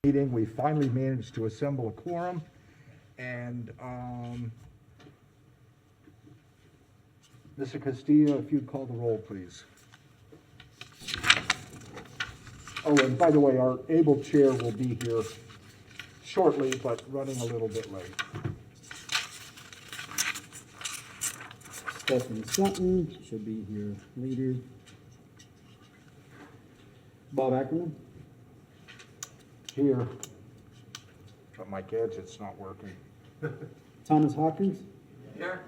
Meeting, we finally managed to assemble a quorum, and Mr. Castillo, if you'd call the roll, please. Oh, and by the way, our able chair will be here shortly, but running a little bit late. Stephanie Sutton should be here later. Bob Ackerman. Here, but my gadget's not working. Thomas Hawkins. Here.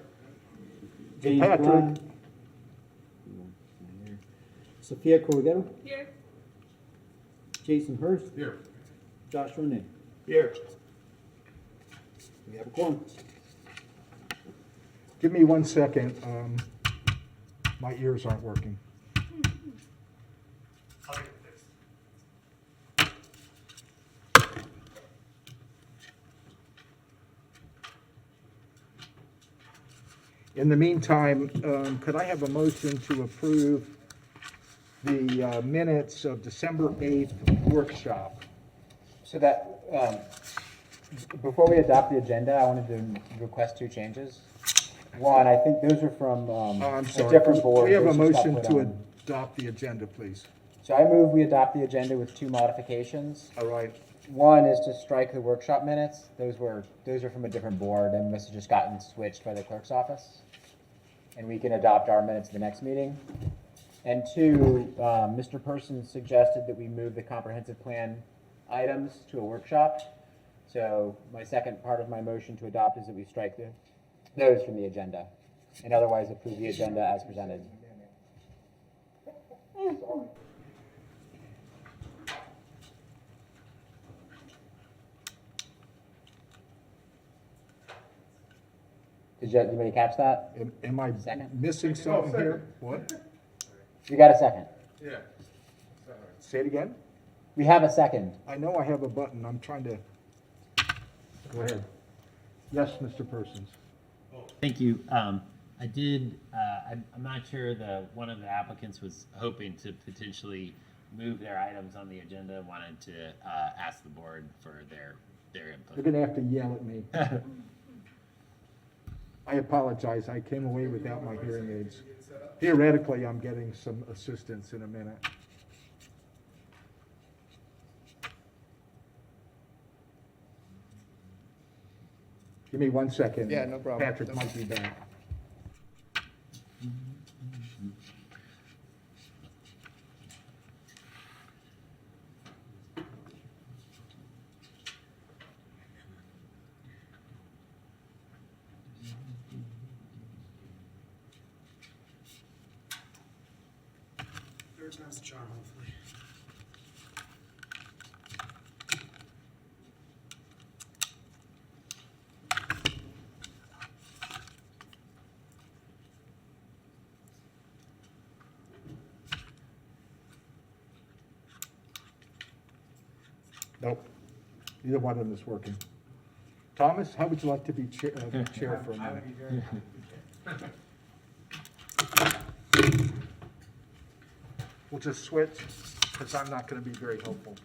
James Patrick. Bly. Sophia Corrigetto. Here. Jason Hurst. Here. Josh Renee. Here. We have a quorum. Give me 1 second. My ears aren't working. In the meantime, could I have a motion to approve the minutes of December 8th workshop? So that, before we adopt the agenda, I wanted to request two changes. One, I think those are from I'm a sorry. different board. We have a Those just got motion put to on. adopt the agenda, please. So I move we adopt the agenda with two modifications. All right. One is to strike the workshop minutes. Those are from a different board and must have just gotten switched by the clerk's office. And we can adopt our minutes at the next meeting. And two, Mr. Person suggested that we move the comprehensive plan items to a workshop. So my second part of my motion to adopt is that we strike those from the agenda and otherwise approve the agenda as presented. Did anybody catch that? Am I Second. missing something here? What? We got a second. Yeah. Say it again? We have a second. I know I have a button. I'm trying to. Go ahead. Yes, Mr. Persons. Thank you. I did, I'm not sure, one of the applicants was hoping to potentially move their items on the agenda, wanted to ask the board for their You're input. gonna have to yell at me. I apologize. I came away without my hearing aids. Theoretically, I'm getting some assistance in a minute. Give me 1 second. Yeah, no problem. Patrick might be back. Third time's a charm, hopefully. Nope. Neither one of them is working. Thomas, how would you like to be chair for a minute? We'll just switch, because I'm not going to be very helpful.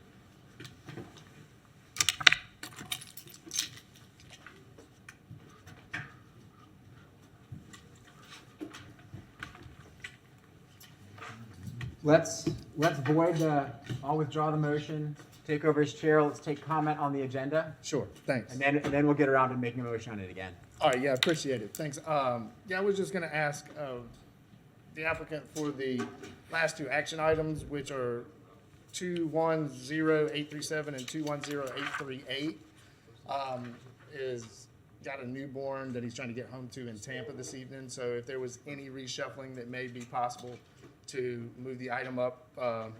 Let's void I'll withdraw the motion, take over as chair. Let's take comment on the agenda, Sure, thanks. and then we'll get around to making a motion on it again. All right, yeah, appreciate it, thanks. Yeah, I was just gonna ask, the applicant for the last two action items, which are 210837 and 210838, is got a newborn that he's trying to get home to in Tampa this evening, so if there was any reshuffling that may be possible to move the item up,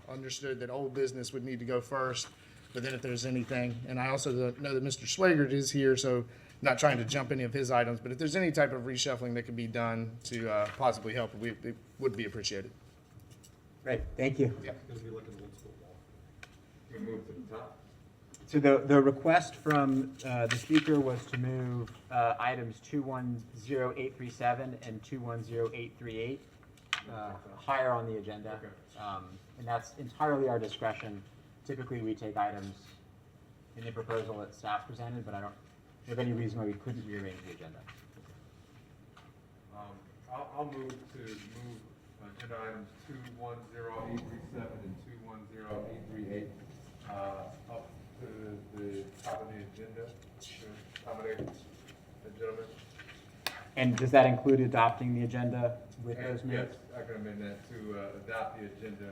understood that old business would need to go first, but then if there's anything, and I also know that Mr. Swigert is here, so not trying to jump any of his items, but if there's any type of reshuffling that could be done to possibly help, it would be appreciated. Great, thank you. Yeah. So the request from the speaker was to move items 210837 and 210838 higher on the agenda. And that's entirely our discretion. Typically, we take items in the proposal that staff presented, but I don't have any reason why we couldn't rearrange the agenda. I'll move to move agenda items 210837 and 210838 up to the top of the agenda to accommodate the gentleman. And does that include adopting the agenda with And those minutes? yes, I can amend that to adopt the agenda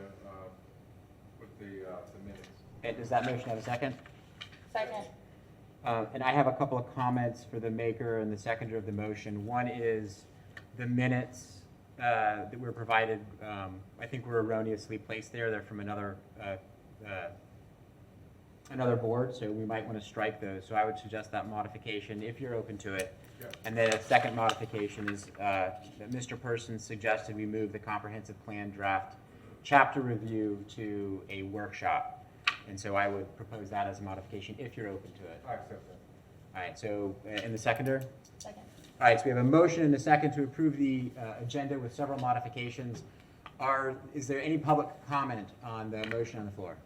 with the minutes. And does that motion have a second? Second. And I have a couple of comments for the maker and the seconder of the motion. One is the minutes that were provided, I think were erroneously placed there. They're from another board, so we might want to strike those. So I would suggest that modification if you're open to it. Yeah. And then a second modification is that Mr. Person suggested we move the comprehensive plan draft chapter review to a workshop. And so I would propose that as a modification if you're open to it. I accept that. All right, so, and the seconder? Second. All right, so we have a motion and a second to approve the agenda with several modifications. Is there any public comment on the motion on the floor?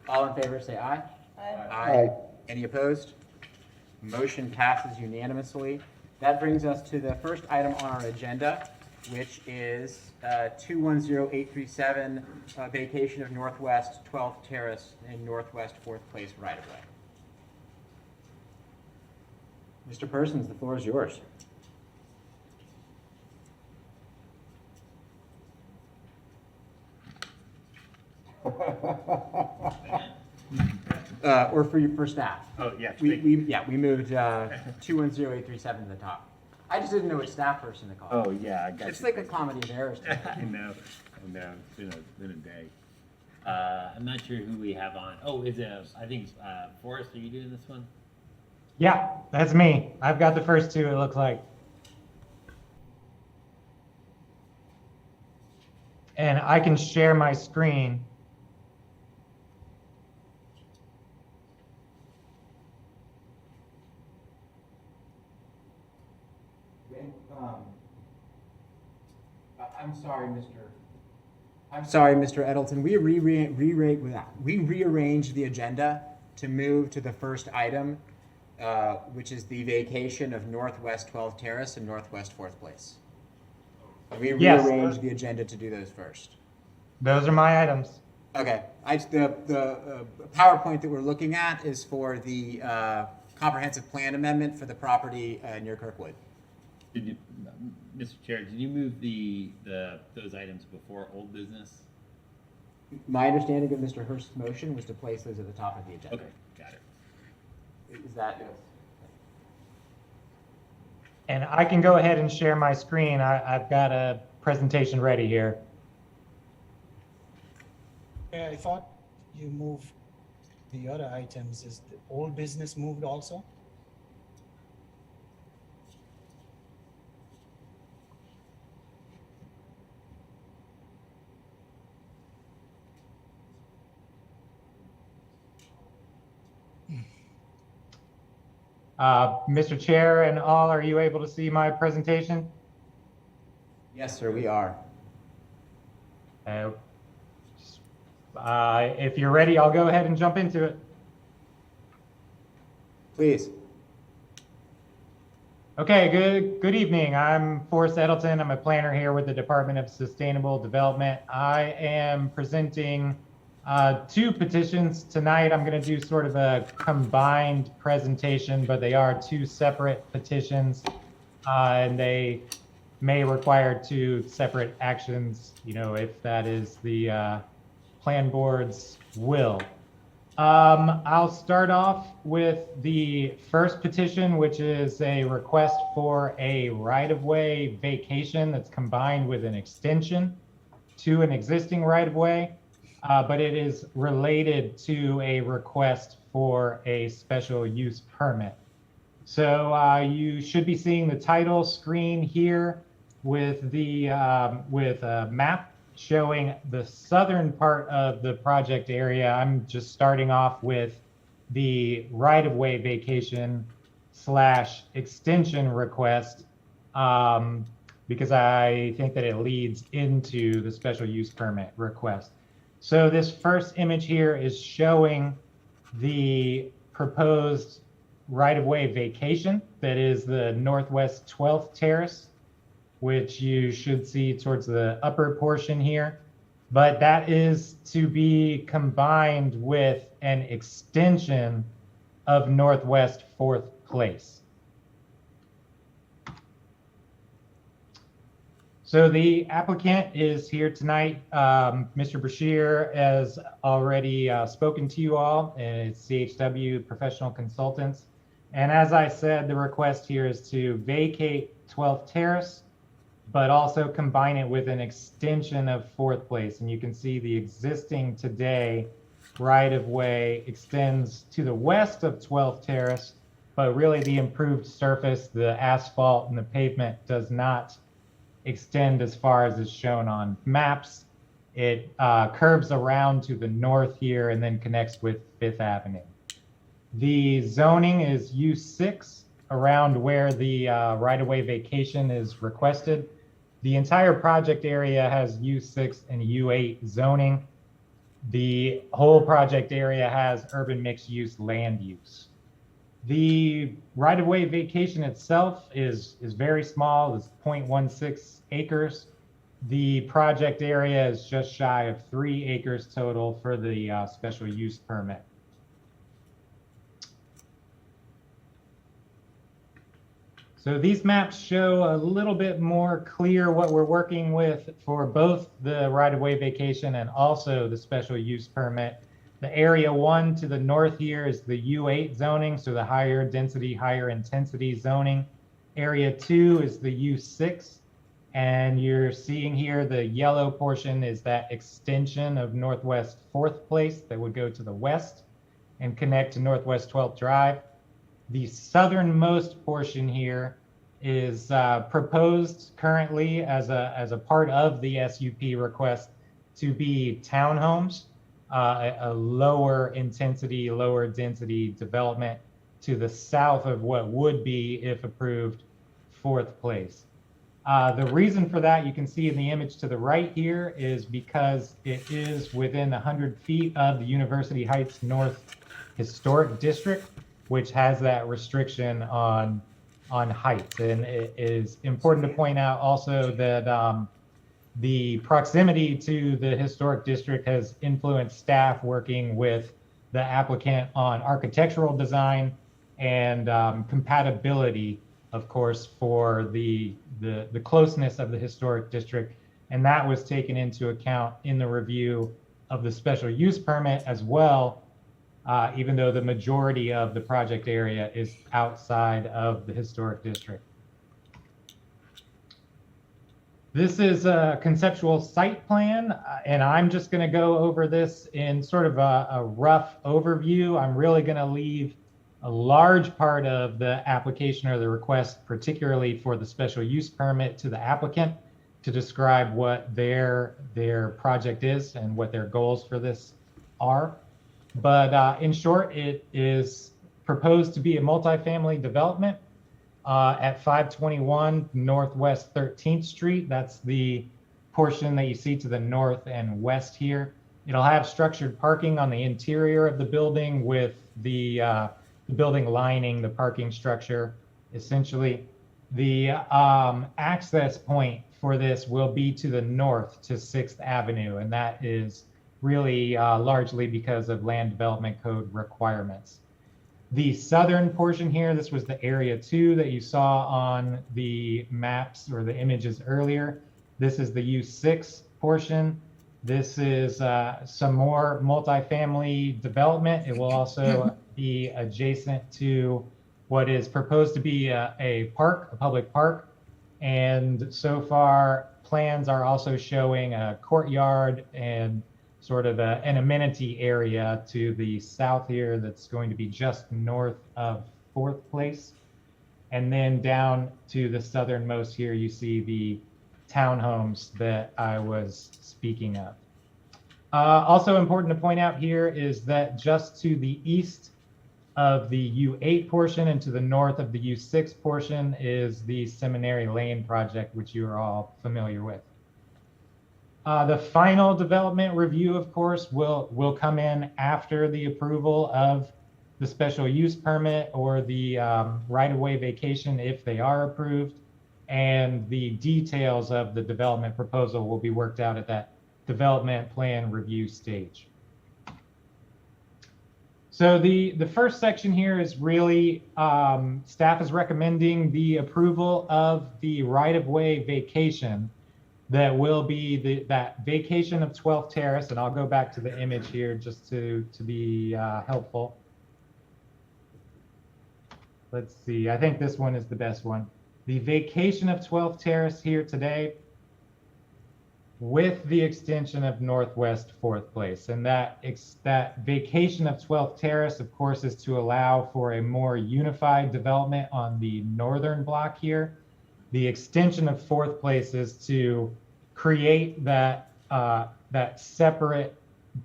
All in favor, say aye. Aye. Any opposed? Motion passes unanimously. That brings us to the first item on our agenda, which is 210837, vacation of Northwest 12th Terrace and Northwest 4th Place right-of-way. Mr. Persons, the floor is yours. Or for staff. Oh, yeah. We moved 210837 to the top. I just didn't know which staff person to call. Oh, yeah, I got It's you. like a comedy of errors. to me. I know. It's been a day. I'm not sure who we have on. Oh, I think, Forrest, are you doing this one? Yeah, that's me. I've got the first two, it looks like. And I can share my screen. I'm sorry, Mr. Edelton. We rearranged the agenda to move to the first item, which is the vacation of Northwest 12th Terrace and Northwest 4th Place. We Yes. rearranged the agenda to do those first. Those are my items. Okay, the PowerPoint that we're looking at is for the comprehensive plan amendment for the property near Kirkwood. Did you, Mr. Chair, did you move those items before old business? My understanding of Mr. Hurst's motion was to place those at the top of the agenda. Okay, got it. Is that? And I can go ahead and share my screen. I've got a presentation ready here. Yeah, I thought you moved the other items. Is the old business moved also? Mr. Chair and all, are you able to see my presentation? Yes, sir, we are. If you're ready, I'll go ahead and jump into it. Please. Okay, good evening. I'm Forrest Edelton. I'm a planner here with the Department of Sustainable Development. I am presenting two petitions tonight. I'm going to do sort of a combined presentation, but they are two separate petitions, and they may require two separate actions, if that is the plan board's will. I'll start off with the first petition, which is a request for a right-of-way vacation that's combined with an extension to an existing right-of-way, but it is related to a request for a special use permit. So you should be seeing the title screen here with the with a map showing the southern part of the project area. I'm just starting off with the right-of-way vacation / extension request because I think that it leads into the special use permit request. So this first image here is showing the proposed right-of-way vacation that is the Northwest 12th Terrace, which you should see towards the upper portion here. But that is to be combined with an extension of Northwest 4th Place. So the applicant is here tonight. Mr. Bashir has already spoken to you all. It's CHW Professional Consultants. And as I said, the request here is to vacate 12th Terrace, but also combine it with an extension of 4th Place. And you can see the existing today right-of-way extends to the west of 12th Terrace, but really the improved surface, the asphalt and the pavement does not extend as far as is shown on maps. It curves around to the north here and then connects with 5th Avenue. The zoning is U6 around where the right-of-way vacation is requested. The entire project area has U6 and U8 zoning. The whole project area has urban mixed-use land use. The right-of-way vacation itself is very small, it's 0.16 acres. The project area is just shy of 3 acres total for the special use permit. So these maps show a little bit more clear what we're working with for both the right-of-way vacation and also the special use permit. The area 1 to the north here is the U8 zoning, so the higher density, higher intensity zoning. Area 2 is the U6, and you're seeing here the yellow portion is that extension of Northwest 4th Place that would go to the west and connect to Northwest 12th Drive. The southernmost portion here is proposed currently as a part of the SUP request to be townhomes, a lower intensity, lower density development to the south of what would be, if approved, 4th Place. The reason for that, you can see in the image to the right here, is because it is within 100 feet of the University Heights North Historic District, which has that restriction on height. And it is important to point out also that the proximity to the historic district has influenced staff working with the applicant on architectural design and compatibility, of course, for the closeness of the historic district. And that was taken into account in the review of the special use permit as well, even though the majority of the project area is outside of the historic district. This is a conceptual site plan, and I'm just going to go over this in sort of a rough overview. I'm really going to leave a large part of the application or the request, particularly for the special use permit, to the applicant to describe what their project is and what their goals for this are. But in short, it is proposed to be a multifamily development at 521 Northwest 13th Street. That's the portion that you see to the north and west here. It'll have structured parking on the interior of the building with the building lining the parking structure. Essentially, the access point for this will be to the north to 6th Avenue, and that is really largely because of land development code requirements. The southern portion here, this was the area 2 that you saw on the maps or the images earlier. This is the U6 portion. This is some more multifamily development. It will also be adjacent to what is proposed to be a park, a public park. And so far, plans are also showing a courtyard and sort of an amenity area to the south here that's going to be just north of 4th Place. And then down to the southernmost here, you see the townhomes that I was speaking of. Also important to point out here is that just to the east of the U8 portion and to the north of the U6 portion is the Seminary Lane project, which you are all familiar with. The final development review, of course, will come in after the approval of the special use permit or the right-of-way vacation if they are approved. And the details of the development proposal will be worked out at that development plan review stage. So the first section here is really, staff is recommending the approval of the right-of-way vacation that will be that vacation of 12th Terrace, and I'll go back to the image here just to be helpful. Let's see, I think this one is the best one. The vacation of 12th Terrace here today with the extension of Northwest 4th Place. And that vacation of 12th Terrace, of course, is to allow for a more unified development on the northern block here. The extension of 4th Place is to create that separate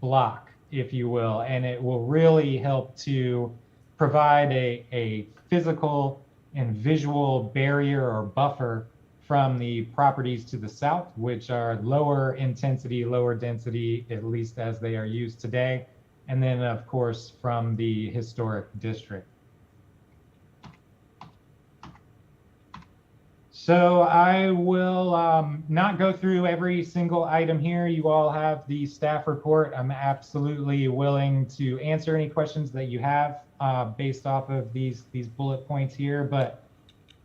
block, if you will, and it will really help to provide a physical and visual barrier or buffer from the properties to the south, which are lower intensity, lower density, at least as they are used today, and then of course from the historic district. So I will not go through every single item here. You all have the staff report. I'm absolutely willing to answer any questions that you have based off of these bullet points here, but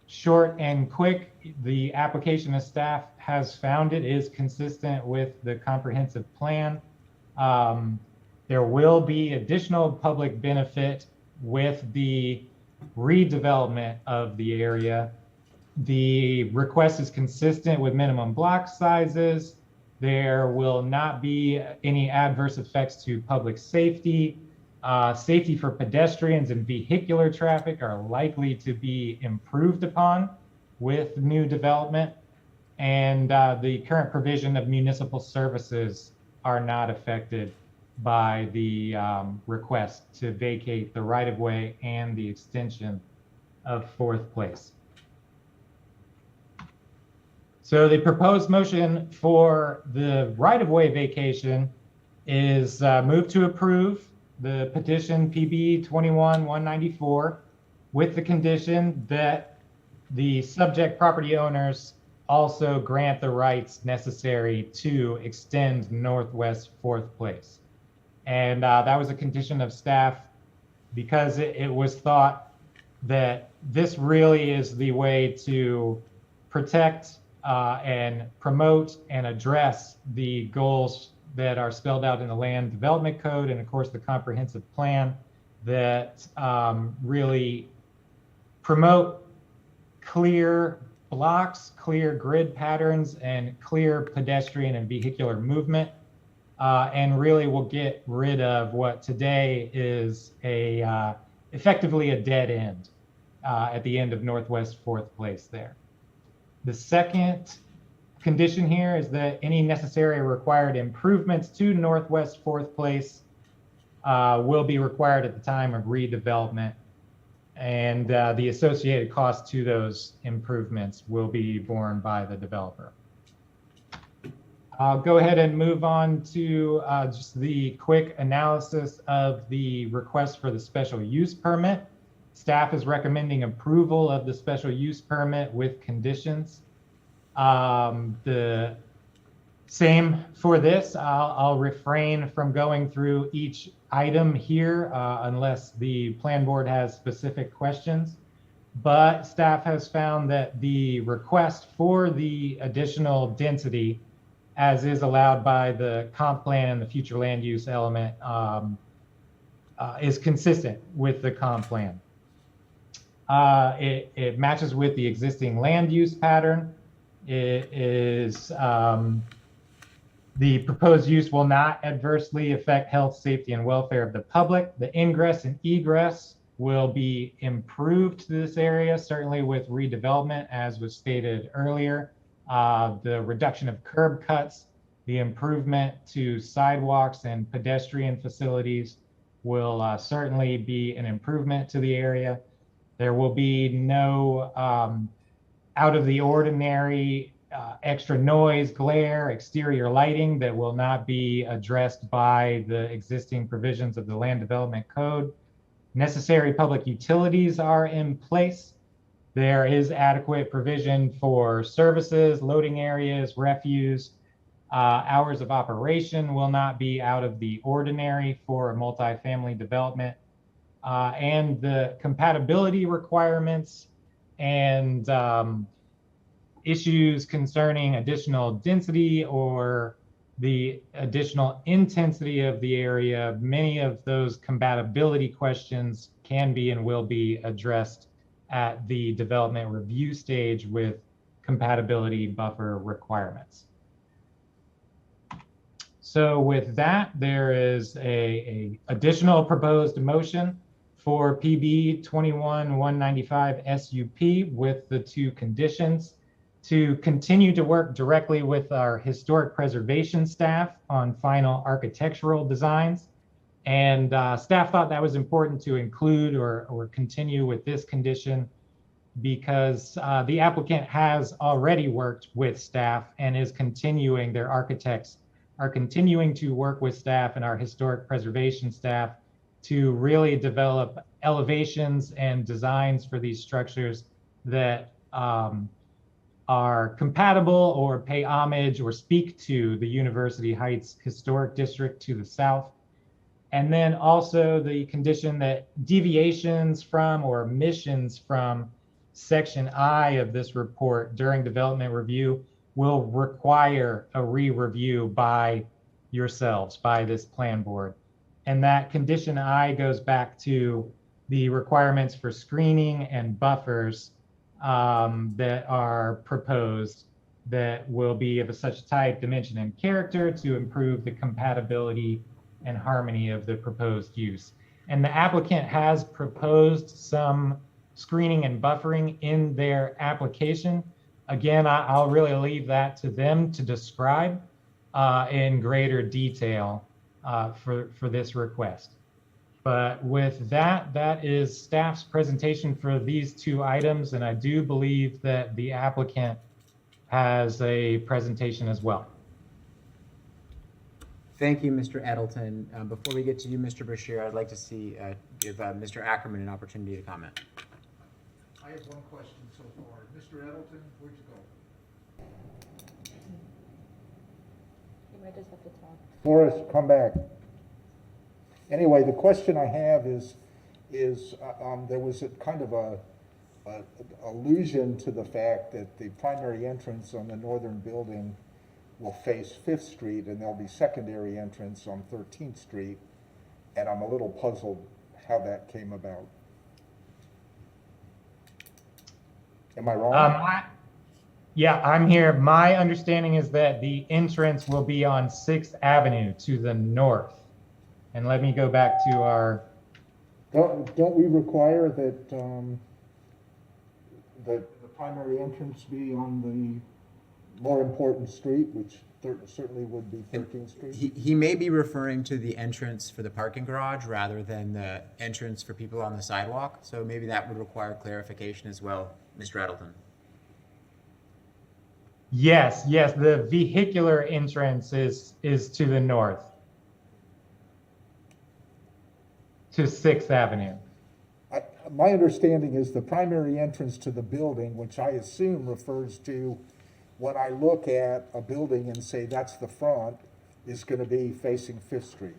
short and quick, the application of staff has found it is consistent with the comprehensive plan. There will be additional public benefit with the redevelopment of the area. The request is consistent with minimum block sizes. There will not be any adverse effects to public safety. Safety for pedestrians and vehicular traffic are likely to be improved upon with new development. And the current provision of municipal services are not affected by the request to vacate the right-of-way and the extension of 4th Place. So the proposed motion for the right-of-way vacation is move to approve the petition PB 21-194 with the condition that the subject property owners also grant the rights necessary to extend Northwest 4th Place. And that was a condition of staff because it was thought that this really is the way to protect and promote and address the goals that are spelled out in the Land Development Code and, of course, the comprehensive plan that really promote clear blocks, clear grid patterns, and clear pedestrian and vehicular movement, and really will get rid of what today is effectively a dead end at the end of Northwest 4th Place there. The second condition here is that any necessary or required improvements to Northwest 4th Place will be required at the time of redevelopment, and the associated cost to those improvements will be borne by the developer. I'll go ahead and move on to just the quick analysis of the request for the special use permit. Staff is recommending approval of the special use permit with conditions. The same for this. I'll refrain from going through each item here unless the plan board has specific questions. But staff has found that the request for the additional density, as is allowed by the comp plan and the future land use element, is consistent with the comp plan. It matches with the existing land use pattern. It is the proposed use will not adversely affect health, safety, and welfare of the public. The ingress and egress will be improved to this area, certainly with redevelopment, as was stated earlier. The reduction of curb cuts, the improvement to sidewalks and pedestrian facilities will certainly be an improvement to the area. There will be no out of the ordinary extra noise, glare, exterior lighting that will not be addressed by the existing provisions of the Land Development Code. Necessary public utilities are in place. There is adequate provision for services, loading areas, refuse. Hours of operation will not be out of the ordinary for a multifamily development. And the compatibility requirements and issues concerning additional density or the additional intensity of the area, many of those compatibility questions can be and will be addressed at the development review stage with compatibility buffer requirements. So with that, there is a additional proposed motion for PB 21-195 SUP with the two conditions: to continue to work directly with our historic preservation staff on final architectural designs. And staff thought that was important to include or continue with this condition because the applicant has already worked with staff and is continuing, their architects are continuing to work with staff and our historic preservation staff to really develop elevations and designs for these structures that are compatible or pay homage or speak to the University Heights Historic District to the south. And then also the condition that deviations from or omissions from Section I of this report during development review will require a re-review by yourselves, by this plan board. And that condition I goes back to the requirements for screening and buffers that are proposed that will be of such type, dimension, and character to improve the compatibility and harmony of the proposed use. And the applicant has proposed some screening and buffering in their application. Again, I'll really leave that to them to describe in greater detail for this request. But with that, that is staff's presentation for these two items, and I do believe that the applicant has a presentation as well. Thank you, Mr. Edelton. Before we get to you, Mr. Bashir, I'd like to give Mr. Ackerman an opportunity to comment. I have one question so far. Mr. Edelton, where'd you go? You might just have to talk. Forrest, come back. Anyway, the question I have is there was a kind of a allusion to the fact that the primary entrance on the northern building will face 5th Street and there'll be secondary entrance on 13th Street. And I'm a little puzzled how that came about. Am I wrong? Yeah, I'm here. My understanding is that the entrance will be on 6th Avenue to the north. And let me go back to our... Don't we require that the primary entrance be on the more important street, which certainly would be 13th Street? He may be referring to the entrance for the parking garage rather than the entrance for people on the sidewalk. So maybe that would require clarification as well, Mr. Edelton. Yes, the vehicular entrance is to the north, to 6th Avenue. My understanding is the primary entrance to the building, which I assume refers to when I look at a building and say that's the front, is going to be facing 5th Street.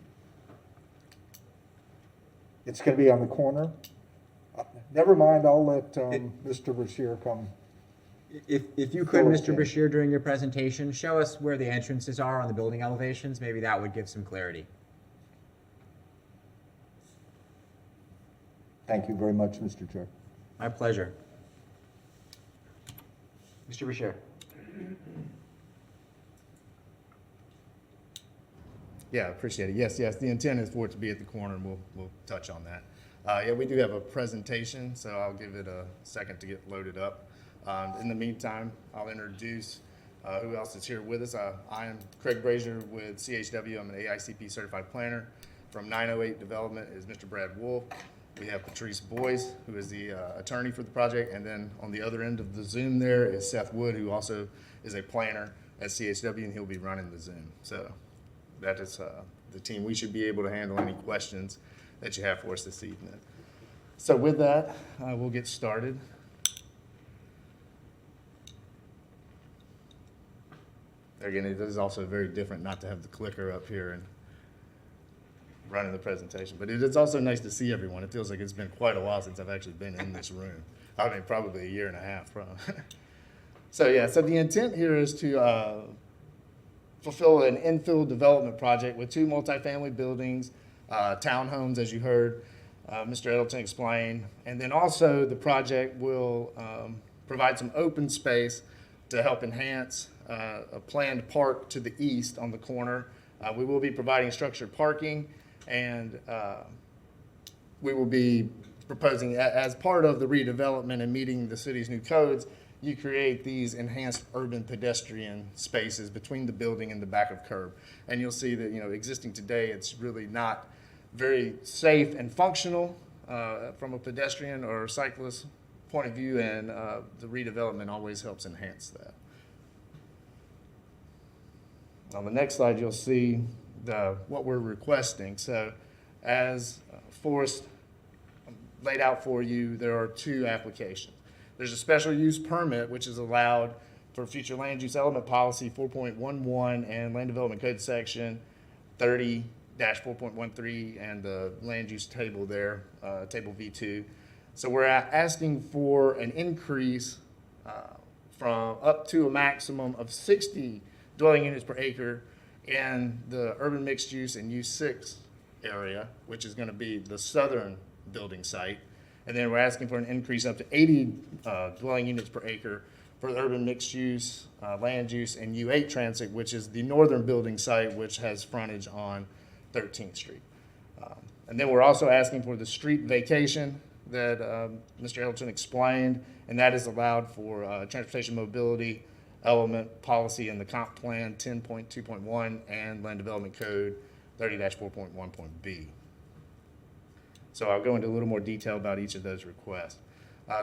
It's going to be on the corner. Never mind, I'll let Mr. Bashir come. If you could, Mr. Bashir, during your presentation, show us where the entrances are on the building elevations. Maybe that would give some clarity. Thank you very much, Mr. Chair. My pleasure. Mr. Bashir. Yeah, appreciate it. Yes, the intent is for it to be at the corner, and we'll touch on that. Yeah, we do have a presentation, so I'll give it a second to get loaded up. In the meantime, I'll introduce who else is here with us. I am Craig Brazier with CHW. I'm an AICP certified planner. From 908 Development is Mr. Brad Wolf. We have Patrice Boyce, who is the attorney for the project, and then on the other end of the Zoom there is Seth Wood, who also is a planner at CHW, and he'll be running the Zoom. So that is the team. We should be able to handle any questions that you have for us this evening. So with that, we'll get started. Again, it is also very different not to have the clicker up here and running the presentation, but it is also nice to see everyone. It feels like it's been quite a while since I've actually been in this room. I mean, probably a year and a half. Probably. So the intent here is to fulfill an infill development project with 2 multifamily buildings, townhomes, as you heard Mr. Edelton explain, and then also the project will provide some open space to help enhance a planned park to the east on the corner. We will be providing structured parking, and we will be proposing, as part of the redevelopment and meeting the city's new codes, you create these enhanced urban pedestrian spaces between the building and the back of curb. And you'll see that, existing today, it's really not very safe and functional from a pedestrian or cyclist point of view, and the redevelopment always helps enhance that. On the next slide, you'll see what we're requesting. So as Forrest laid out for you, there are 2 applications. There's a special use permit, which is allowed for future land use element policy 4.11 and land development code section 30-4.13 and the land use table there, table V2. So we're asking for an increase from up to a maximum of 60 dwelling units per acre in the urban mixed use and U6 area, which is going to be the southern building site. And then we're asking for an increase up to 80 dwelling units per acre for the urban mixed use, land use, and U8 transit, which is the northern building site, which has frontage on 13th Street. And then we're also asking for the street vacation that Mr. Edelton explained, and that is allowed for transportation mobility element policy in the comp plan 10.2.1 and land development code 30-4.1.b. So I'll go into a little more detail about each of those requests.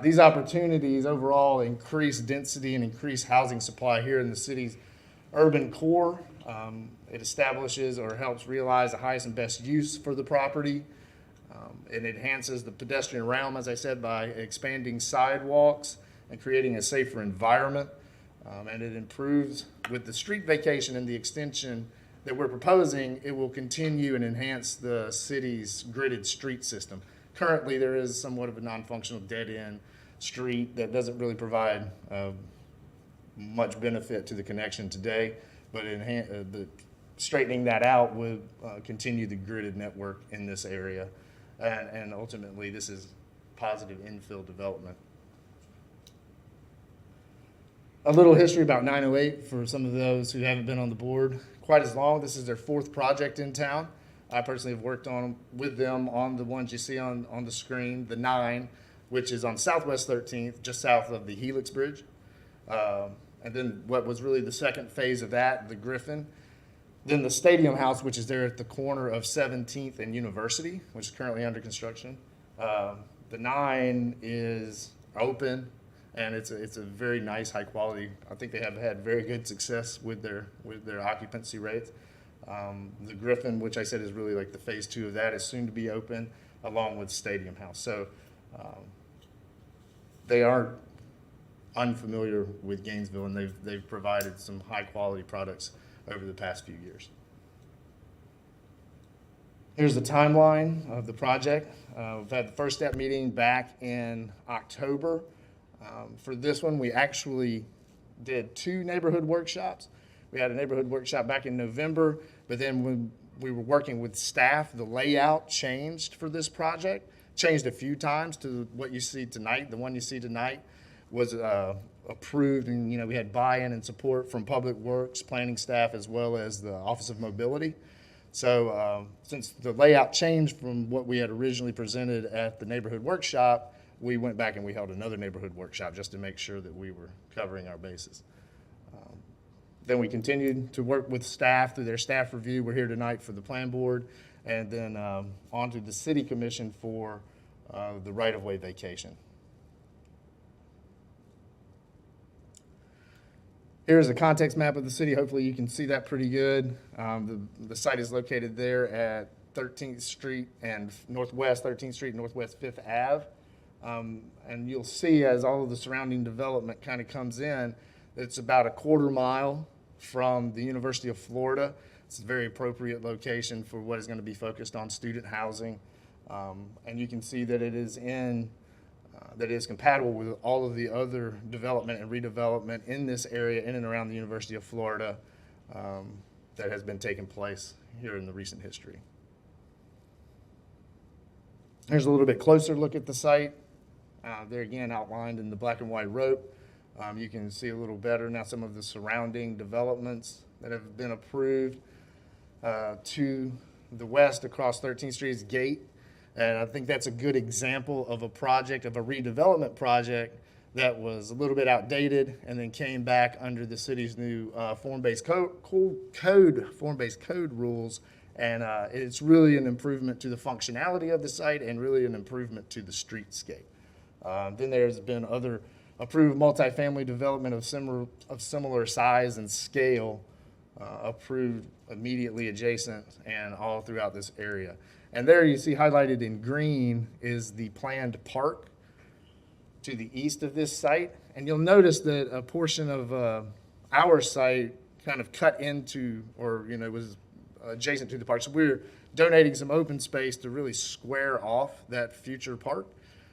These opportunities overall increase density and increase housing supply here in the city's urban core. It establishes or helps realize the highest and best use for the property. It enhances the pedestrian realm, as I said, by expanding sidewalks and creating a safer environment. And it improves with the street vacation and the extension that we're proposing. It will continue and enhance the city's gridded street system. Currently, there is somewhat of a non-functional dead-end street that doesn't really provide much benefit to the connection today, but straightening that out would continue the gridded network in this area. And ultimately, this is positive infill development. A little history about 908 for some of those who haven't been on the board quite as long. This is their 4th project in town. I personally have worked with them on the ones you see on the screen, the 9, which is on Southwest 13th, just south of the Helix Bridge. And then what was really the second phase of that, the Griffin. Then the Stadium House, which is there at the corner of 17th and University, which is currently under construction. The 9 is open, and it's a very nice, high quality. I think they have had very good success with their occupancy rates. The Griffin, which I said is really like the phase 2 of that, is soon to be open, along with Stadium House. So they aren't unfamiliar with Gainesville, and they've provided some high quality products over the past few years. Here's the timeline of the project. We've had the first step meeting back in October. For this one, we actually did 2 neighborhood workshops. We had a neighborhood workshop back in November, but then when we were working with staff, the layout changed for this project, changed a few times to what you see tonight. The one you see tonight was approved, and we had buy-in and support from Public Works, planning staff, as well as the Office of Mobility. So since the layout changed from what we had originally presented at the neighborhood workshop, we went back and we held another neighborhood workshop just to make sure that we were covering our bases. Then we continued to work with staff through their staff review. We're here tonight for the plan board, and then on to the city commission for the right-of-way vacation. Here's a context map of the city. Hopefully you can see that pretty good. The site is located there at 13th Street and Northwest 13th Street, Northwest 5th Ave. And you'll see as all of the surrounding development kind of comes in, it's about a quarter mile from the University of Florida. It's a very appropriate location for what is going to be focused on student housing. And you can see that it is that is compatible with all of the other development and redevelopment in this area in and around the University of Florida that has been taking place here in the recent history. Here's a little bit closer look at the site. There again outlined in the black and white rope. You can see a little better now some of the surrounding developments that have been approved. To the west across 13th Street is Gate. And I think that's a good example of a project, of a redevelopment project that was a little bit outdated and then came back under the city's new form-based code rules. And it's really an improvement to the functionality of the site and really an improvement to the streetscape. Then there's been other approved multifamily development of similar size and scale approved immediately adjacent and all throughout this area. And there you see highlighted in green is the planned park to the east of this site. And you'll notice that a portion of our site kind of cut into or, was adjacent to the park. So we're donating some open space to really square off that future park.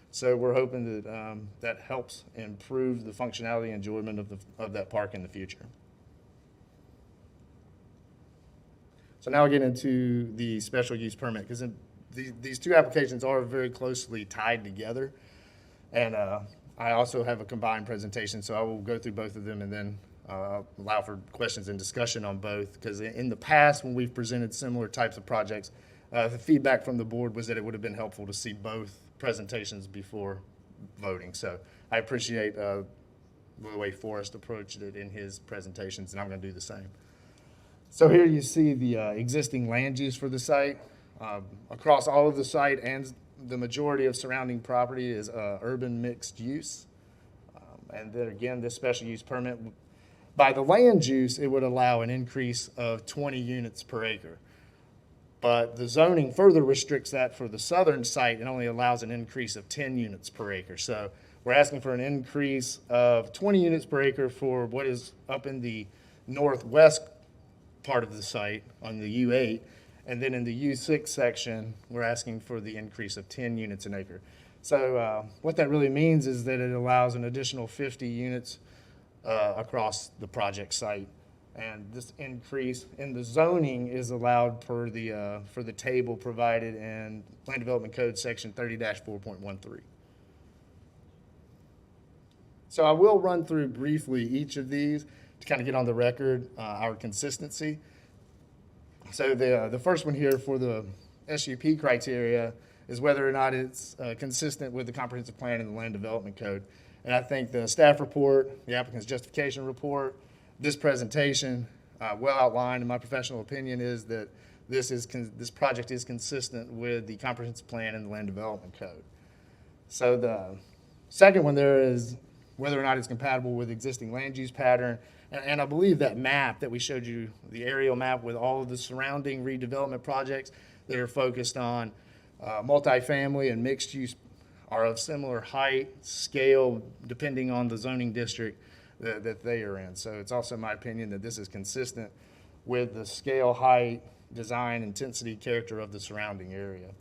So we're hoping that that helps improve the functionality and enjoyment of that park in the future. So now we get into the special use permit, because these two applications are very closely tied together. And I also have a combined presentation, so I will go through both of them and then allow for questions and discussion on both. Because in the past, when we've presented similar types of projects, the feedback from the board was that it would have been helpful to see both presentations before voting. So I appreciate the way Forrest approached it in his presentations, and I'm going to do the same. So here you see the existing land use for the site. Across all of the site and the majority of surrounding property is urban mixed use. And then again, this special use permit, by the land use, it would allow an increase of 20 units per acre. But the zoning further restricts that for the southern site and only allows an increase of 10 units per acre. So we're asking for an increase of 20 units per acre for what is up in the northwest part of the site on the U8. And then in the U6 section, we're asking for the increase of 10 units an acre. So what that really means is that it allows an additional 50 units across the project site. And this increase in the zoning is allowed for the table provided in Land Development Code section 30-4.13. So I will run through briefly each of these to kind of get on the record our consistency. So the first one here for the SUP criteria is whether or not it's consistent with the comprehensive plan and the land development code. And I think the staff report, the applicant's justification report, this presentation, well outlined in my professional opinion, is that this project is consistent with the comprehensive plan and the land development code. So the second one there is whether or not it's compatible with existing land use pattern. And I believe that map that we showed you, the aerial map with all of the surrounding redevelopment projects that are focused on multifamily and mixed use are of similar height, scale, depending on the zoning district that they are in. So it's also my opinion that this is consistent with the scale, height, design, intensity, character of the surrounding area.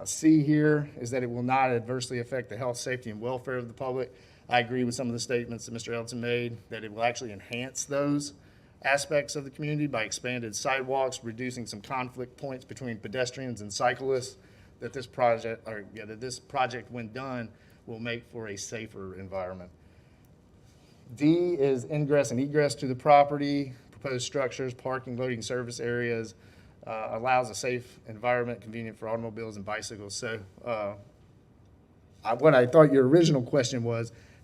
C here is that it will not adversely affect the health, safety, and welfare of the public. I agree with some of the statements that Mr. Elton made, that it will actually enhance those aspects of the community by expanded sidewalks, reducing some conflict points between pedestrians and cyclists, that this project, when done, will make for a safer environment. D is ingress and egress to the property, proposed structures, parking, loading service areas, allows a safe environment convenient for automobiles and bicycles. So what I thought your original question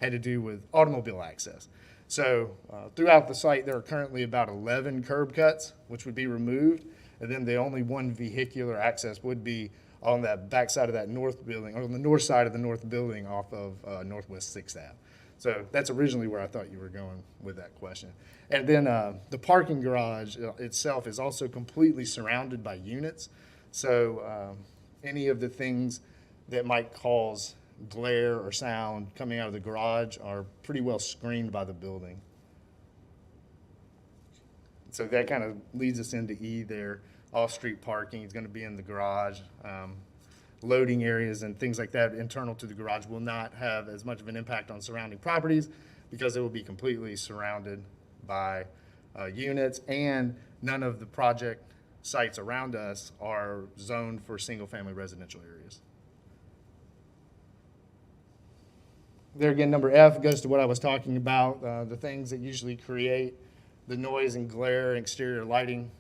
had to do with automobile access. So throughout the site, there are currently about 11 curb cuts, which would be removed. And then the only one vehicular access would be on that back side of that north building, or on the north side of the north building off of Northwest 6th Ave. So that's originally where I thought you were going with that question. And then the parking garage itself is also completely surrounded by units. So any of the things that might cause glare or sound coming out of the garage are pretty well screened by the building. So that kind of leads us into E there. Off-street parking is going to be in the garage. Loading areas and things like that internal to the garage will not have as much of an impact on surrounding properties because it will be completely surrounded by units, and none of the project sites around us are zoned for single-family residential areas. There again, number F goes to what I was talking about, the things that usually create the noise and glare and exterior lighting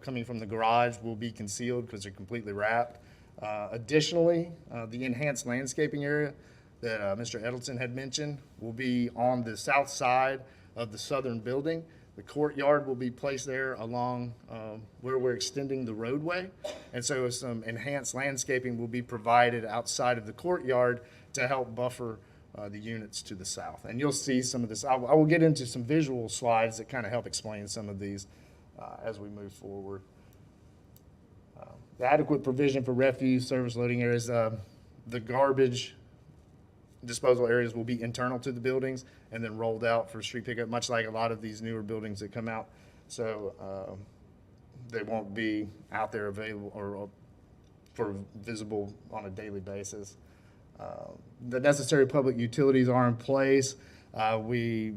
coming from the garage will be concealed because they're completely wrapped. Additionally, the enhanced landscaping area that Mr. Edelson had mentioned will be on the south side of the southern building. The courtyard will be placed there along where we're extending the roadway. And so some enhanced landscaping will be provided outside of the courtyard to help buffer the units to the south. And you'll see some of this. I will get into some visual slides that kind of help explain some of these as we move forward. The adequate provision for refuse, service loading areas, the garbage disposal areas will be internal to the buildings and then rolled out for street pickup, much like a lot of these newer buildings that come out. So they won't be out there available or for visible on a daily basis. The necessary public utilities are in place. We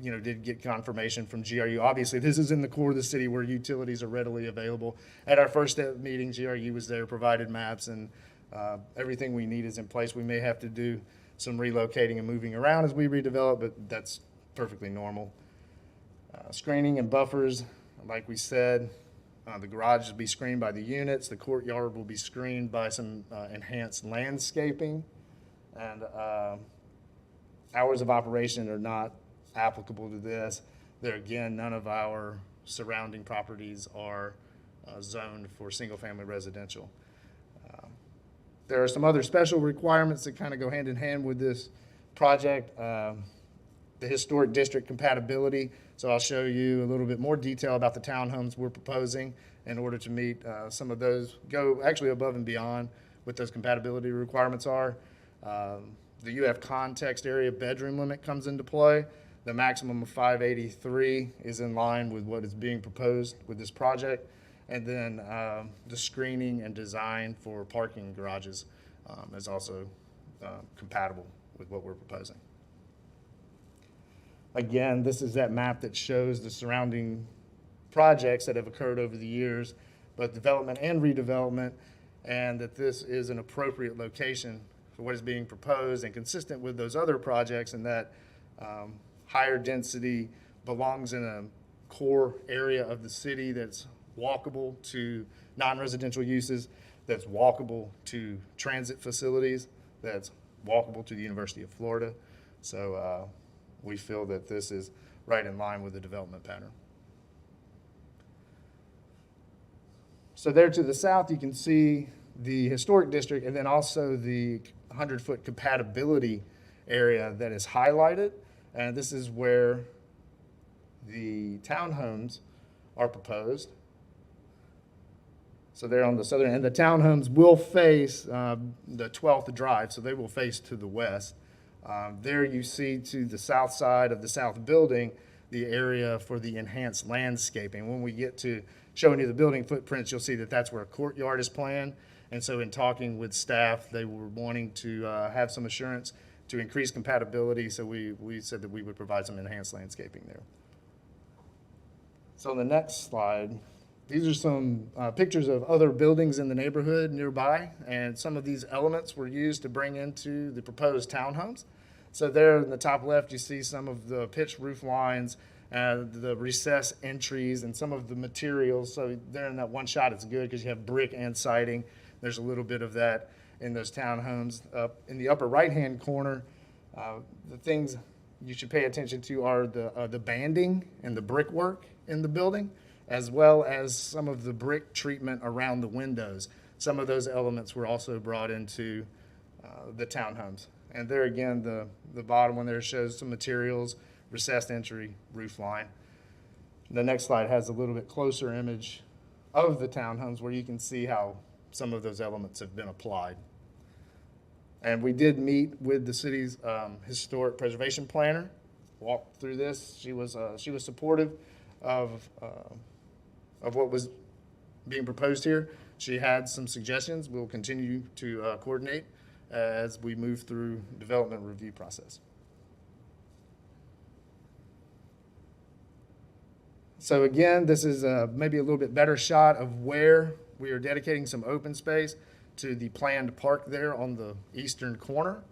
did get confirmation from GRU. Obviously, this is in the core of the city where utilities are readily available. At our first step meeting, GRU was there, provided maps, and everything we need is in place. We may have to do some relocating and moving around as we redevelop, but that's perfectly normal. Screening and buffers, like we said, the garage will be screened by the units. The courtyard will be screened by some enhanced landscaping. And hours of operation are not applicable to this. There again, none of our surrounding properties are zoned for single-family residential. There are some other special requirements that kind of go hand in hand with this project. The historic district compatibility. So I'll show you a little bit more detail about the townhomes we're proposing in order to meet some of those, go actually above and beyond what those compatibility requirements are. The UF context area bedroom limit comes into play. The maximum of 583 is in line with what is being proposed with this project. And then the screening and design for parking garages is also compatible with what we're proposing. Again, this is that map that shows the surrounding projects that have occurred over the years, both development and redevelopment, and that this is an appropriate location for what is being proposed and consistent with those other projects, and that higher density belongs in a core area of the city that's walkable to non-residential uses, that's walkable to transit facilities, that's walkable to the University of Florida. So we feel that this is right in line with the development pattern. So there to the south, you can see the historic district and then also the 100-foot compatibility area that is highlighted. And this is where the townhomes are proposed. So they're on the southern end. The townhomes will face the 12th Drive, so they will face to the west. There you see to the south side of the south building the area for the enhanced landscaping. When we get to showing you the building footprints, you'll see that that's where a courtyard is planned. And so in talking with staff, they were wanting to have some assurance to increase compatibility, so we said that we would provide some enhanced landscaping there. So on the next slide, these are some pictures of other buildings in the neighborhood nearby, and some of these elements were used to bring into the proposed townhomes. So there in the top left, you see some of the pitched roof lines, the recessed entries, and some of the materials. So there in that one shot, it's good because you have brick and siding. There's a little bit of that in those townhomes. In the upper right-hand corner, the things you should pay attention to are the banding and the brickwork in the building, as well as some of the brick treatment around the windows. Some of those elements were also brought into the townhomes And there again, the bottom one there shows some materials, recessed entry, roof line. The next slide has a little bit closer image of the townhomes where you can see how some of those elements have been applied. And we did meet with the city's historic preservation planner, walked through this. She was supportive of what was being proposed here. She had some suggestions. We'll continue to coordinate as we move through development review process. So again, this is maybe a little bit better shot of where we are dedicating some open space to the planned park there on the eastern corner.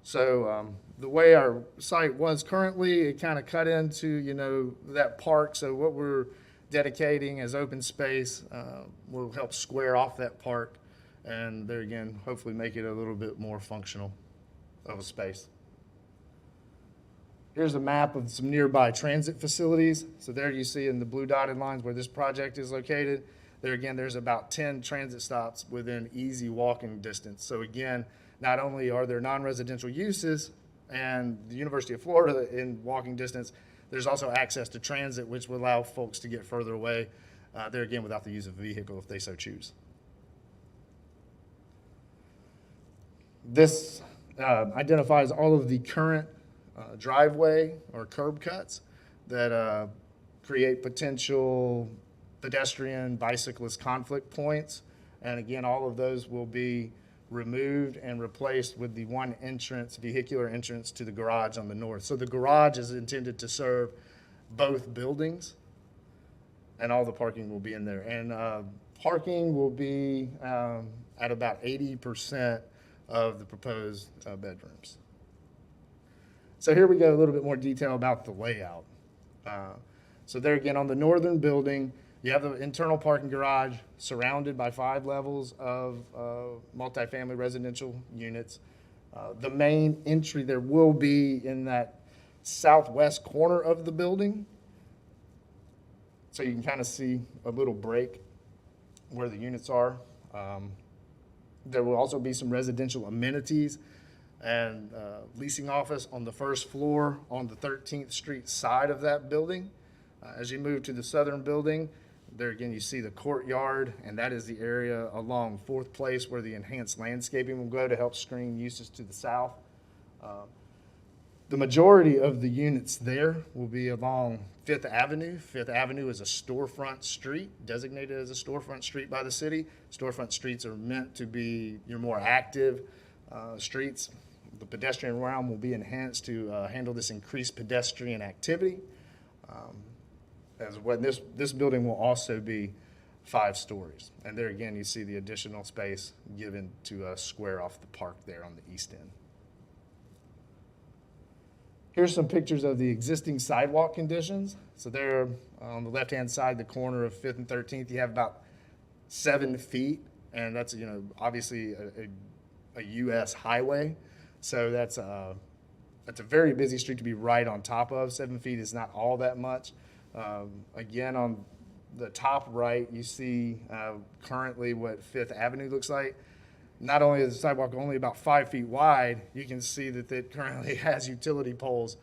So the way our site was currently, it kind of cut into, you know, that park. So what we're dedicating as open space will help square off that park and there again, hopefully make it a little bit more functional of a space. Here's a map of some nearby transit facilities. So there you see in the blue dotted lines where this project is located. There again, there's about 10 transit stops within easy walking distance. So again, not only are there non-residential uses and the University of Florida in walking distance, there's also access to transit, which will allow folks to get further away, there again, without the use of a vehicle if they so choose. This identifies all of the current driveway or curb cuts that create potential pedestrian, bicyclist conflict points. And again, all of those will be removed and replaced with the one entrance, vehicular entrance to the garage on the north. So the garage is intended to serve both buildings and all the parking will be in there. And parking will be at about 80% of the proposed bedrooms. So here we go, a little bit more detail about the layout. So there again, on the northern building, you have the internal parking garage surrounded by 5 levels of multifamily residential units. The main entry there will be in that southwest corner of the building. So you can kind of see a little break where the units are. There will also be some residential amenities and leasing office on the first floor on the 13th Street side of that building. As you move to the southern building, there again you see the courtyard, and that is the area along 4th Place where the enhanced landscaping will go to help screen uses to the south. The majority of the units there will be along 5th Avenue. 5th Avenue is a storefront street, designated as a storefront street by the city. Storefront streets are meant to be your more active streets. The pedestrian realm will be enhanced to handle this increased pedestrian activity. As well, this building will also be 5 stories. And there again, you see the additional space given to square off the park there on the east end. Here's some pictures of the existing sidewalk conditions. So there on the left-hand side, the corner of 5th and 13th, you have about 7 feet. And that's, you know, obviously a U.S. highway. So that's a very busy street to be right on top of. 7 feet is not all that much. Again, on the top right, you see currently what 5th Avenue looks like. Not only is the sidewalk only about 5 feet wide, you can see that it currently has utility poles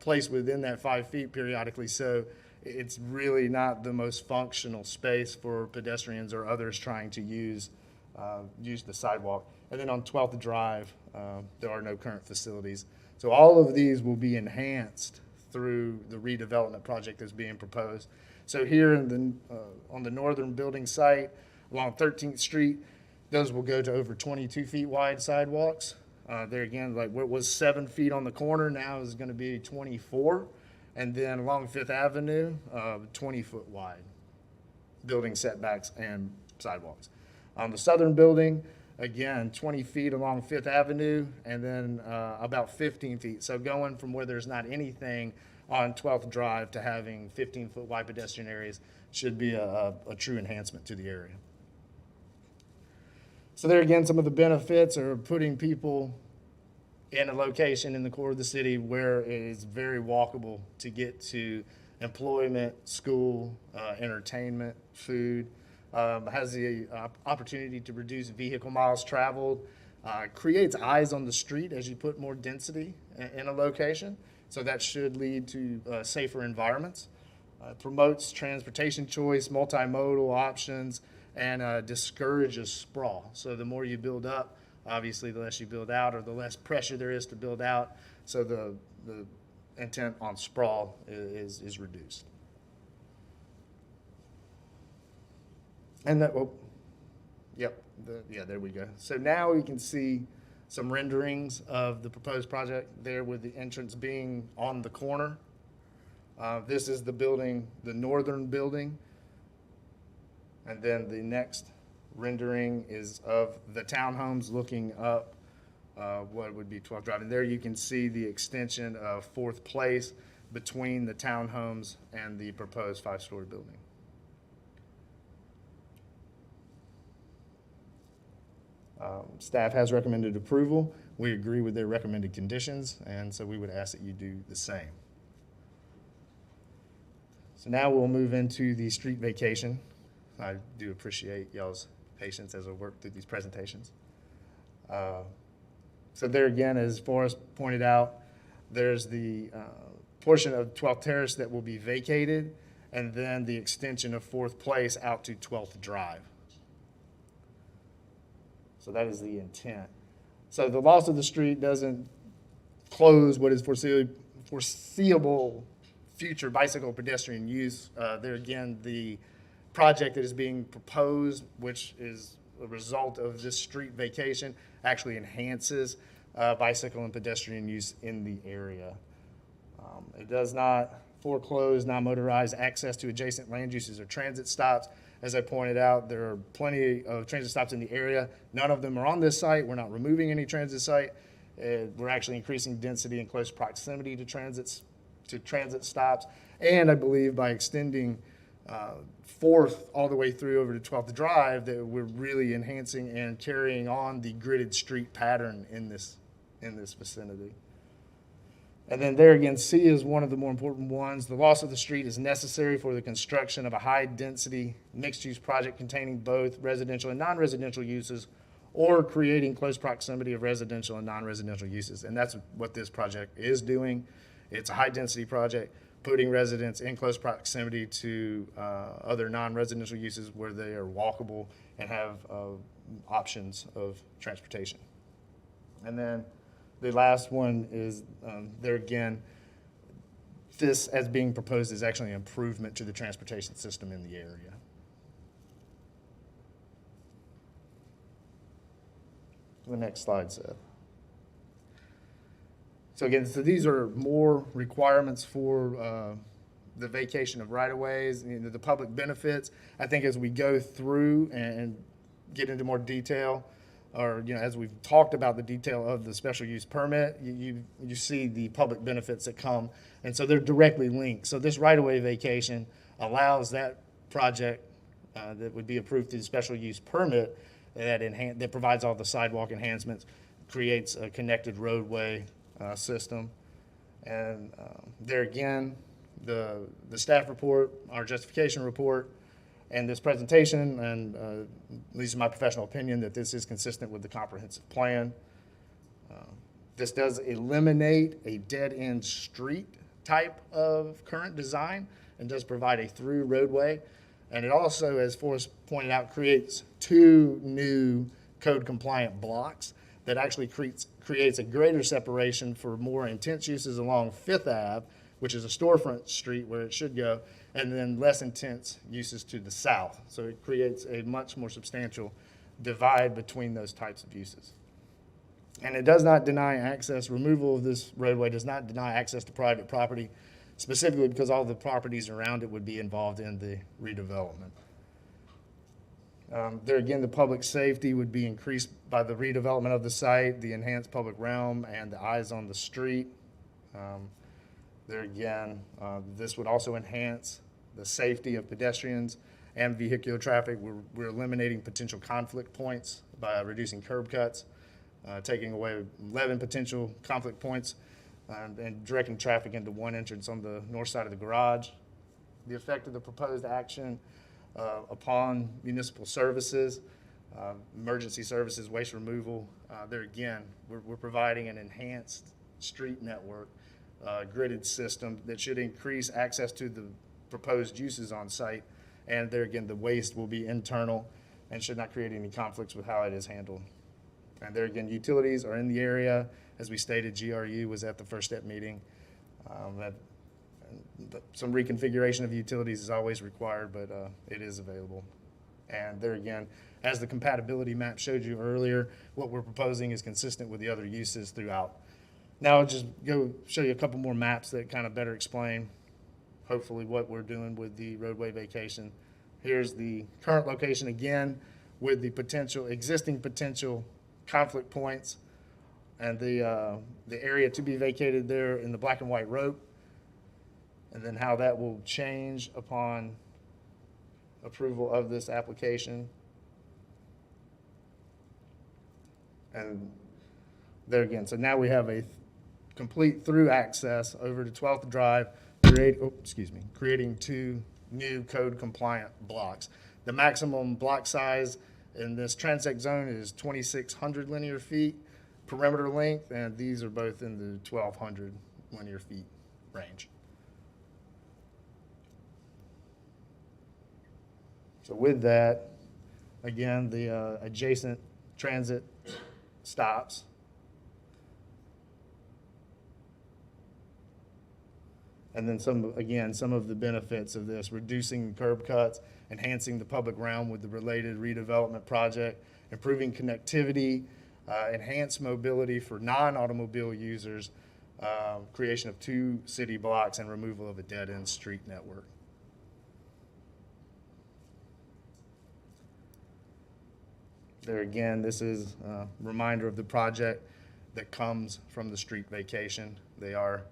placed within that 5 feet periodically. So it's really not the most functional space for pedestrians or others trying to use the sidewalk. And then on 12th Drive, there are no current facilities. So all of these will be enhanced through the redevelopment project that's being proposed. So here in on the northern building site along 13th Street, those will go to over 22 feet wide sidewalks. There again, like what was 7 feet on the corner now is going to be 24. And then along 5th Avenue, 20-foot wide building setbacks and sidewalks. On the southern building, again, 20 feet along 5th Avenue, and then about 15 feet. So going from where there's not anything on 12th Drive to having 15-foot wide pedestrian areas should be a true enhancement to the area. So there again, some of the benefits are putting people in a location in the core of the city where it is very walkable to get to employment, school, entertainment, food. Has the opportunity to reduce vehicle miles traveled. creates eyes on the street as you put more density in a location. So that should lead to safer environments. Promotes transportation choice, multimodal options, and discourages sprawl. So the more you build up, obviously the less you build out, or the less pressure there is to build out. So the intent on sprawl is reduced. And that, well, yep, there we go. So now we can see some renderings of the proposed project there, with the entrance being on the corner. This is the building, the northern building. And then the next rendering is of the townhomes looking up what would be 12th Drive. And there you can see the extension of 4th Place between the townhomes and the proposed 5-story building. Staff has recommended approval. We agree with their recommended conditions, and so we would ask that you do the same. So now we'll move into the street vacation. I do appreciate y'all's patience as I work through these presentations. So there again, as Forrest pointed out, there's the portion of 12th Terrace that will be vacated, and then the extension of 4th Place out to 12th Drive. So that is the intent. So the loss of the street doesn't close what is foreseeable future bicycle pedestrian use. There again, the project that is being proposed, which is a result of this street vacation, actually enhances bicycle and pedestrian use in the area. It does not foreclose non-motorized access to adjacent land uses or transit stops. As I pointed out, there are plenty of transit stops in the area. None of them are on this site. We're not removing any transit site. We're actually increasing density in close proximity to transit stops. And I believe by extending 4th all the way through over to 12th Drive, that we're really enhancing and carrying on the gridded street pattern in this vicinity. And then there again, C is one of the more important ones. The loss of the street is necessary for the construction of a high-density mixed-use project containing both residential and non-residential uses, or creating close proximity of residential and non-residential uses. And that's what this project is doing. It's a high-density project, putting residents in close proximity to other non-residential uses where they are walkable and have options of transportation. And then the last one is, there again, this as being proposed is actually an improvement to the transportation system in the area. The next slide, Seth. So again, these are more requirements for the vacation of right-of-ways, the public benefits. I think as we go through and get into more detail, or as we've talked about the detail of the special use permit, you see the public benefits that come, and so they're directly linked. So this right-of-way vacation allows that project that would be approved through the special use permit that provides all the sidewalk enhancements, creates a connected roadway system, and there again, the staff report, our justification report, and this presentation, and at least in my professional opinion, that this is consistent with the comprehensive plan. This does eliminate a dead-end street type of current design and does provide a through roadway. And it also, as Forrest pointed out, creates 2 new code-compliant blocks that actually creates a greater separation for more intense uses along 5th Ave, which is a storefront street where it should go, and then less intense uses to the south. So it creates a much more substantial divide between those types of uses. And it does not deny access. Removal of this roadway does not deny access to private property, specifically because all the properties around it would be involved in the redevelopment. There again, the public safety would be increased by the redevelopment of the site, the enhanced public realm, and the eyes on the street. There again, this would also enhance the safety of pedestrians and vehicular traffic. We're eliminating potential conflict points by reducing curb cuts, taking away 11 potential conflict points, and directing traffic into one entrance on the north side of the garage. The effect of the proposed action upon municipal services emergency services, waste removal. There again, we're providing an enhanced street network, gridded system that should increase access to the proposed uses on site. And there again, the waste will be internal and should not create any conflicts with how it is handled. And there again, utilities are in the area. As we stated, GRU was at the first step meeting. Some reconfiguration of utilities is always required, but it is available. And there again, as the compatibility map showed you earlier, what we're proposing is consistent with the other uses throughout. Now I'll just go show you a couple more maps that kind of better explain, hopefully, what we're doing with the roadway vacation. Here's the current location again with the existing potential conflict points and the area to be vacated there in the black and white rope, and then how that will change upon approval of this application. And there again, so now we have a complete through access over to 12th Drive, creating 2 new code compliant blocks. The maximum block size in this transect zone is 2,600 linear feet perimeter length, and these are both in the 1,200 linear feet range. So with that, again, the adjacent transit stops. And then some of the benefits of this, reducing curb cuts, enhancing the public realm with the related redevelopment project, improving connectivity, enhanced mobility for non-automobile users, creation of 2 city blocks, and removal of a dead-end street network. There again, this is a reminder of the project that comes from the street vacation. They are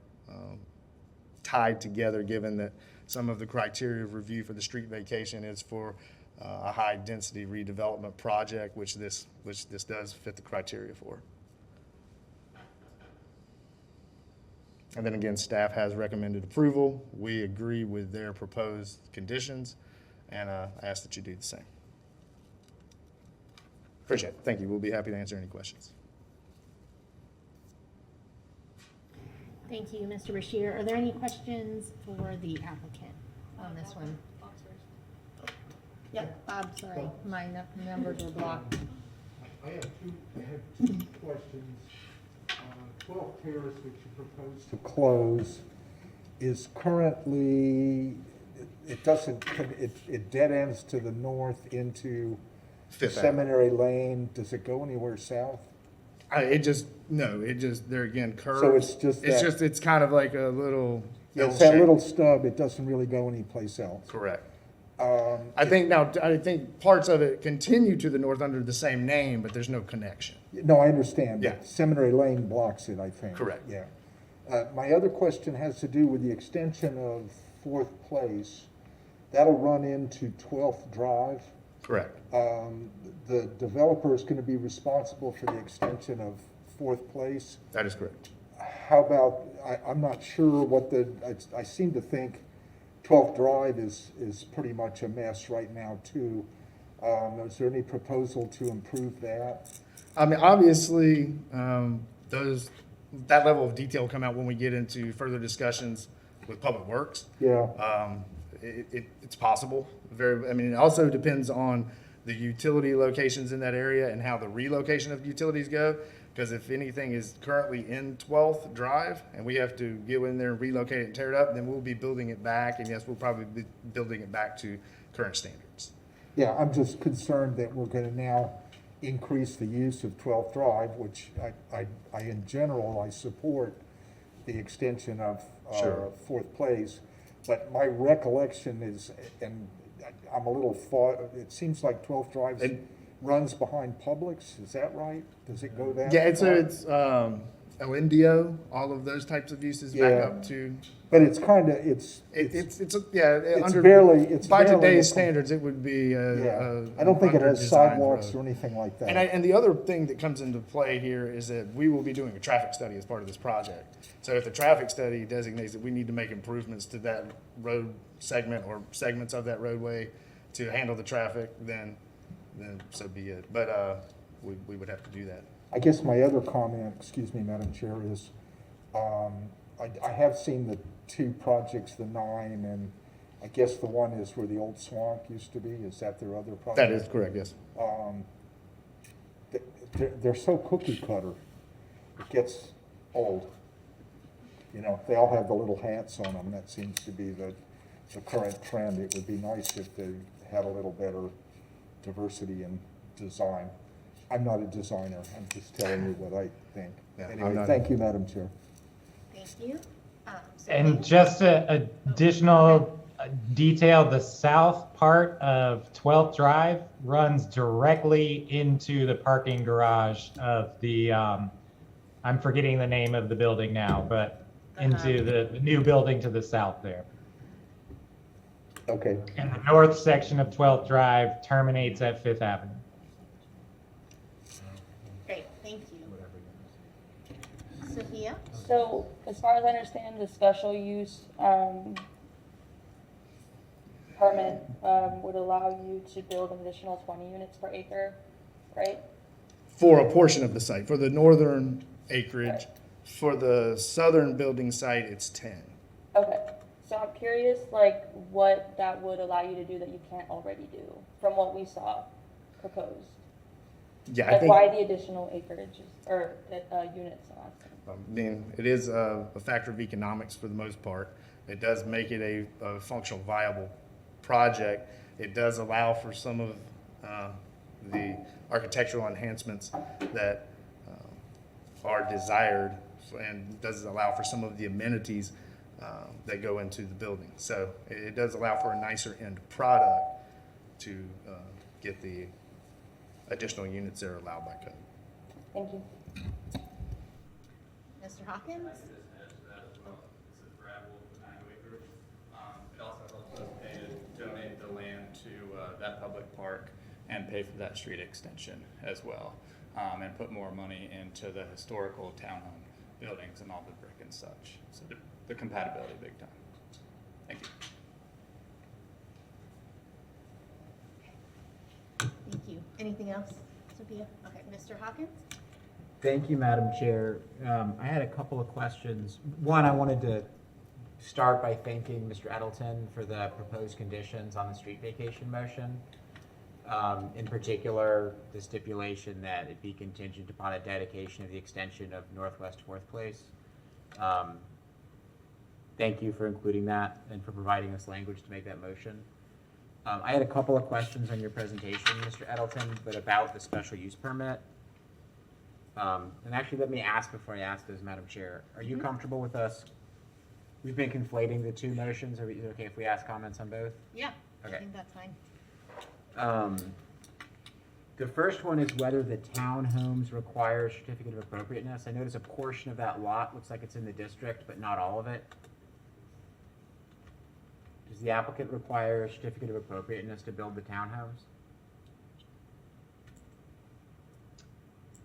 tied together, given that some of the criteria of review for the street vacation is for a high-density redevelopment project, which this does fit the criteria for. And then again, staff has recommended approval. We agree with their proposed conditions, and ask that you do the same. Appreciate it. Thank you. We'll be happy to answer any questions. Thank you, Mr. Bashir. Are there any questions for the applicant on this one? Yep, Bob, sorry, my numbers are blocked. I have 2 questions. 12 Terrace, which you propose to close, is currently, it dead ends to the north into Fifth Seminary Lane. Does it go anywhere south? There again, curves. So it's kind of like a little. It's that little stub, it doesn't really go anyplace else. Correct. I think parts of it continue to the north under the same name, but there's no connection. No, I understand. Yeah. But Seminary Lane blocks it, I think. Correct. Yeah. My other question has to do with the extension of 4th Place. That'll run into 12th Drive. Correct. The developer is going to be responsible for the extension of 4th Place. That is correct. How about, I'm not sure I seem to think 12th Drive is pretty much a mess right now too. Is there any proposal to improve that? I mean, obviously, that level of detail come out when we get into further discussions with Public Works. Yeah. It's possible. It also depends on the utility locations in that area and how the relocation of utilities go. Because if anything is currently in 12th Drive and we have to go in there and relocate it and tear it up, then we'll be building it back. And yes, we'll probably be building it back to current standards. Yeah, I'm just concerned that we're going to now increase the use of 12th Drive, which I in general, I support the extension of Sure. 4th Place. But my recollection is, and I'm a little it seems like 12th Drive runs behind Publix. Is that right? Does it go that Yeah, far? it's El Indio, all of those types of uses back up to. But it's kind of, By barely today's a- standards, it would be Yeah, I don't think it has under-designed sidewalks road. or anything like that. And the other thing that comes into play here is that we will be doing a traffic study as part of this project. So if the traffic study designates that we need to make improvements to that road segment or segments of that roadway to handle the traffic, then then so be it. But we would have to do that. I guess my other comment, excuse me, Madam Chair, is I have seen the two projects, the 9, and I guess the one is where the old swamp used to be. Is that their other project? That is correct, yes. They're so cookie cutter, it gets old. You know, they all have the little hats on them. That seems to be the current trend. It would be nice if they had a little better diversity in design. I'm not a designer. I'm just telling you what I think. Yeah, I'm Anyway, not- thank you, Madam Chair. Thank you. And just a additional detail, the south part of 12th Drive runs directly into the parking garage of the, I'm forgetting the name of the building now, but into the new building to the south there. Okay. And the north section of 12th Drive terminates at 5th Avenue. Great, thank you. Sophia? So, as far as I understand, the special use permit would allow you to build an additional 20 units per acre, right? For a portion of the site, for the northern acreage, Right. for the southern building site, it's 10. Okay, so I'm curious, like, what that would allow you to do that you can't already do from what we saw proposed? Yeah, I Like, think. why the additional acreage or units? I'm asking. I mean, it is a factor of economics for the most part. It does make it a functional, viable project. It does allow for some of the architectural enhancements that are desired, and does allow for some of the amenities that go into the building. So it does allow for a nicer end product to get the additional units that are allowed by code. Thank you. Mr. Hawkins? It also helps us pay to donate the land to that public park and pay for that street extension as well. And put more money into the historical townhome buildings and all the brick and such. So the compatibility big time. Thank you. Thank you. Anything else, Sophia? Okay, Mr. Hawkins? Thank you, Madam Chair. I had a couple of questions. One, I wanted to start by thanking Mr. Edelton for the proposed conditions on the street vacation motion. In particular, the stipulation that it be contingent upon a dedication of the extension of Northwest 4th Place. Thank you for including that and for providing us language to make that motion. I had a couple of questions on your presentation, Mr. Edelton, but about the special use permit. And actually, let me ask before I ask those, Madam Chair. Are you comfortable with us? We've been conflating the two motions. Are we okay if we ask comments on both? Yeah, Okay. I think that's fine. The first one is whether the townhomes require a certificate of appropriateness. I notice a portion of that lot looks like it's in the district, but not all of it. Does the applicant require a certificate of appropriateness to build the townhomes?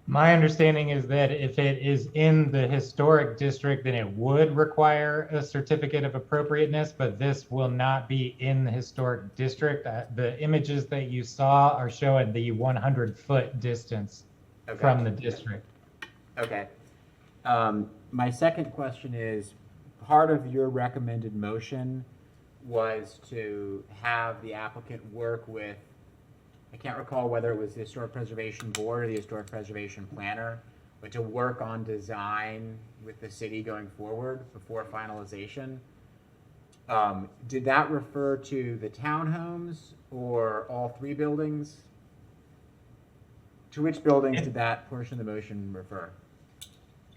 My understanding is that if it is in the historic district, then it would require a certificate of appropriateness, but this will not be in the historic district. The images that you saw are showing the 100-foot distance from the district. Okay. My second question is, part of your recommended motion was to have the applicant work with, I can't recall whether it was the Historic Preservation Board or the Historic Preservation Planner, but to work on design with the city going forward before finalization. Did that refer to the townhomes or all three buildings? To which buildings did that portion of the motion refer?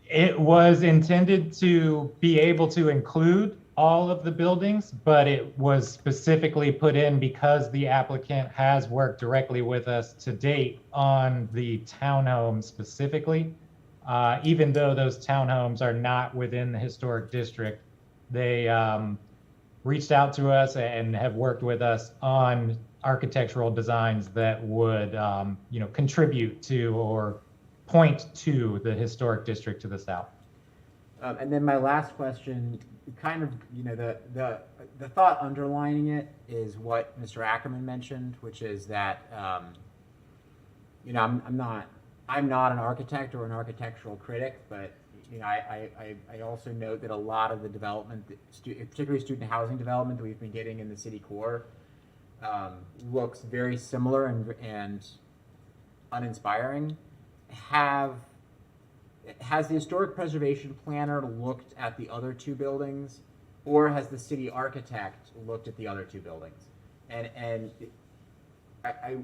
It was intended to be able to include all of the buildings, but it was specifically put in because the applicant has worked directly with us to date on the townhomes specifically. Even though those townhomes are not within the historic district, they reached out to us and have worked with us on architectural designs that would contribute to or point to the historic district to the south. And then my last question, kind of, the thought underlining it is what Mr. Ackerman mentioned, which is that you know, I'm not an architect or an architectural critic, but, you know, I also note that a lot of the development, particularly student housing development that we've been getting in the city core, looks very similar and uninspiring. Has the historic preservation planner looked at the other two buildings, or has the city architect looked at the other two buildings? And I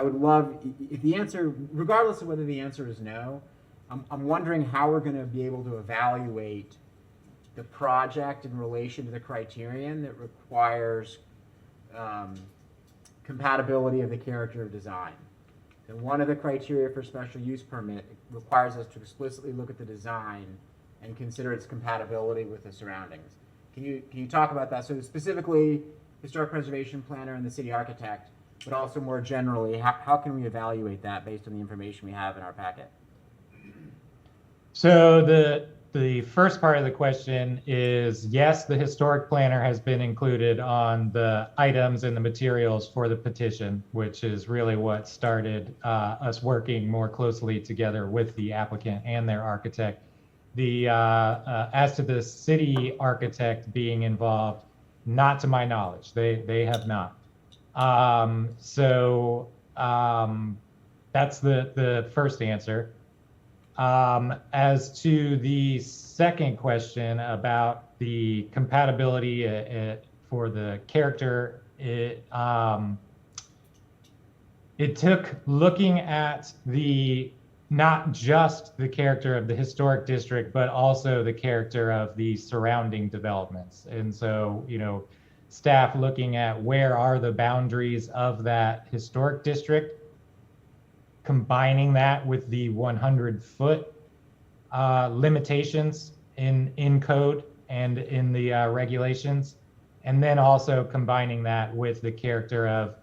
would love, if the answer, regardless of whether the answer is no, I'm wondering how we're going to be able to evaluate the project in relation to the criterion that requires compatibility of the character of design. And one of the criteria for special use permit requires us to explicitly look at the design and consider its compatibility with the surroundings. Can you talk about that? So specifically, historic preservation planner and the city architect, but also more generally, how can we evaluate that based on the information we have in our packet? So the first part of the question is, yes, the historic planner has been included on the items and the materials for the petition, which is really what started us working more closely together with the applicant and their architect. As to the city architect being involved, not to my knowledge, they have not. That's the first answer. As to the second question about the compatibility for the character, it took looking at not just the character of the historic district, but also the character of the surrounding developments. And so, you know, staff looking at where are the boundaries of that historic district, combining that with the 100-foot limitations in code and in the regulations, and then also combining that with the character of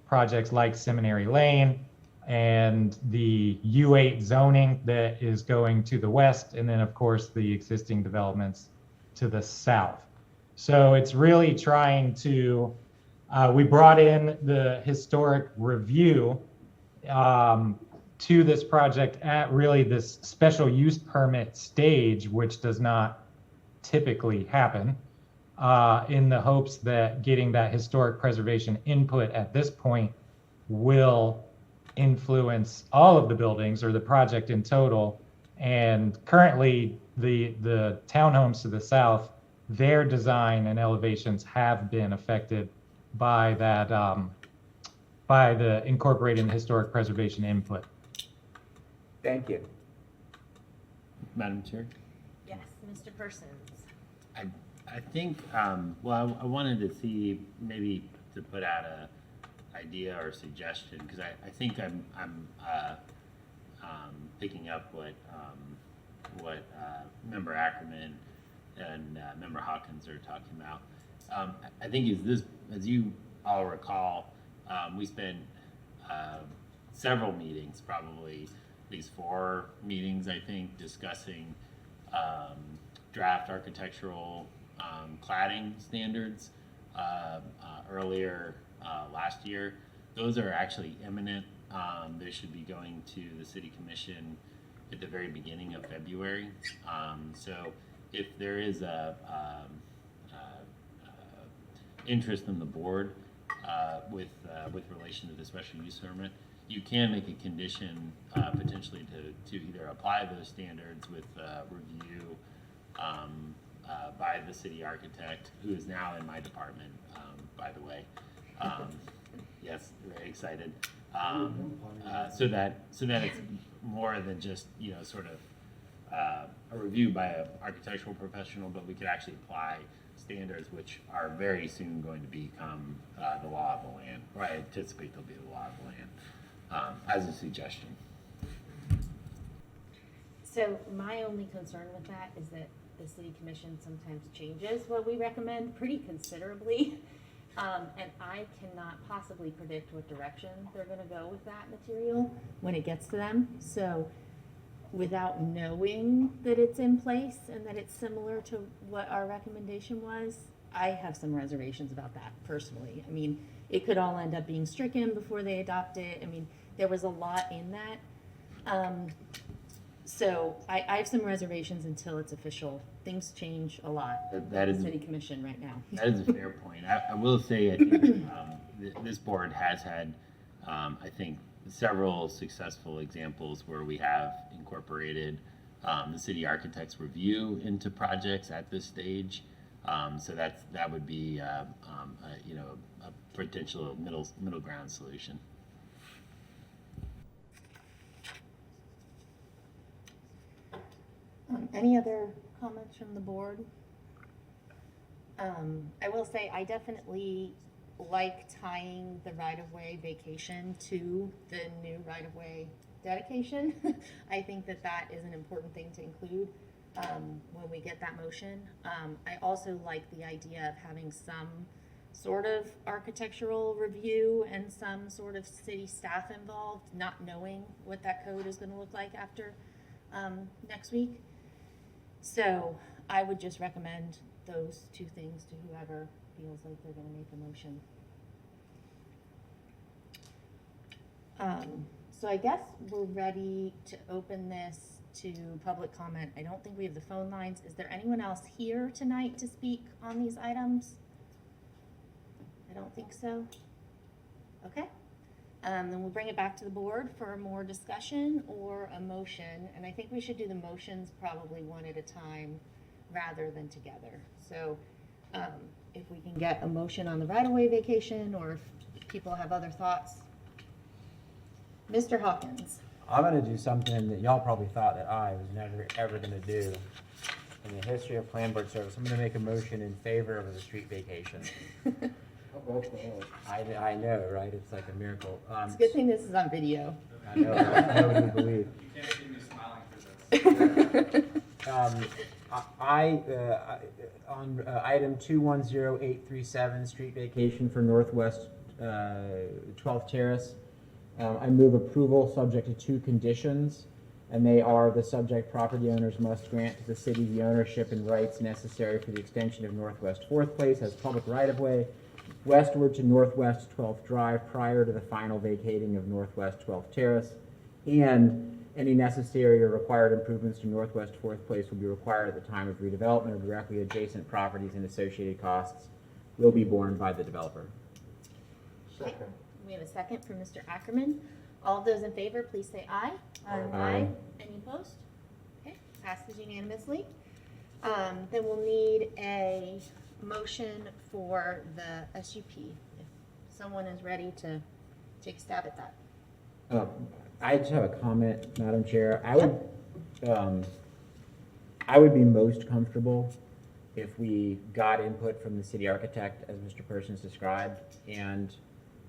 projects like Seminary Lane and the U8 zoning that is going to the west, and then of course the existing developments to the south. So it's really trying to, we brought in the historic review to this project at really this special use permit stage, which does not typically happen, in the hopes that getting that historic preservation input at this point will influence all of the buildings or the project in total. And currently the townhomes to the south, their design and elevations have been affected by that, by the incorporating historic preservation input. Thank you. Madam Chair? Yes, Mr. Persons. I think, well, I wanted to see maybe to put out a idea or suggestion, because I think I'm picking up what Member Ackerman and Member Hawkins are talking about. I think as you all recall, we spent several meetings, probably at least 4 meetings, I think, discussing draft architectural cladding standards earlier last year. Those are actually imminent. They should be going to the City Commission at the very beginning of February. So if there is a interest in the board with relation to the special use permit, you can make a condition potentially to either apply those standards with review by the city architect, who is now in my department, by the way. Yes, very excited. So that it's more than just, you know, sort of a review by an architectural professional, but we could actually apply standards which are very soon going to become the law of the land, or I anticipate they'll be the law of the land, as a suggestion. So my only concern with that is that the city commission sometimes changes what we recommend pretty considerably. And I cannot possibly predict what direction they're gonna go with that material when it gets to them. So without knowing that it's in place and that it's similar to what our recommendation was, I have some reservations about that personally. I mean, it could all end up being stricken before they adopt it. I mean, there was a lot in that. So I have some reservations until it's official. Things change a lot That in is- the city commission right now. That is a fair point. I will say, I think this board has had, I think, several successful examples where we have incorporated the city architect's review into projects at this stage. So that would be, a potential middle ground solution. Any other comments from the board? I will say I definitely like tying the right-of-way vacation to the new right-of-way dedication. I think that that is an important thing to include when we get that motion. I also like the idea of having some sort of architectural review and some sort of city staff involved, not knowing what that code is going to look like after next week. So I would just recommend those two things to whoever feels like they're going to make a motion. So I guess we're ready to open this to public comment. I don't think we have the phone lines. Is there anyone else here tonight to speak on these items? I don't think so. Okay. Then we'll bring it back to the board for more discussion or a motion. And I think we should do the motions probably one at a time rather than together. So if we can get a motion on the right-of-way vacation, or if people have other thoughts. Mr. Hawkins. I'm gonna do something that y'all probably thought that I was never, ever gonna do in the history of plan board service. I'm gonna make a motion in favor of the street vacation. I know, right? It's like a miracle. It's a good thing this is on video. I know, right? Nobody would believe. You can't see me smiling through this. On item 210837, street vacation for Northwest 12th Terrace, I move approval subject to two conditions, and they are: the subject property owners must grant to the city the ownership and rights necessary for the extension of Northwest 4th Place as public right-of-way westward to Northwest 12th Drive prior to the final vacating of Northwest 12th Terrace, and any necessary or required improvements to Northwest 4th Place will be required at the time of redevelopment of directly adjacent properties, and associated costs will be borne by the developer. Second. We have a second from Mr. Ackerman. All of those in favor, please say aye. Aye. Any opposed? Okay, passes unanimously. Then we'll need a motion for the SUP. If someone is ready to take a stab at that. I just have a comment, Madam Chair. I would be most comfortable if we got input from the city architect, as Mr. Persons described, and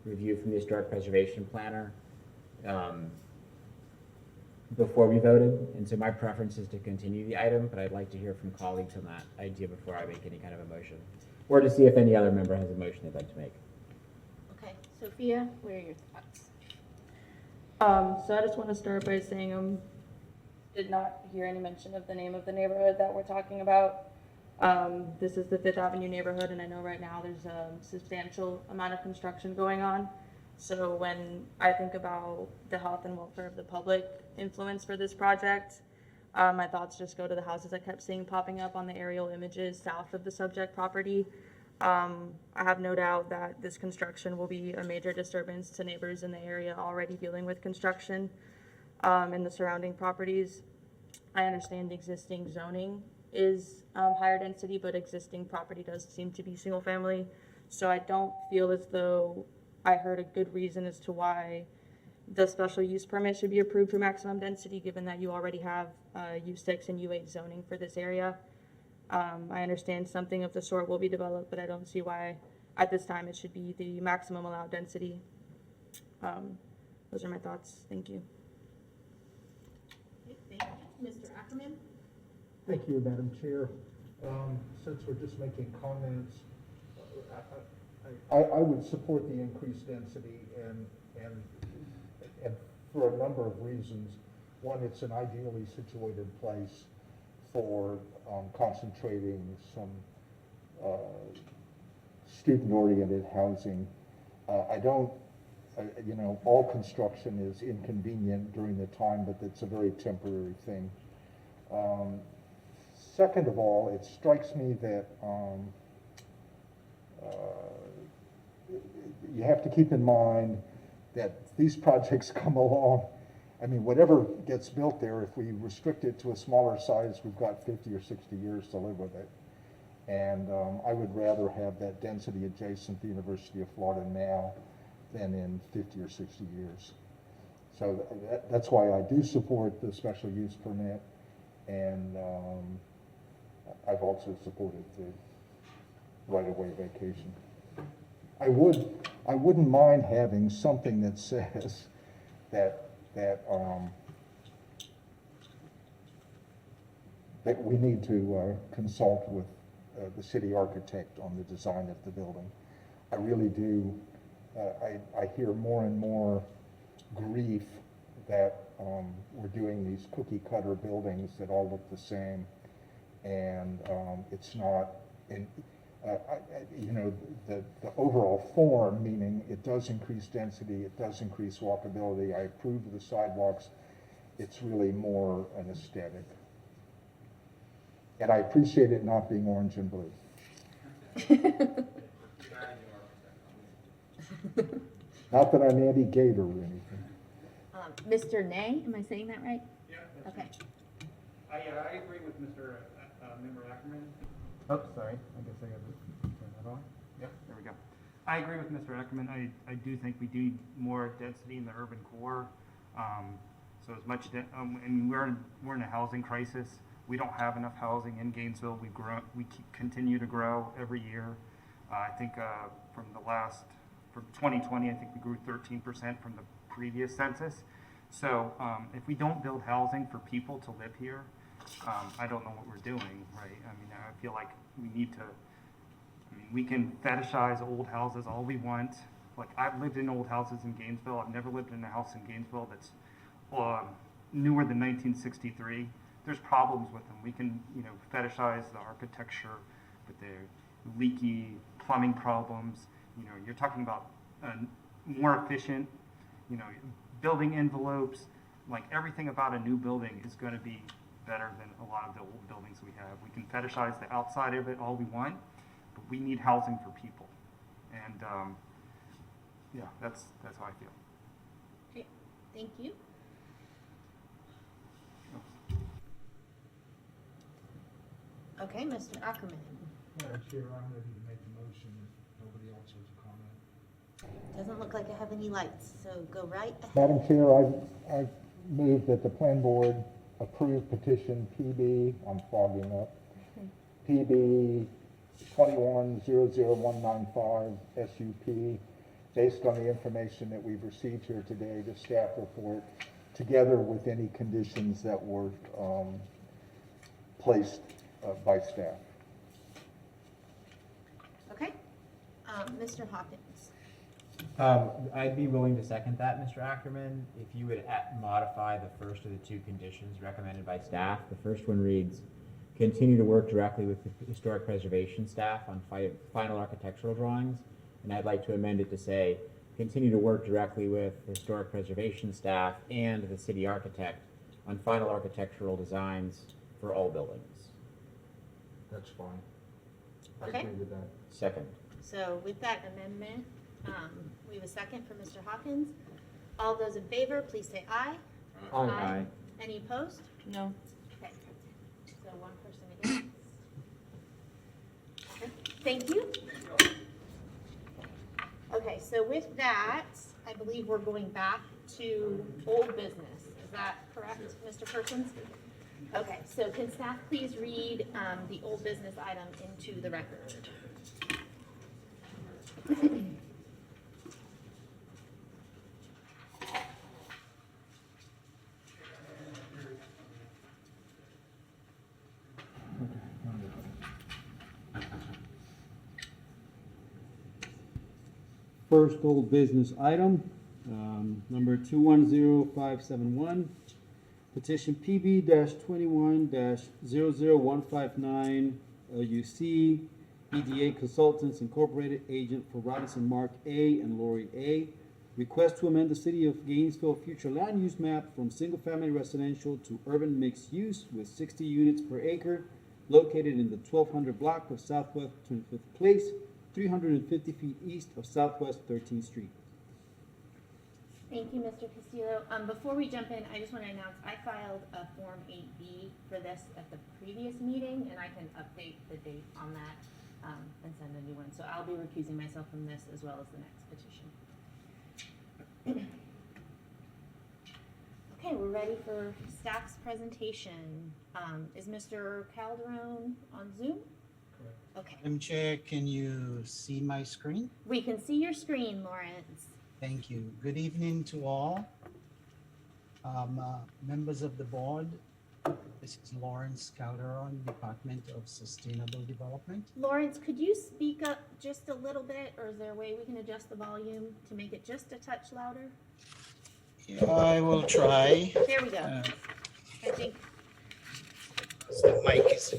review from the historic preservation planner before we voted. And so my preference is to continue the item, but I'd like to hear from colleagues on that idea before I make any kind of a motion, or to see if any other member has a motion they'd like to make. Okay, Sophia, what are your thoughts? So I just want to start by saying did not hear any mention of the name of the neighborhood that we're talking about. This is the Fifth Avenue neighborhood, and I know right now there's a substantial amount of construction going on. So when I think about the health and welfare of the public influence for this project, my thoughts just go to the houses I kept seeing popping up on the aerial images south of the subject property. I have no doubt that this construction will be a major disturbance to neighbors in the area already dealing with construction in the surrounding properties. I understand the existing zoning is higher density, but existing property does seem to be single family. So I don't feel as though I heard a good reason as to why the special use permit should be approved for maximum density, given that you already have U6 and U8 zoning for this area. I understand something of the sort will be developed, but I don't see why at this time it should be the maximum allowed density. Those are my thoughts. Thank you. Thank you. Mr. Ackerman? Thank you, Madam Chair. Since we're just making comments, I would support the increased density and for a number of reasons. One, it's an ideally situated place for concentrating some student-oriented housing. I don't, all construction is inconvenient during the time, but it's a very temporary thing. Second of all, it strikes me that you have to keep in mind that these projects come along. I mean, whatever gets built there, if we restrict it to a smaller size, we've got 50 or 60 years to live with it. And I would rather have that density adjacent to the University of Florida now than in 50 or 60 years. So that's why I do support the special use permit, and I've also supported the right-of-way vacation. I wouldn't mind having something that says that we need to consult with the city architect on the design of the building. I really do. I hear more and more grief that we're doing these cookie cutter buildings that all look the same, and it's not. The overall form, meaning it does increase density, it does increase walkability. I approve of the sidewalks. It's really more an aesthetic. And I appreciate it not being orange and blue. Not that I'm anti-gator or anything. Mr. Nay, am I saying that right? Yeah. Okay. I agree with Mr. Member Ackerman. Oh, sorry, I guess I got to turn that on. Yep, there we go. I agree with Mr. Ackerman. I do think we need more density in the urban core. So as much, and we're in a housing crisis. We don't have enough housing in Gainesville. We continue to grow every year. I think from 2020, I think we grew 13% from the previous census. So if we don't build housing for people to live here, I don't know what we're doing, right? I mean, I feel like we need to, we can fetishize old houses all we want. Like, I've lived in old houses in Gainesville. I've never lived in a house in Gainesville that's newer than 1963. There's problems with them. We can, fetishize the architecture with their leaky plumbing problems. You're talking about more efficient, building envelopes. Like, everything about a new building is going to be better than a lot of the old buildings we have. We can fetishize the outside of it all we want, but we need housing for people. And yeah, that's how I feel. Okay, thank you. Okay, Mr. Ackerman. Madam Chair, I'm ready to make the motion if nobody else has a comment. Doesn't look like I have any lights, so go right ahead. Madam Chair, I move that the plan board approve petition PB, I'm fogging up, PB 2100195 SUP, based on the information that we've received here today, the staff report, together with any conditions that were placed by staff. Okay, Mr. Hawkins. I'd be willing to second that, Mr. Ackerman, if you would modify the first of the two conditions recommended by staff. The first one reads, continue to work directly with the historic preservation staff on final architectural drawings. And I'd like to amend it to say, continue to work directly with the historic preservation staff and the city architect on final architectural designs for all buildings. That's fine. I Okay. agree with that. Second. So with that amendment, we have a second for Mr. Hawkins. All those in favor, please say aye. Aye. Any opposed? No. Okay, so one person against. Okay, thank you. Okay, so with that, I believe we're going back to old business. Is that correct, Mr. Perkins? Okay, so can staff please read the old business item into the record? First old business item, number 210571, petition PB-21-00159 LUC EDA Consultants Incorporated, agent for Robinson Mark A. and Lori A. Request to amend the City of Gainesville future land use map from single-family residential to urban mixed use with 60 units per acre located in the 1200 block of Southwest 25th Place, 350 feet east of Southwest 13th Street. Thank you, Mr. Castillo. Before we jump in, I just want to announce I filed a Form 8B for this at the previous meeting, and I can update the date on that and send a new one. So I'll be recusing myself from this as well as the next petition. Okay, we're ready for staff's presentation. Is Mr. Calderon on Zoom? Correct. Okay. Madam Chair, can you see my screen? We can see your screen, Lawrence. Thank you. Good evening to all. Members of the board, this is Lawrence Calderon, Department of Sustainable Development. Lawrence, could you speak up just a little bit, or is there a way we can adjust the volume to make it just a touch louder? I will try. There we go. I think. The mic is.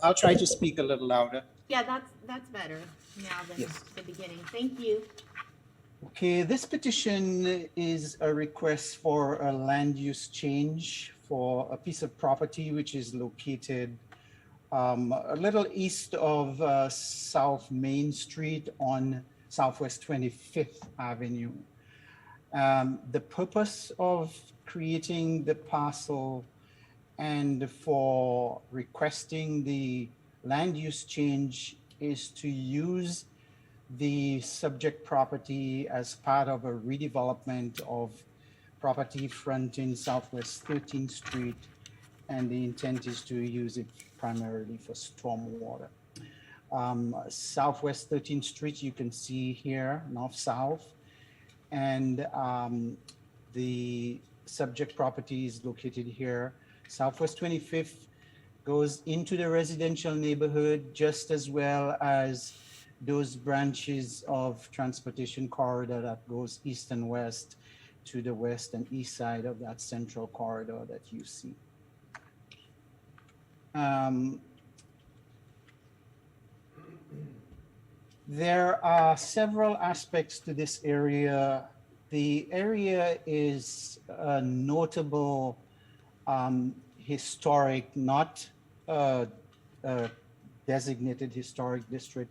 I'll try to speak a little louder. Yeah, that's better now than Yes. the beginning. Thank you. Okay, this petition is a request for a land use change for a piece of property which is located a little east of South Main Street on Southwest 25th Avenue. The purpose of creating the parcel and for requesting the land use change is to use the subject property as part of a redevelopment of property fronting Southwest 13th Street, and the intent is to use it primarily for stormwater. Southwest 13th Street, you can see here, north-south, and the subject property is located here. Southwest 25th goes into the residential neighborhood just as well as those branches of transportation corridor that goes east and west to the west and east side of that central corridor that you see. There are several aspects to this area. The area is a notable historic, not designated historic district,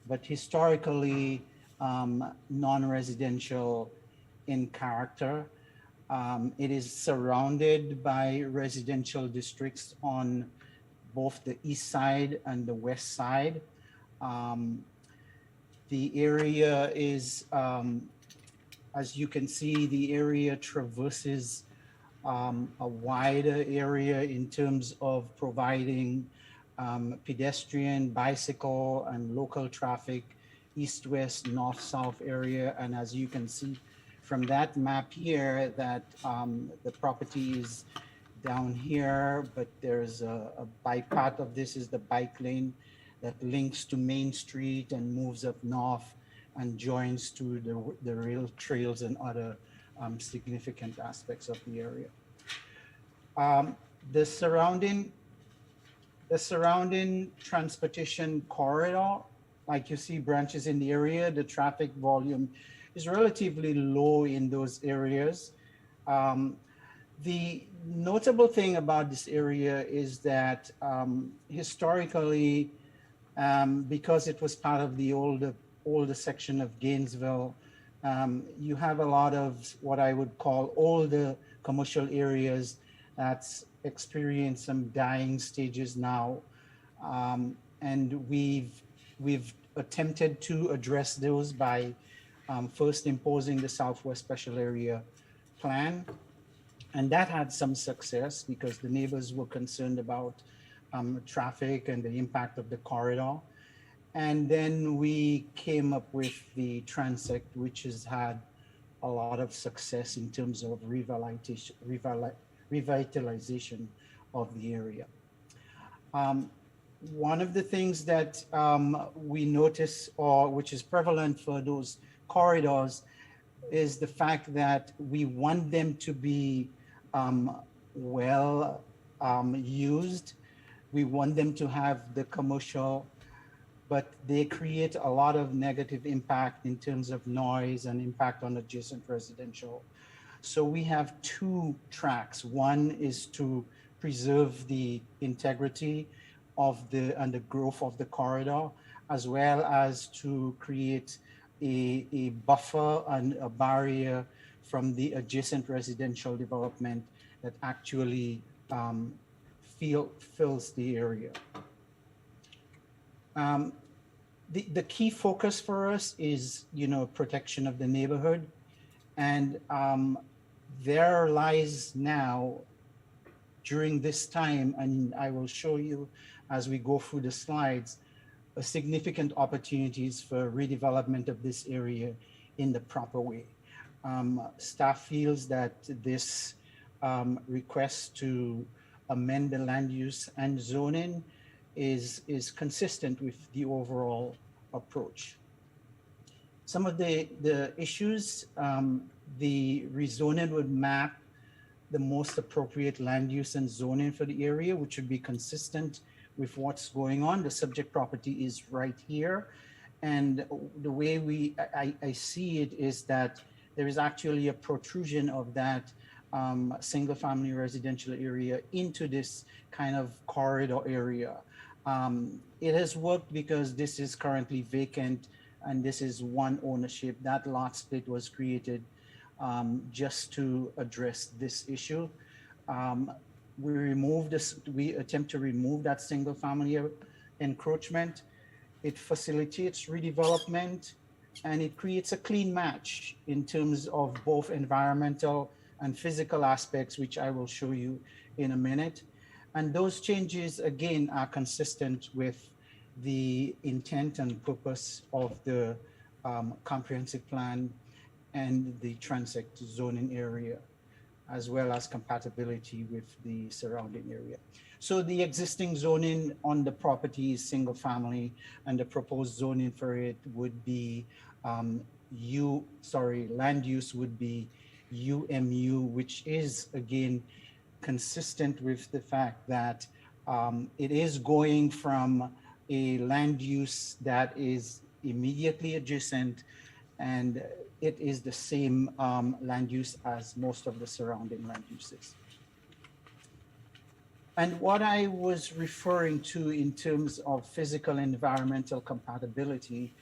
but historically non-residential in character. It is surrounded by residential districts on both the east side and the west side. The area is, as you can see, the area traverses a wider area in terms of providing pedestrian, bicycle, and local traffic, east-west, north-south area. And as you can see from that map here, that the property is down here, but there's a bike path of this is the bike lane that links to Main Street and moves up north and joins to the rail trails and other significant aspects of the area. The surrounding transportation corridor, like you see branches in the area, the traffic volume is relatively low in those areas. The notable thing about this area is that historically, because it was part of the older section of Gainesville, you have a lot of what I would call older commercial areas that's experienced some dying stages now. And we've attempted to address those by first imposing the Southwest Special Area Plan. And that had some success because the neighbors were concerned about traffic and the impact of the corridor. And then we came up with the Transect, which has had a lot of success in terms of revitalization of the area. One of the things that we notice, or which is prevalent for those corridors, is the fact that we want them to be well used. We want them to have the commercial, but they create a lot of negative impact in terms of noise and impact on adjacent residential. So we have two tracks. One is to preserve the integrity of and the growth of the corridor, as well as to create a buffer and a barrier from the adjacent residential development that actually fills the area. The key focus for us is, protection of the neighborhood. And there lies now, during this time, and I will show you as we go through the slides, significant opportunities for redevelopment of this area in the proper way. Staff feels that this request to amend the land use and zoning is consistent with the overall approach. Some of the issues, the rezoning would map the most appropriate land use and zoning for the area, which would be consistent with what's going on. The subject property is right here. And the way I see it is that there is actually a protrusion of that single family residential area into this kind of corridor area. It has worked because this is currently vacant and this is one ownership. That lot split was created just to address this issue. We attempt to remove that single family encroachment. It facilitates redevelopment and it creates a clean match in terms of both environmental and physical aspects, which I will show you in a minute. And those changes, again, are consistent with the intent and purpose of the comprehensive plan and the transect zoning area, as well as compatibility with the surrounding area. So the existing zoning on the property is single family, and the proposed zoning for it would be land use would be UMU, which is again consistent with the fact that it is going from a land use that is immediately adjacent, and it is the same land use as most of the surrounding land uses. And what I was referring to in terms of physical and environmental compatibility,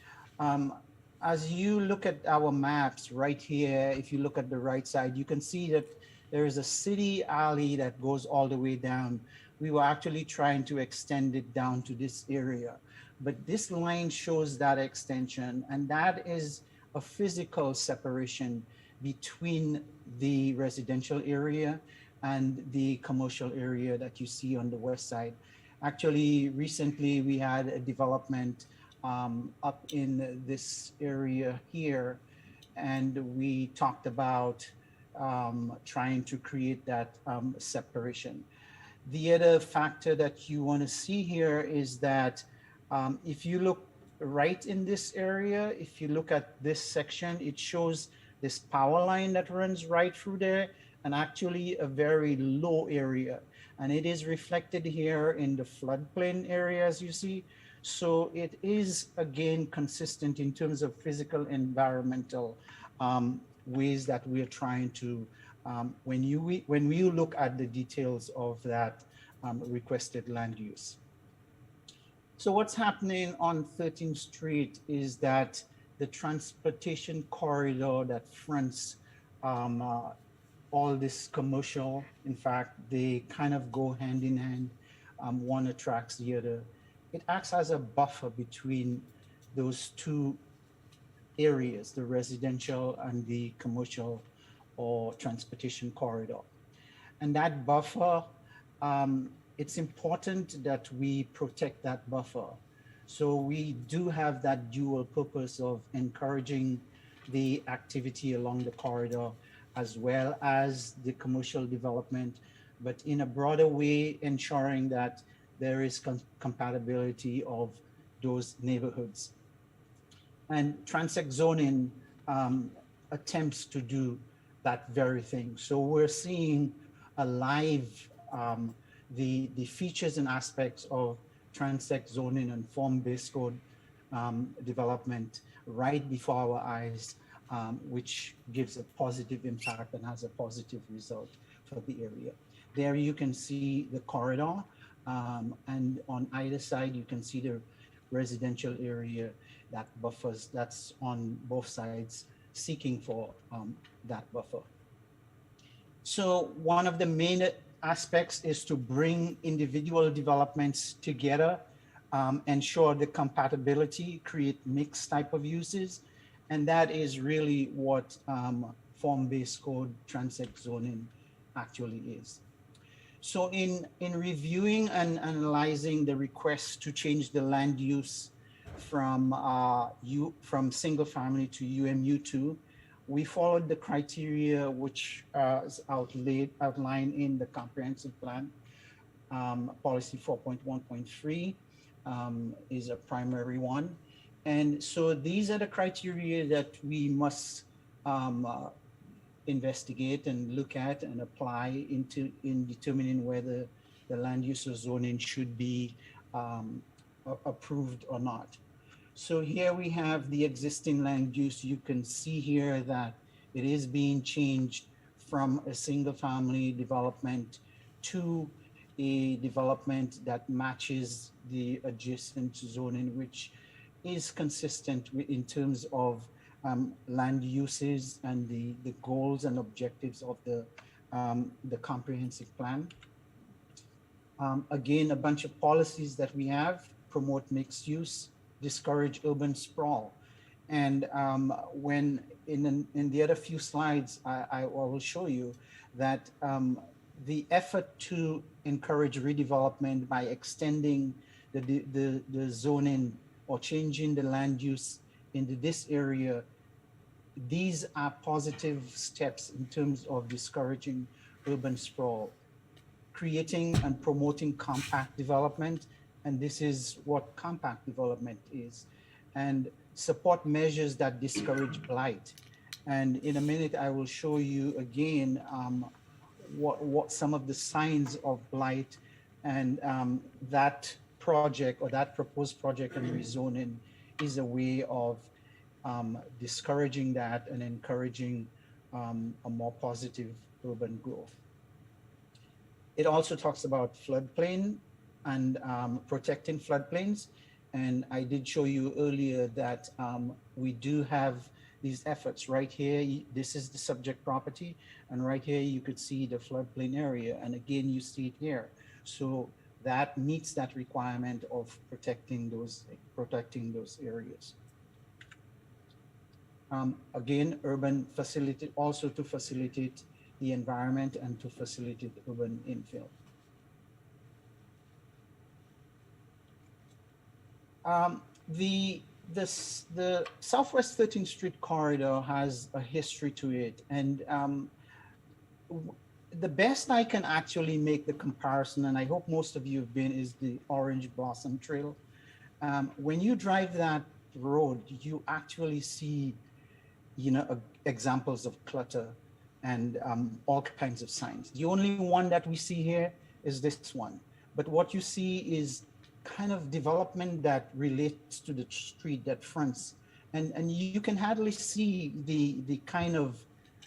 as you look at our maps right here, if you look at the right side, you can see that there is a city alley that goes all the way down. We were actually trying to extend it down to this area, but this line shows that extension, and that is a physical separation between the residential area and the commercial area that you see on the west side. Actually, recently we had a development up in this area here, and we talked about trying to create that separation. The other factor that you want to see here is that if you look right in this area, if you look at this section, it shows this power line that runs right through there, and actually a very low area. And it is reflected here in the floodplain area, as you see. So it is, again, consistent in terms of physical environmental ways that we're trying to, when you look at the details of that requested land use. So what's happening on 13th Street is that the transportation corridor that fronts all this commercial, in fact, they kind of go hand in hand. One attracts the other. It acts as a buffer between those two areas, the residential and the commercial or transportation corridor. And that buffer, it's important that we protect that buffer. So we do have that dual purpose of encouraging the activity along the corridor as well as the commercial development, but in a broader way, ensuring that there is compatibility of those neighborhoods. And transect zoning attempts to do that very thing. So we're seeing a live, the features and aspects of transect zoning and form-based code development right before our eyes, which gives a positive impact and has a positive result for the area. There you can see the corridor, and on either side you can see the residential area that buffers, that's on both sides, seeking for that buffer. So one of the main aspects is to bring individual developments together, ensure the compatibility, create mixed type of uses. And that is really what form-based code transect zoning actually is. So in reviewing and analyzing the request to change the land use from single family to UMU2, we followed the criteria which is outlined in the comprehensive plan. Policy 4.1.3 is a primary one. And so these are the criteria that we must investigate and look at and apply in determining whether the land use or zoning should be approved or not. So here we have the existing land use. You can see here that it is being changed from a single family development to a development that matches the adjacent zoning, which is consistent in terms of land uses and the goals and objectives of the comprehensive plan. Again, a bunch of policies that we have: promote mixed use, discourage urban sprawl. And when in the other few slides, I will show you that the effort to encourage redevelopment by extending the zoning or changing the land use into this area, these are positive steps in terms of discouraging urban sprawl, creating and promoting compact development. And this is what compact development is, and support measures that discourage blight. And in a minute, I will show you again what some of the signs of blight, and that project or that proposed project and rezoning is a way of discouraging that and encouraging a more positive urban growth. It also talks about floodplain and protecting floodplains. And I did show you earlier that we do have these efforts right here. This is the subject property, and right here you could see the floodplain area, and again you see it here. So that meets that requirement of protecting those areas. Again, urban facility, also to facilitate the environment and to facilitate urban infill. The Southwest 13th Street corridor has a history to it, and the best I can actually make the comparison, and I hope most of you have been, is the Orange Blossom Trail. When you drive that road, you actually see, examples of clutter and all kinds of signs. The only one that we see here is this one, but what you see is kind of development that relates to the street that fronts, and you can hardly see the kind of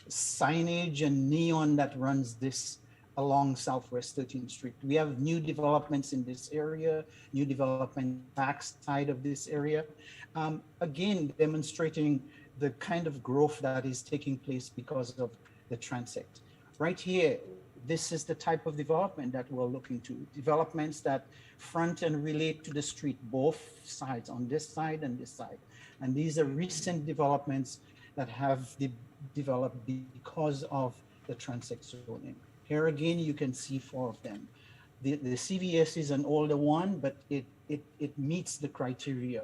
signage and neon that runs this along Southwest 13th Street. We have new developments in this area, new development backside of this area, again demonstrating the kind of growth that is taking place because of the transect. Right here, this is the type of development that we're looking to. Developments that front and relate to the street, both sides, on this side and this side. And these are recent developments that have developed because of the transect zoning. Here again, you can see 4 of them. The CVS is an older one, but it meets the criteria.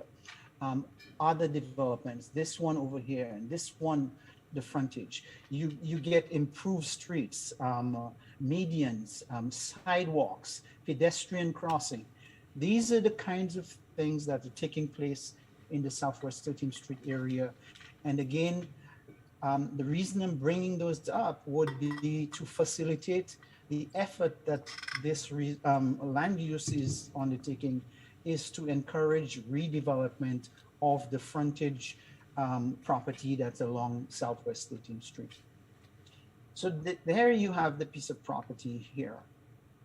Other developments, this one over here, and this one, the frontage, you get improved streets, medians, sidewalks, pedestrian crossing. These are the kinds of things that are taking place in the Southwest 13th Street area. And again, The reason I'm bringing those up would be to facilitate the effort that this land use is undertaking, is to encourage redevelopment of the frontage property that's along Southwest 13th Street. So there you have the piece of property here,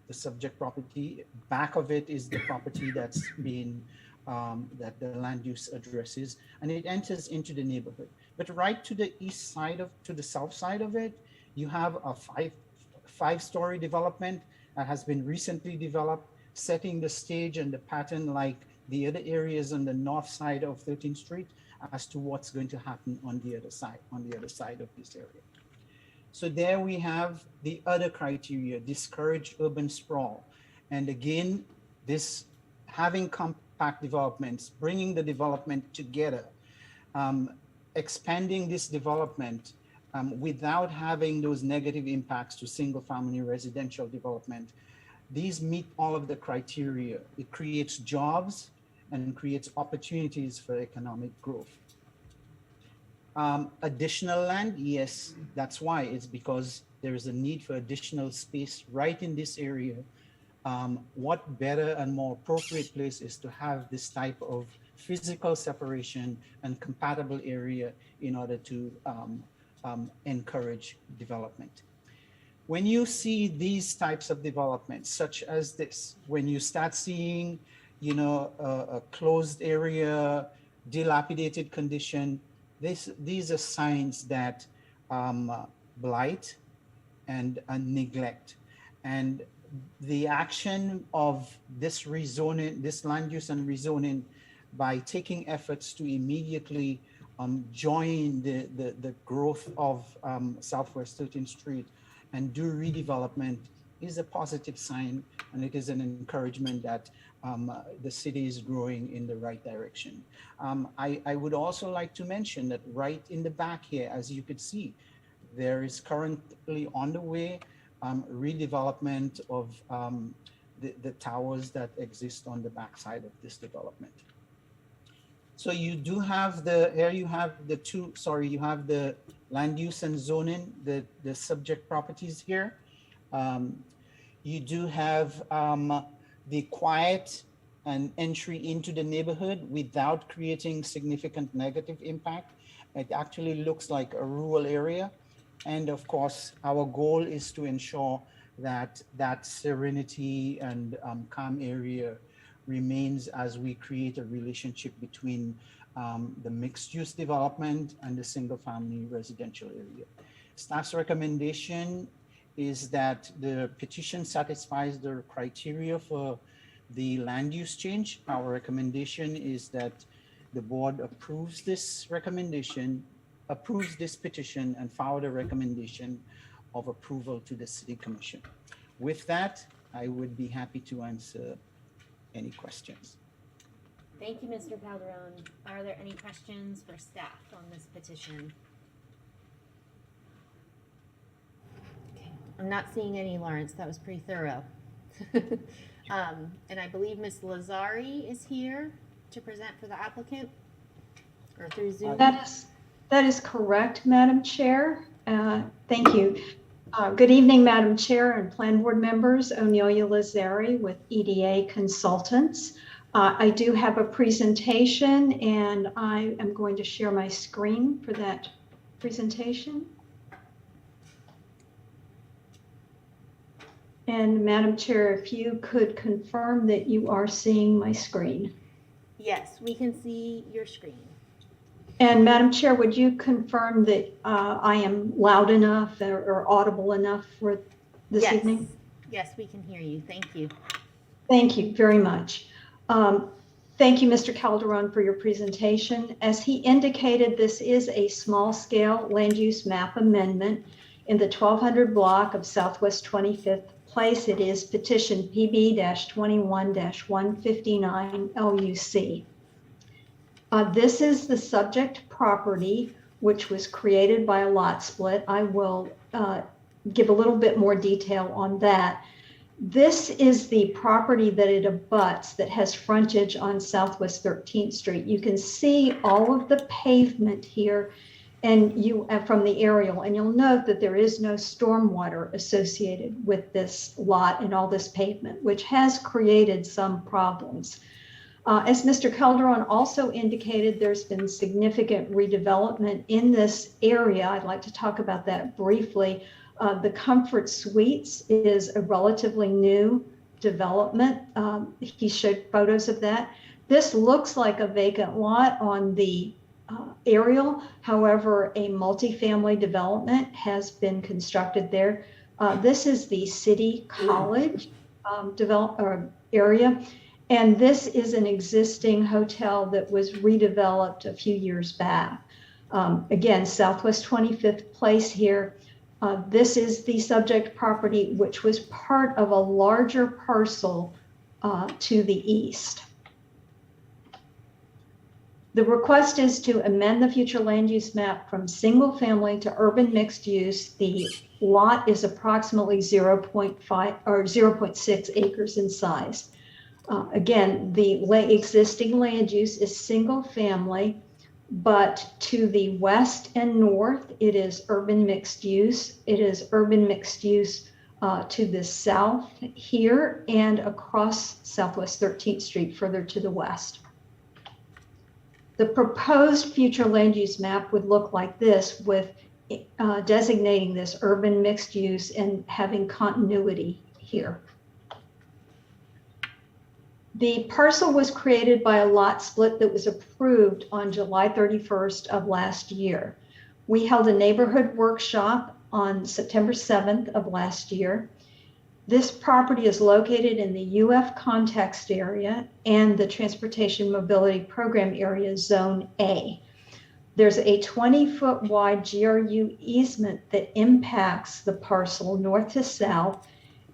the subject property. Back of it is the property that's been, that the land use addresses, and it enters into the neighborhood. But right to the east side of, to the south side of it, you have a five-story development that has been recently developed, setting the stage and the pattern like the other areas on the north side of 13th Street as to what's going to happen on the other side of this area. So there we have the other criteria: discourage urban sprawl. And again, this having compact developments, bringing the development together, expanding this development without having those negative impacts to single family residential development. These meet all of the criteria. It creates jobs and creates opportunities for economic growth. Additional land, yes, that's why. It's because there is a need for additional space right in this area. What better and more appropriate place is to have this type of physical separation and compatible area in order to encourage development. When you see these types of developments, such as this, when you start seeing, you know, a closed area, dilapidated condition, these are signs that blight and neglect. And the action of this rezoning, this land use and rezoning, by taking efforts to immediately join the growth of Southwest 13th Street and do redevelopment, is a positive sign, and it is an encouragement that the city is growing in the right direction. I would also like to mention that right in the back here, as you could see, there is currently on the way redevelopment of the towers that exist on the backside of this development. So you do have here you have the you have the land use and zoning, the subject properties here. You do have the quiet and entry into the neighborhood without creating significant negative impact. It actually looks like a rural area. And of course, our goal is to ensure that that serenity and calm area remains as we create a relationship between the mixed-use development and the single-family residential area. Staff's recommendation is that the petition satisfies the criteria for the land use change. Our recommendation is that the board approves this recommendation, approves this petition, and forward a recommendation of approval to the City Commission. With that, I would be happy to answer any questions. Thank you, Mr. Calderon. Are there any questions for staff on this petition? Okay. I'm not seeing any, Lawrence. That was pretty thorough. And I believe Ms. Lazari is here to present for the applicant, or through Zoom. That is correct, Madam Chair. Thank you. Good evening, Madam Chair and Plan Board members. Onelia Lazari with EDA Consultants. I do have a presentation, and I am going to share my screen for that presentation. And Madam Chair, if you could confirm that you are seeing my screen. Yes, we can see your screen. And Madam Chair, would you confirm that I am loud enough or audible enough for this evening? Yes, we can hear you. Thank you. Thank you very much. Thank you, Mr. Calderon, for your presentation. As he indicated, this is a small-scale land use map amendment in the 1200 block of Southwest 25th Place. It is petition PB-21-159 LUC. This is the subject property, which was created by a lot split. I will give a little bit more detail on that. This is the property that it abuts that has frontage on Southwest 13th Street. You can see all of the pavement here and from the aerial, and you'll note that there is no stormwater associated with this lot and all this pavement, which has created some problems. As Mr. Calderon also indicated, there's been significant redevelopment in this area. I'd like to talk about that briefly. The Comfort Suites is a relatively new development. He showed photos of that. This looks like a vacant lot on the aerial. However, a multifamily development has been constructed there. This is the City College area. And this is an existing hotel that was redeveloped a few years back. Again, Southwest 25th Place here. This is the subject property, which was part of a larger parcel to the east. The request is to amend the future land use map from single family to urban mixed use. The lot is approximately 0.5 or 0.6 acres in size. Again, the existing land use is single family, but to the west and north, it is urban mixed use. It is urban mixed use to the south here and across Southwest 13th Street further to the west. The proposed future land use map would look like this, with designating this urban mixed use and having continuity here. The parcel was created by a lot split that was approved on July 31st of last year. We held a neighborhood workshop on September 7th of last year. This property is located in the UF context area and the Transportation Mobility Program area, Zone A. There's a 20-foot wide GRU easement that impacts the parcel north to south,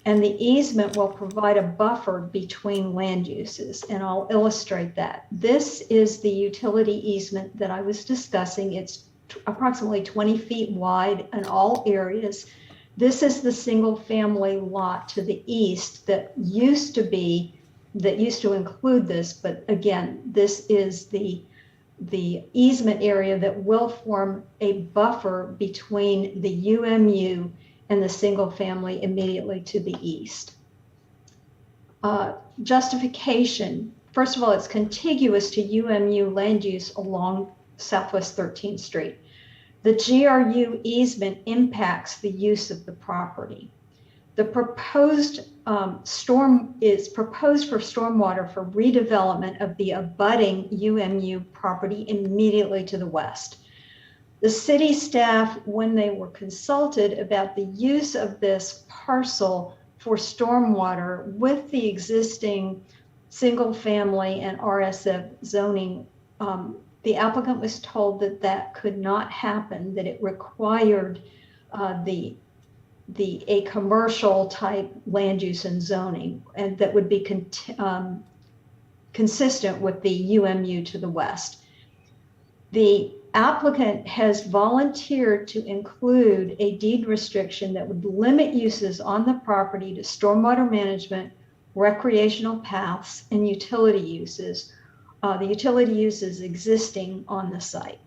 and the easement will provide a buffer between land uses, and I'll illustrate that. This is the utility easement that I was discussing. It's approximately 20 feet wide in all areas. This is the single family lot to the east that used to include this, but again, this is the easement area that will form a buffer between the UMU and the single family immediately to the east. Justification. First of all, it's contiguous to UMU land use along Southwest 13th Street. The GRU easement impacts the use of the property. The proposed storm is proposed for stormwater for redevelopment of the abutting UMU property immediately to the west. The city staff, when they were consulted about the use of this parcel for stormwater with the existing single family and RSF zoning, the applicant was told that that could not happen, that it required a commercial type land use and zoning, and that would be consistent with the UMU to the west. The applicant has volunteered to include a deed restriction that would limit uses on the property to stormwater management, recreational paths, and utility uses. The utility uses existing on the site.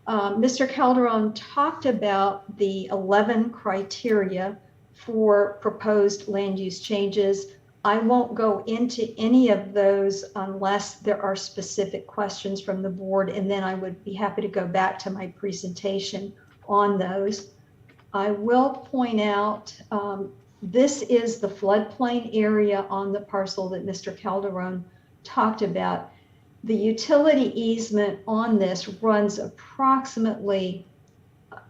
Mr. Calderon talked about the 11 criteria for proposed land use changes. I won't go into any of those unless there are specific questions from the board, and then I would be happy to go back to my presentation on those. I will point out this is the floodplain area on the parcel that Mr. Calderon talked about. The utility easement on this runs approximately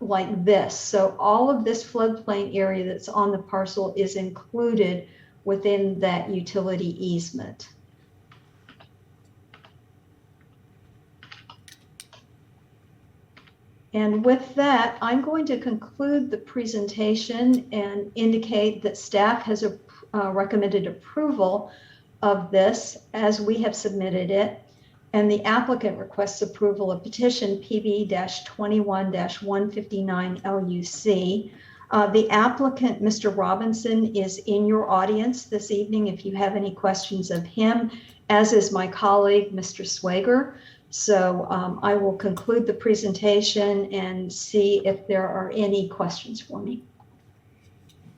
like this. So all of this floodplain area that's on the parcel is included within that utility easement. And with that, I'm going to conclude the presentation and indicate that staff has recommended approval of this as we have submitted it. And the applicant requests approval of petition PB-21-159 LUC. The applicant, Mr. Robinson, is in your audience this evening if you have any questions of him, as is my colleague, Mr. Swager. So I will conclude the presentation and see if there are any questions for me.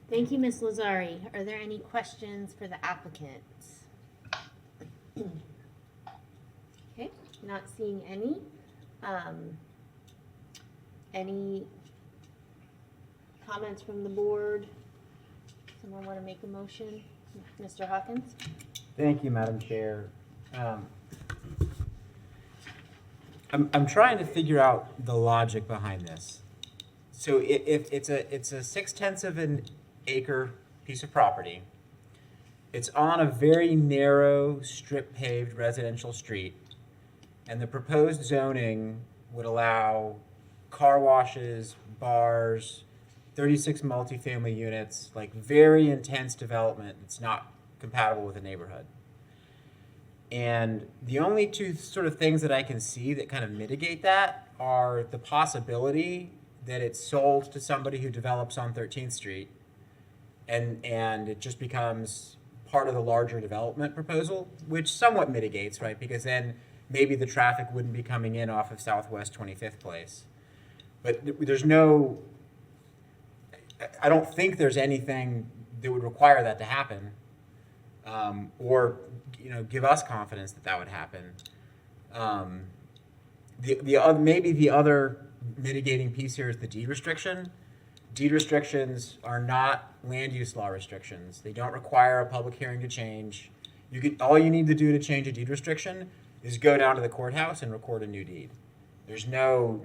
Thank you, Ms. Lazari. Are there any questions for the applicants? Okay, not seeing any. Any comments from the board? Someone want to make a motion? Mr. Hawkins? Thank you, Madam Chair. I'm trying to figure out the logic behind this. So if it's a 0.6 of an acre piece of property, it's on a very narrow strip paved residential street, and the proposed zoning would allow car washes, bars, 36 multifamily units, like very intense development that's not compatible with a neighborhood. And the only two sort of things that I can see that kind of mitigate that are the possibility that it's sold to somebody who develops on 13th Street, and it just becomes part of the larger development proposal, which somewhat mitigates, right? Because then maybe the traffic wouldn't be coming in off of Southwest 25th Place. But there's no, I don't think there's anything that would require that to happen, or give us confidence that that would happen. Maybe the other mitigating piece here is the deed restriction. Deed restrictions are not land use law restrictions. They don't require a public hearing to change. All you need to do to change a deed restriction is go down to the courthouse and record a new deed. There's no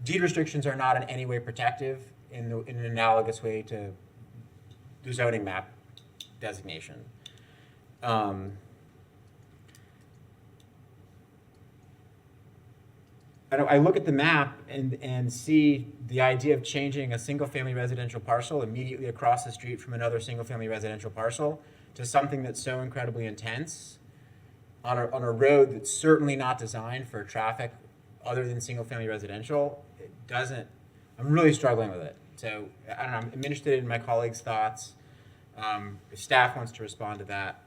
deed restrictions are not in any way protective in an analogous way to the zoning map designation. I look at the map and see the idea of changing a single-family residential parcel immediately across the street from another single-family residential parcel to something that's so incredibly intense on a road that's certainly not designed for traffic other than single-family residential. It doesn't. I'm really struggling with it. So I don't know. I'm interested in my colleagues' thoughts. If staff wants to respond to that,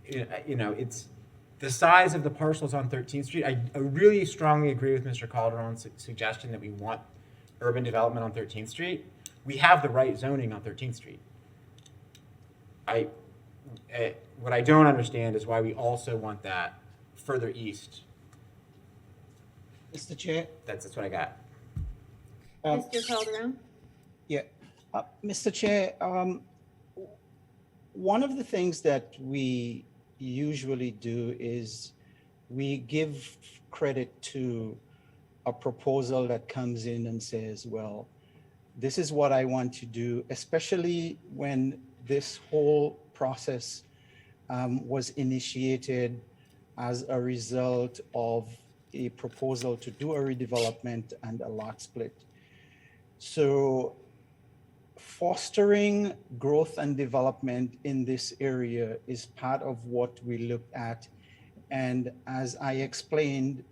it's the size of the parcels on 13th Street. I really strongly agree with Mr. Calderon's suggestion that we want urban development on 13th Street. We have the right zoning on 13th Street. What I don't understand is why we also want that further east. Mr. Chair? That's what I got. Mr. Calderon? Yeah, Mr. Chair, one of the things that we usually do is we give credit to a proposal that comes in and says, well, this is what I want to do, especially when this whole process was initiated as a result of a proposal to do a redevelopment and a lot split. So fostering growth and development in this area is part of what we looked at. And as I explained,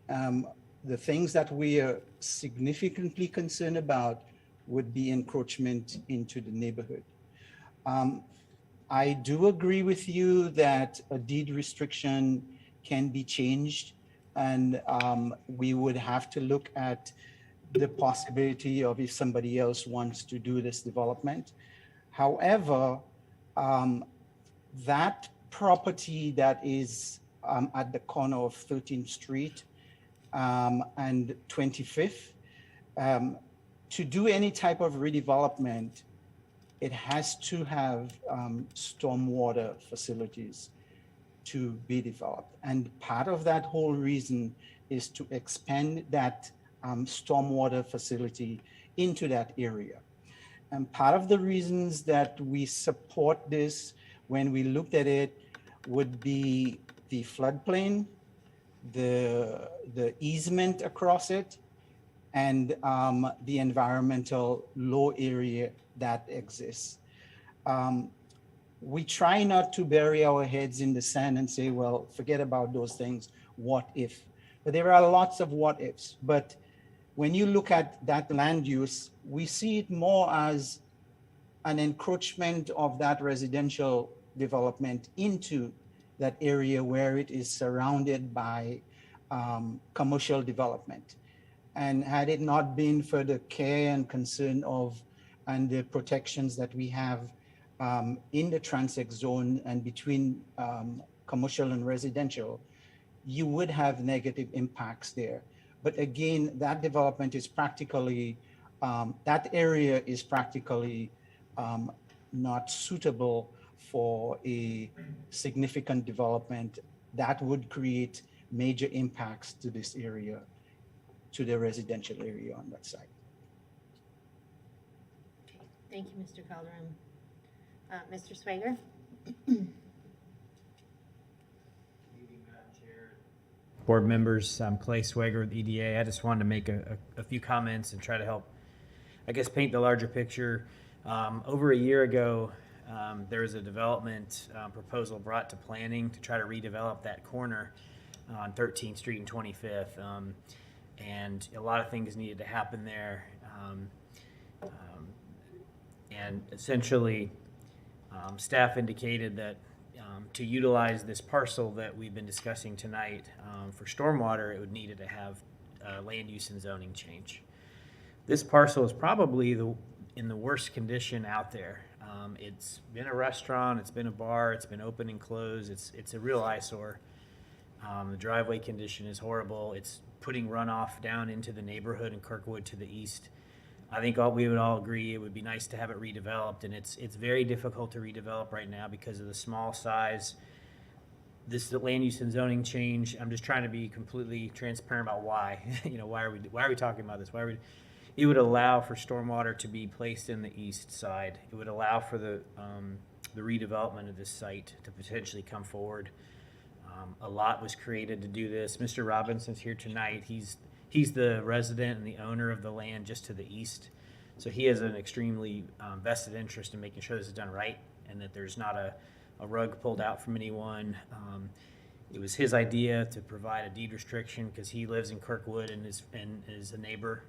the things that we are significantly concerned about would be encroachment into the neighborhood. I do agree with you that a deed restriction can be changed, and we would have to look at the possibility of if somebody else wants to do this development. However, that property that is at the corner of 13th Street and 25th, to do any type of redevelopment, it has to have stormwater facilities to be developed. And part of that whole reason is to expand that stormwater facility into that area. And part of the reasons that we support this when we looked at it would be the floodplain, the easement across it, and the environmental low area that exists. We try not to bury our heads in the sand and say, well, forget about those things, what if? But there are lots of what ifs. But when you look at that land use, we see it more as an encroachment of that residential development into that area where it is surrounded by commercial development. And had it not been for the care and concern of and the protections that we have in the transect zone and between commercial and residential, you would have negative impacts there. But again, that development is practically, that area is practically not suitable for a significant development that would create major impacts to this area, to the residential area on that site. Thank you, Mr. Calderon. Mr. Swager? Board members, I'm Clay Swager with EDA. I just wanted to make a few comments and try to help, I guess, paint the larger picture. Over a year ago, there was a development proposal brought to planning to try to redevelop that corner on 13th Street and 25th. And a lot of things needed to happen there. And essentially, staff indicated that to utilize this parcel that we've been discussing tonight for stormwater, it would needed to have land use and zoning change. This parcel is probably in the worst condition out there. It's been a restaurant, it's been a bar, it's been open and closed. It's a real eyesore. The driveway condition is horrible. It's putting runoff down into the neighborhood in Kirkwood to the east. I think we would all agree it would be nice to have it redeveloped, and it's very difficult to redevelop right now because of the small size. This land use and zoning change, I'm just trying to be completely transparent about why. Why are we talking about this? It would allow for stormwater to be placed in the east side. It would allow for the redevelopment of this site to potentially come forward. A lot was created to do this. Mr. Robinson's here tonight. He's the resident and the owner of the land just to the east. So he has an extremely vested interest in making sure this is done right and that there's not a rug pulled out from anyone. It was his idea to provide a deed restriction because he lives in Kirkwood and is a neighbor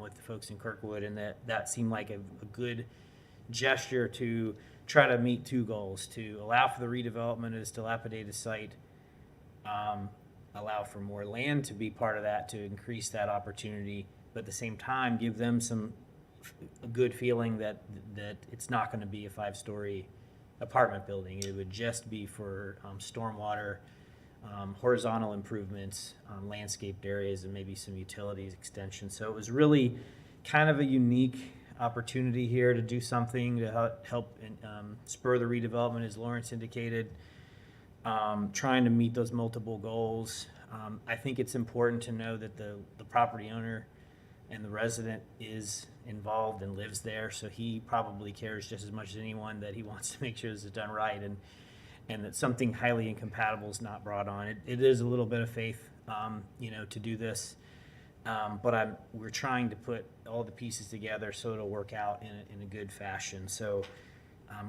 with the folks in Kirkwood, and that seemed like a good gesture to try to meet two goals: to allow for the redevelopment of this dilapidated site, allow for more land to be part of that to increase that opportunity, but at the same time give them a good feeling that it's not going to be a 5-story apartment building. It would just be for stormwater, horizontal improvements, landscaped areas, and maybe some utilities extensions. So it was really kind of a unique opportunity here to do something to help spur the redevelopment, as Lawrence indicated. Trying to meet those multiple goals. I think it's important to know that the property owner and the resident is involved and lives there, so he probably cares just as much as anyone that he wants to make sure this is done right, and that something highly incompatible is not brought on. It is a little bit of faith, to do this, but we're trying to put all the pieces together so it'll work out in a good fashion. So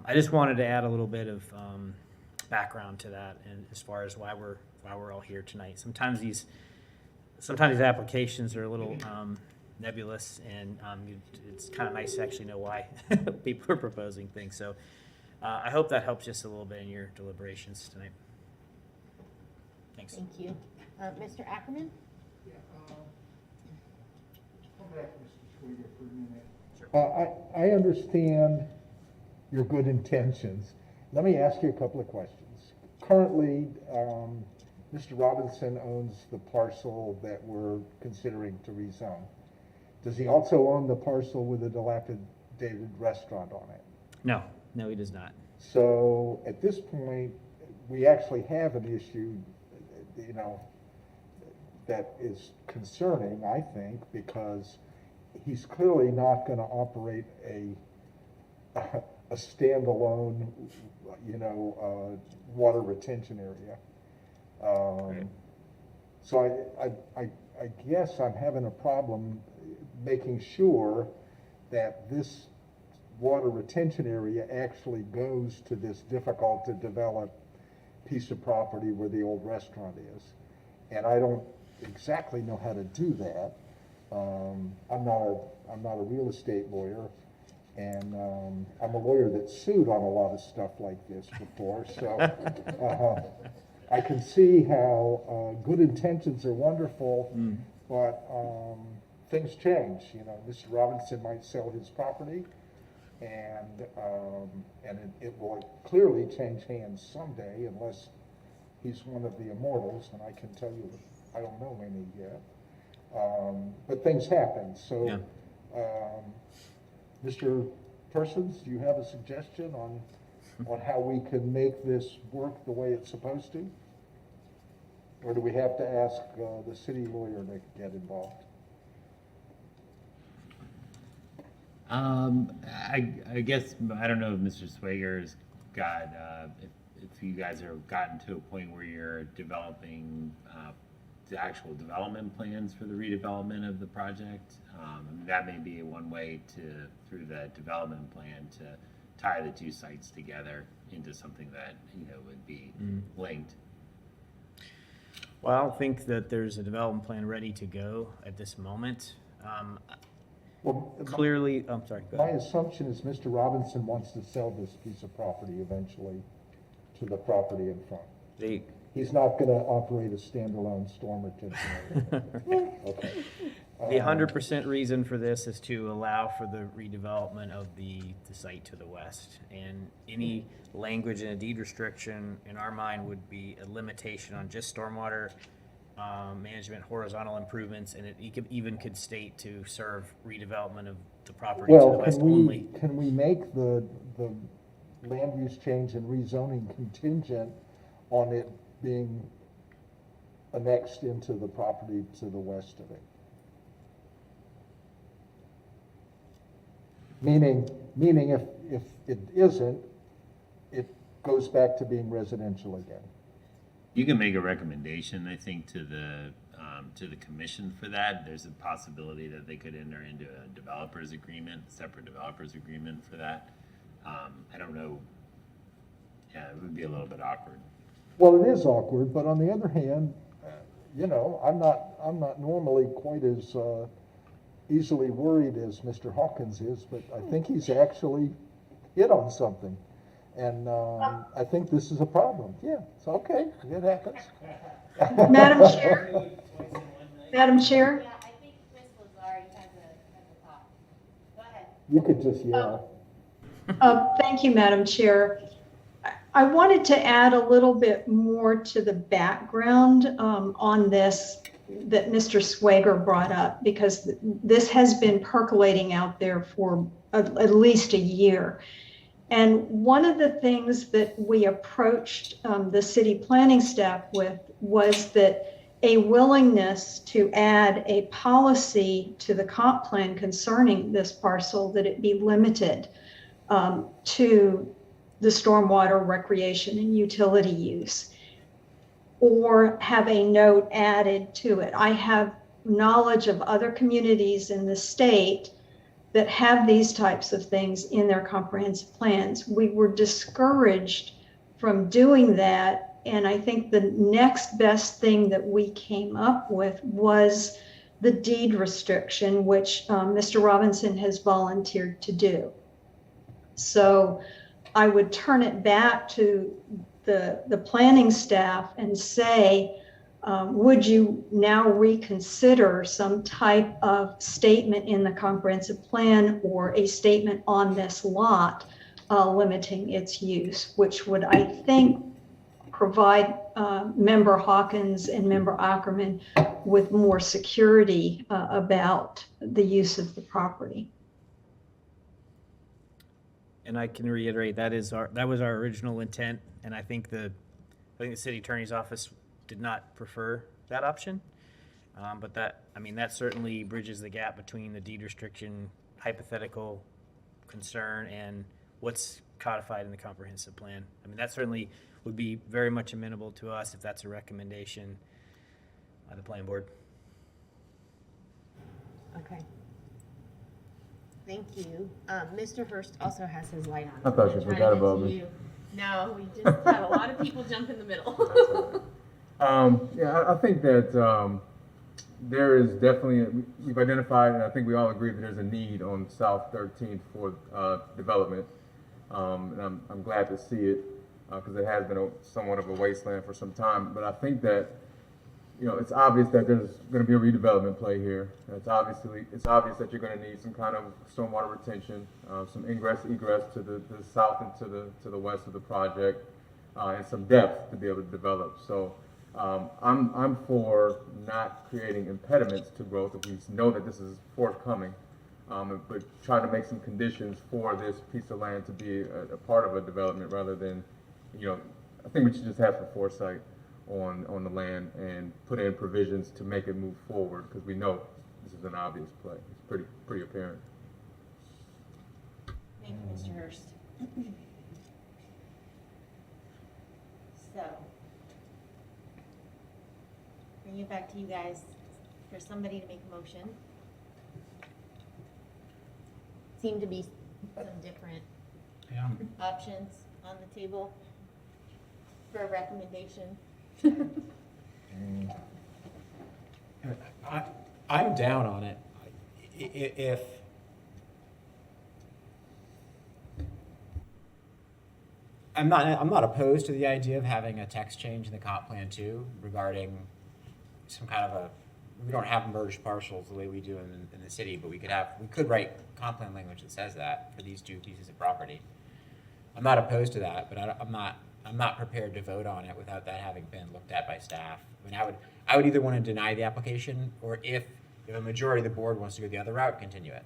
I just wanted to add a little bit of background to that, and as far as why we're all here tonight. Sometimes these applications are a little nebulous, and it's kind of nice to actually know why people are proposing things. So I hope that helps just a little bit in your deliberations tonight. Thanks. Thank you. Mr. Ackerman? Come back, Mr. Sweeter, for a minute. I understand your good intentions. Let me ask you a couple of questions. Currently, Mr. Robinson owns the parcel that we're considering to rezone. Does he also own the parcel with a dilapidated restaurant on it? No, he does not. So at this point, we actually have an issue, that is concerning, I think, because he's clearly not going to operate a standalone, water retention area. Right. So I guess I'm having a problem making sure that this water retention area actually goes to this difficult to develop piece of property where the old restaurant is. And I don't exactly know how to do that. I'm not a real estate lawyer, And I'm a lawyer that's sued on a lot of stuff like this before, so I can see how good intentions are wonderful, but things change. You know, Mr. Robinson might sell his property, and it will clearly change hands someday unless he's one of the immortals, and I can tell you I don't know any yet. But things happen, so Mr. Persons, do you have a suggestion on how we can make this work the way it's supposed to? Or do we have to ask the city lawyer to get involved? I guess, I don't know if Mr. Swager's got, if you guys have gotten to a point where you're developing the actual development plans for the redevelopment of the project. That may be one way through the development plan, to tie the two sites together into something that, would be linked. Well, I don't think that there's a development plan ready to go at this moment. Well, Clearly, I'm sorry, go my ahead. assumption is Mr. Robinson wants to sell this piece of property eventually to the property in front. He's not going to operate a standalone storm retention. Okay. The 100% reason for this is to allow for the redevelopment of the site to the west. And any language in a deed restriction, in our mind, would be a limitation on just stormwater management, horizontal improvements, and it even could state to serve redevelopment of the property to the west only. Can we make the land use change and rezoning contingent on it being annexed into the property to the west of it? Meaning if it isn't, it goes back to being residential again. You can make a recommendation, I think, to the commission for that. There's a possibility that they could enter into a developers agreement, separate developers agreement for that. I don't know. Yeah, it would be a little bit awkward. Well, it is awkward, but on the other hand, I'm not normally quite as easily worried as Mr. Hawkins is, but I think he's actually hit on something. And I think this is a problem. Yeah, it's okay. It happens. Madam Chair? Madam Chair? Yeah, I think Ms. Lazari has a thought. Go ahead. You could just yell. Thank you, Madam Chair. I wanted to add a little bit more to the background on this that Mr. Swager brought up, because this has been percolating out there for at least a year. And one of the things that we approached the city planning staff with was that a willingness to add a policy to the comp plan concerning this parcel, that it be limited to the stormwater recreation and utility use, or have a note added to it. I have knowledge of other communities in the state that have these types of things in their comprehensive plans. We were discouraged from doing that, and I think the next best thing that we came up with was the deed restriction, which Mr. Robinson has volunteered to do. So I would turn it back to the planning staff and say, would you now reconsider some type of statement in the comprehensive plan or a statement on this lot limiting its use, which would, I think, provide Member Hawkins and Member Ackerman with more security about the use of the property. And I can reiterate, that was our original intent, and I think the city attorney's office did not prefer that option. But that certainly bridges the gap between the deed restriction hypothetical concern and what's codified in the comprehensive plan. I mean, that certainly would be very much amenable to us if that's a recommendation by the planning board. Okay. Thank you. Mr. Hurst also has his light on. I thought you Trying forgot to about get to me. you. No, we just had a lot of people jump in the middle. Yeah, I think that, there is definitely, we've identified, and I think we all agree that there's a need on South 13th for development. And I'm glad to see it because it has been somewhat of a wasteland for some time. But I think that, you know, it's obvious that there's going to be a redevelopment play here. It's obvious that you're going to need some kind of stormwater retention, some ingress, egress to the south and to the west of the project, and some depth to be able to develop. So I'm for not creating impediments to growth if we know that this is forthcoming, but trying to make some conditions for this piece of land to be a part of a development rather than, you know, I think we should just have some foresight on the land and put in provisions to make it move forward because we know this is an obvious play. It's pretty apparent. Thank you, Mr. Hurst. So, bring it back to you guys for somebody to make a motion. Seem to be some different options on the table for a recommendation. I'm down on it. If I'm not opposed to the idea of having a text change in the comp plan too regarding some kind of we don't have merged parcels the way we do in the city, but we could write comp plan language that says that for these two pieces of property. I'm not opposed to that, but I'm not prepared to vote on it without that having been looked at by staff. I mean, I would either want to deny the application, or if a majority of the board wants to go the other route, continue it.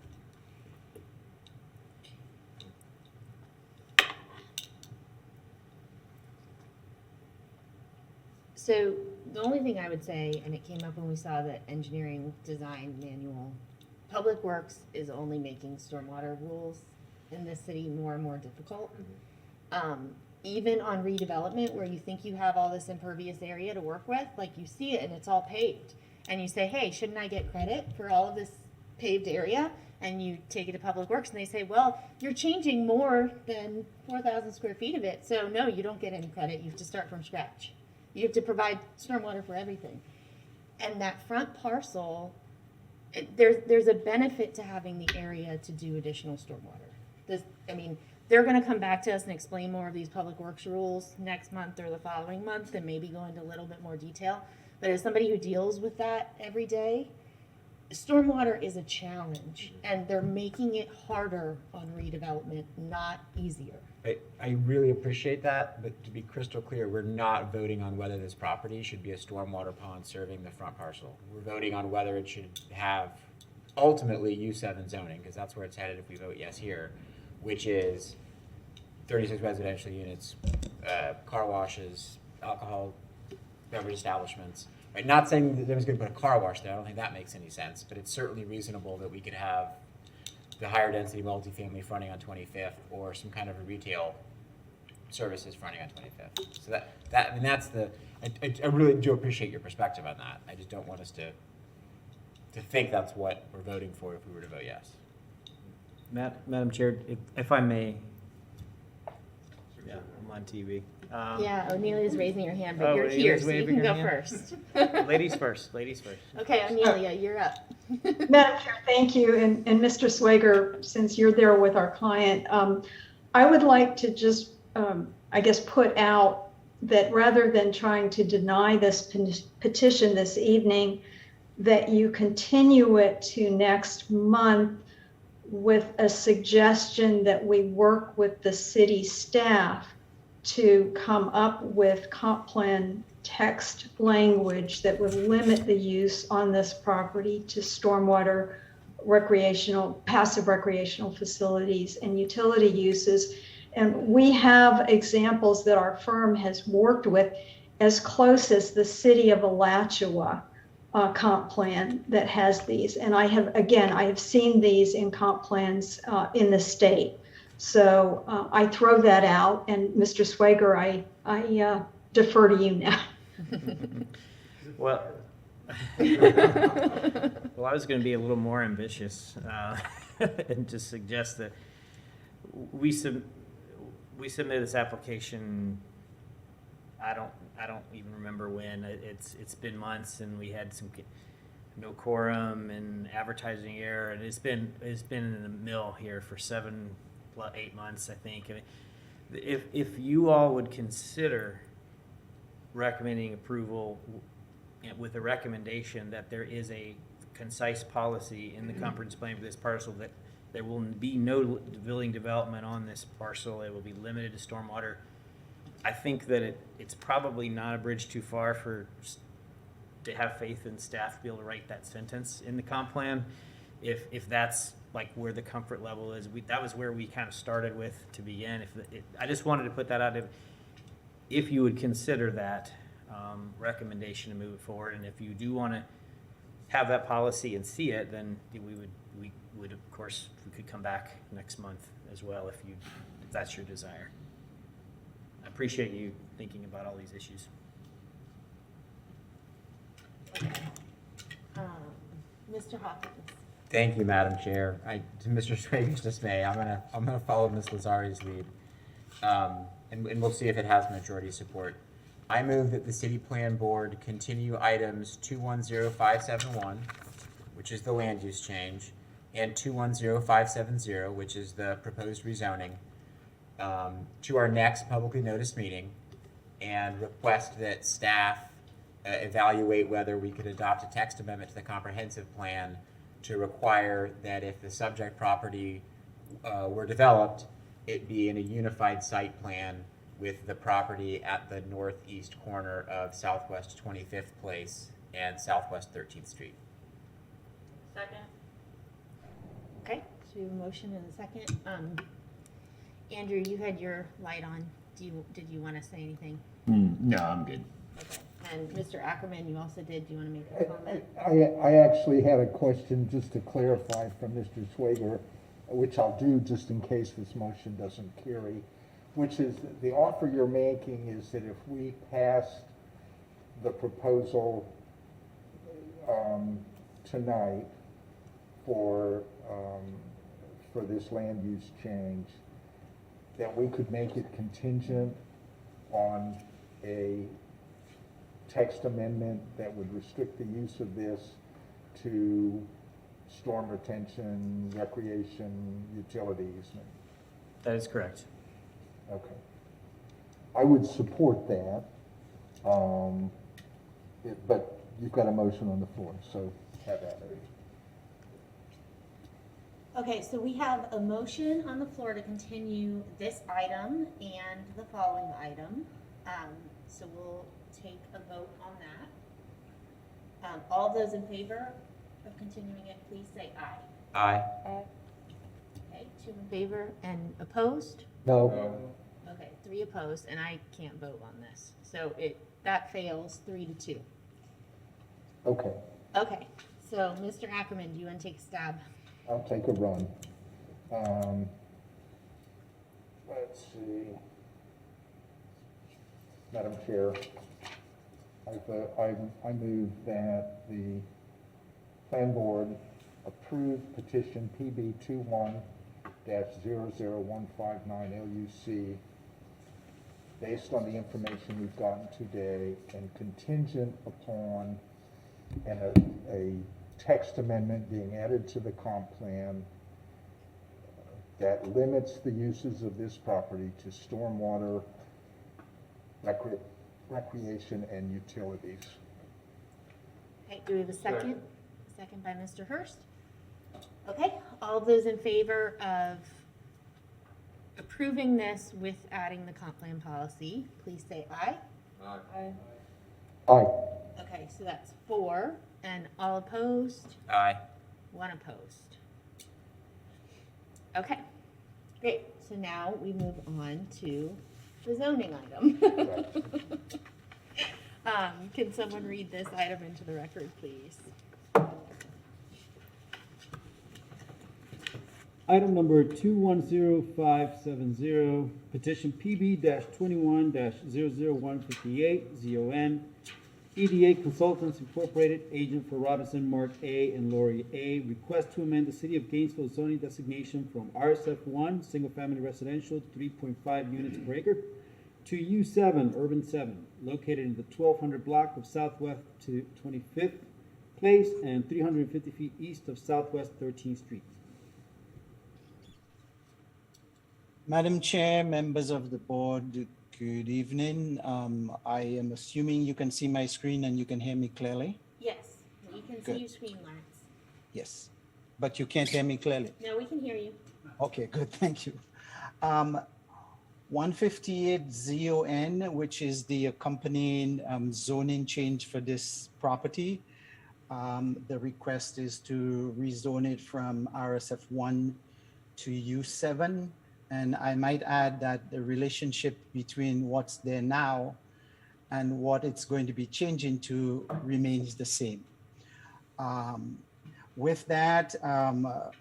So the only thing I would say, and it came up when we saw the engineering design manual, Public Works is only making stormwater rules in this city more and more difficult. Even on redevelopment where you think you have all this impervious area to work with, like you see it and it's all paved. And you say, hey, shouldn't I get credit for all of this paved area? And you take it to Public Works and they say, well, you're changing more than 4,000 square feet of it. So no, you don't get any credit. You have to start from scratch. You have to provide stormwater for everything. And that front parcel, there's a benefit to having the area to do additional stormwater. They're gonna come back to us and explain more of these Public Works rules next month or the following month and maybe go into a little bit more detail. But as somebody who deals with that every day, stormwater is a challenge and they're making it harder on redevelopment, not easier. I really appreciate that, but to be crystal clear, we're not voting on whether this property should be a stormwater pond serving the front parcel. We're voting on whether it should have ultimately U7 zoning, because that's where it's headed if we vote yes here, which is 36 residential units, car washes, alcohol beverage establishments. Right? Not saying that there's going to put a car wash there. I don't think that makes any sense, but it's certainly reasonable that we could have the higher density multifamily fronting on 25th or some kind of a retail services fronting on 25th. So I really do appreciate your perspective on that. I just don't want us to think that's what we're voting for if we were to vote yes. Madam Chair, if I may. Yeah, I'm on TV. Yeah, Amelia's raising her hand, but you're here, so you can go first. Ladies first. Okay, Amelia, you're up. Madam Chair, thank you. And Mr. Swager, since you're there with our client, I would like to just, I guess, put out that rather than trying to deny this petition this evening, that you continue it to next month with a suggestion that we work with the city staff to come up with comp plan text language that would limit the use on this property to stormwater passive recreational facilities and utility uses. And we have examples that our firm has worked with as close as the city of Alachua comp plan that has these. And I have seen these in comp plans in the state. So I throw that out, and Mr. Swager, I defer to you now. Well, I was going to be a little more ambitious and just suggest that we submit this application. I don't even remember when. It's been months, and we had some. no quorum and advertising error, and it's been in the mill here for 8 months, I think. I mean, if you all would consider recommending approval with a recommendation that there is a concise policy in the comprehensive plan for this parcel, that there will be no building development on this parcel, it will be limited to stormwater. I think that it's probably not a bridge too far to have faith in staff to be able to write that sentence in the comp plan. If that's like where the comfort level is, that was where we kind of started with to begin. I just wanted to put that out, if you would consider that recommendation to move it forward, and if you do want to have that policy and see it, then we would of course, we could come back next month as well if that's your desire. I appreciate you thinking about all these issues. Mr. Hawkins. Thank you, Madam Chair. To Mr. Schwager's dismay, I'm gonna follow Ms. Lazari's lead, and we'll see if it has majority support. I move that the City Plan Board continue items 210571, which is the land use change, and 210570, which is the proposed rezoning, to our next publicly noticed meeting, and request that staff evaluate whether we could adopt a text amendment to the comprehensive plan to require that if the subject property were developed, it be in a unified site plan with the property at the northeast corner of Southwest 25th Place and Southwest 13th Street. Second. Okay, so we have a motion and a second. Andrew, you had your light on. Did you want to say anything? No, I'm good. Okay. And Mr. Ackerman, you also did. Do you want to make a comment? I actually had a question just to clarify from Mr. Schwager, which I'll do just in case this motion doesn't carry, which is the offer you're making is that if we passed the proposal tonight for this land use change, that we could make it contingent on a text amendment that would restrict the use of this to storm retention, recreation, utility easement. That is correct. Okay. I would support that, but you've got a motion on the floor, so have at it. Okay, so we have a motion on the floor to continue this item and the following item. So we'll take a vote on that. All those in favor of continuing it, please say aye. Aye. Okay, 2 in favor and opposed? No. Okay, 3 opposed, and I can't vote on this. So that fails 3-2. Okay, Okay, so Mr. Ackerman, do you want to take a stab? I'll take a run. Let's see. Madam Chair, I move that the Plan Board approve petition PB 21-00159 LUC based on the information we've gotten today and contingent upon a text amendment being added to the comp plan that limits the uses of this property to stormwater, recreation, and utilities. Okay, do we have a second? Second by Mr. Hurst. Okay, all those in favor of approving this with adding the comp plan policy, please say aye. Aye. Aye. Okay, so that's 4, and all opposed? Aye. 1 opposed. Okay, great. So now we move on to the zoning item. Can someone read this item into the record, please? Item number 210570, petition PB-21-00158, ZON, EDA Consultants Incorporated, agent for Robinson Mark A and Lori A, request to amend the City of Gainesville zoning designation from RSF1, Single Family Residential, 3.5 units per acre, to U7, Urban 7, located in the 1200 block of Southwest to 25th Place and 350 feet east of Southwest 13th Street. Madam Chair, members of the board, good evening. I am assuming you can see my screen and you can hear me clearly? Yes, we can Good. see your screen, Lawrence. Yes, but you can't hear me clearly? No, we can hear you. Okay, good, thank you. 158 ZON, which is the accompanying zoning change for this property. The request is to rezone it from RSF1 to U7. And I might add that the relationship between what's there now and what it's going to be changing to remains the same. With that,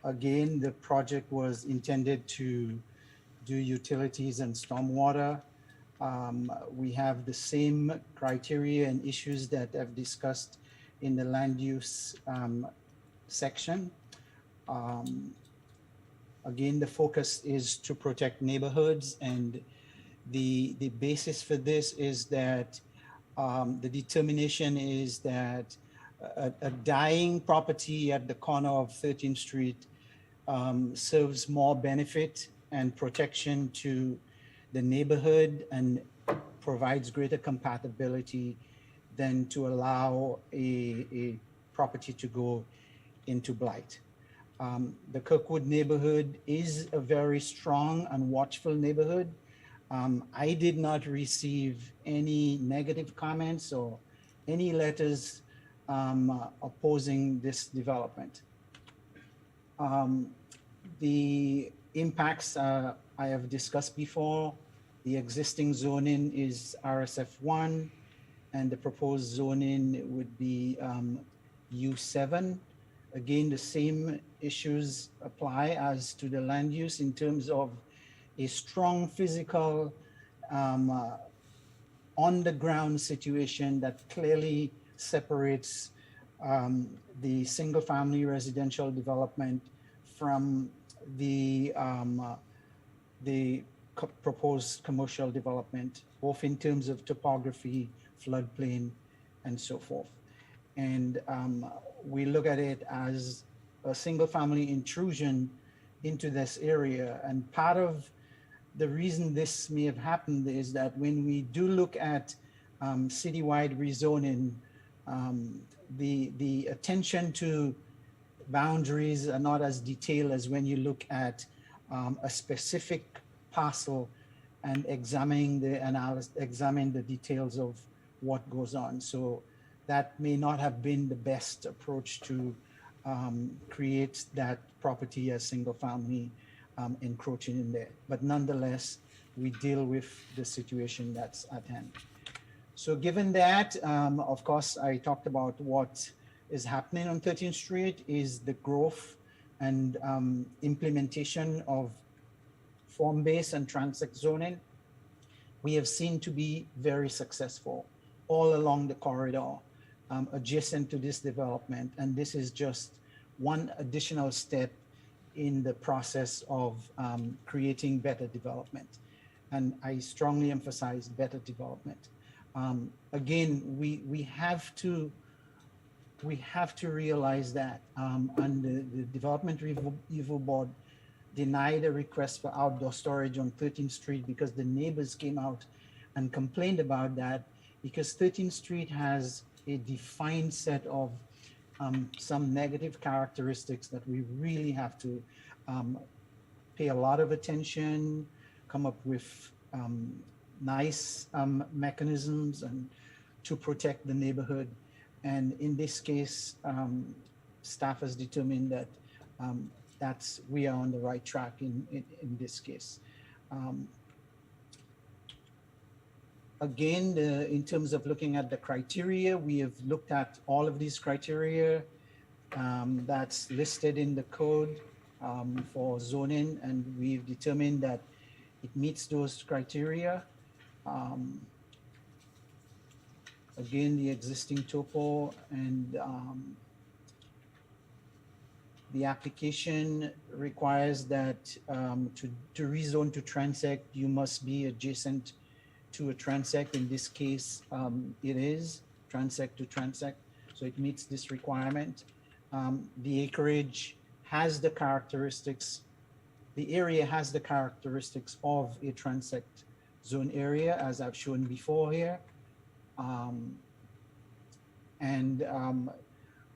again, the project was intended to do utilities and stormwater. We have the same criteria and issues that I've discussed in the land use section. Again, the focus is to protect neighborhoods, and the basis for this is that the determination is that a dying property at the corner of 13th Street serves more benefit and protection to the neighborhood and provides greater compatibility than to allow a property to go into blight. The Kirkwood neighborhood is a very strong and watchful neighborhood. I did not receive any negative comments or any letters opposing this development. The impacts I have discussed before. The existing zoning is RSF1, and the proposed zoning would be U7. Again, the same issues apply as to the land use in terms of a strong physical on-the-ground situation that clearly separates the single-family residential development from the proposed commercial development, both in terms of topography, floodplain, and so forth. And we look at it as a single-family intrusion into this area. And part of the reason this may have happened is that when we do look at citywide rezoning, the attention to boundaries are not as detailed as when you look at a specific parcel and examine the details of what goes on. So that may not have been the best approach to create that property as single family encroaching in there. But nonetheless, we deal with the situation that's at hand. So given that, of course, I talked about what is happening on 13th Street is the growth and implementation of form-based and transect zoning. We have seen to be very successful all along the corridor adjacent to this development. And this is just one additional step in the process of creating better development. And I strongly emphasize better development. Again, we have to realize that, and the Development Review Board denied a request for outdoor storage on 13th Street because the neighbors came out and complained about that, because 13th Street has a defined set of some negative characteristics that we really have to pay a lot of attention, come up with nice mechanisms and to protect the neighborhood. And in this case, staff has determined that we are on the right track in this case. Again, in terms of looking at the criteria, we have looked at all of these criteria that's listed in the code for zoning, and we've determined that it meets those criteria. Again, the existing topo and the application requires that to rezone to transect, you must be adjacent to a transect. In this case, it is transect to transect. so it meets this requirement. The acreage has the characteristics, the area has the characteristics of a transect zone area, as I've shown before here.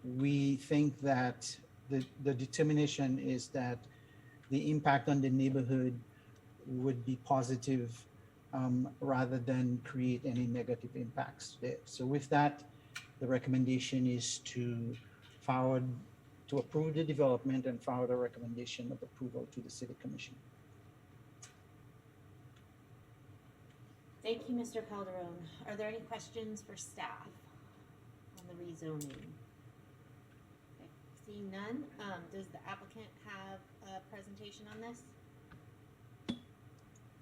We think that the determination is that the impact on the neighborhood would be positive rather than create any negative impacts there. So with that, the recommendation is to approve the development and forward a recommendation of approval to the City Commission. Thank you, Mr. Calderon. Are there any questions for staff on the rezoning? Okay, seeing none, does the applicant have a presentation on this?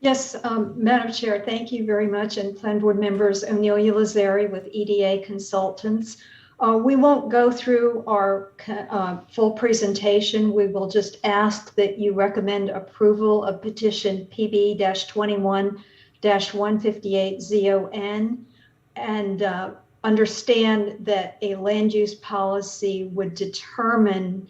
Yes, Madam Chair, thank you very much, and Plan Board members, O'Neil Lazari with EDA Consultants. We won't go through our full presentation. We will just ask that you recommend approval of petition PB-21-158-ZON and understand that a land use policy would determine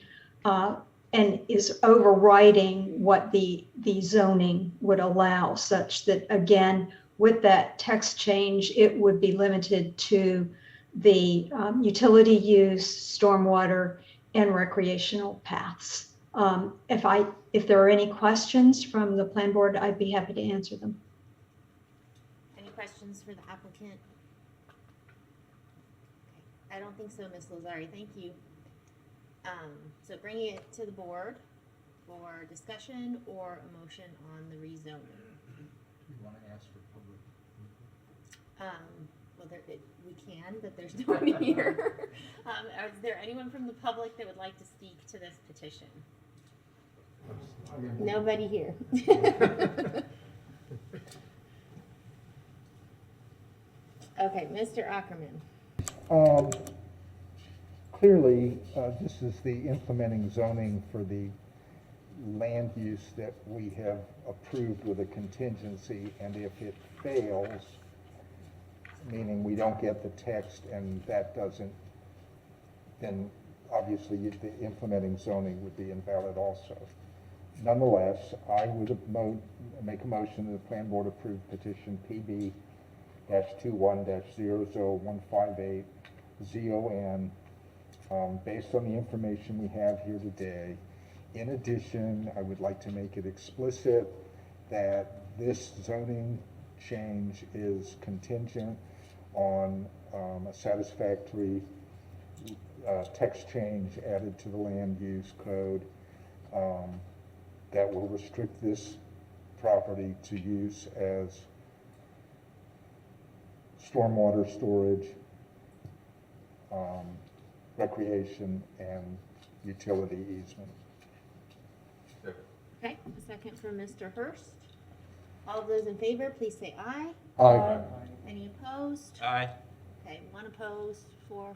and is overriding what the zoning would allow, such that, again, with that text change, it would be limited to the utility use, stormwater, and recreational paths. If there are any questions from the Plan Board, I'd be happy to answer them. Any questions for the applicant? Okay, I don't think so, Ms. Lazari, thank you. So bringing it to the board for discussion or a motion on the rezoning. You want to ask for public? Well, we can, but there's no one here. Is there anyone from the public that would like to speak to this petition? Nobody here. Okay, Mr. Ackerman. Clearly, this is the implementing zoning for the land use that we have approved with a contingency, and if it fails, meaning we don't get the text and that doesn't, then obviously the implementing zoning would be invalid also. Nonetheless, I would make a motion that the Plan Board approve petition PB-21-00158-ZON based on the information we have here today. In addition, I would like to make it explicit that this zoning change is contingent on a satisfactory text change added to the land use code that will restrict this property to use as stormwater storage, recreation, and utility easement. Okay, a second from Mr. Hurst. All of those in favor, please say aye. Aye. Any opposed? Aye. Okay, one opposed, 4.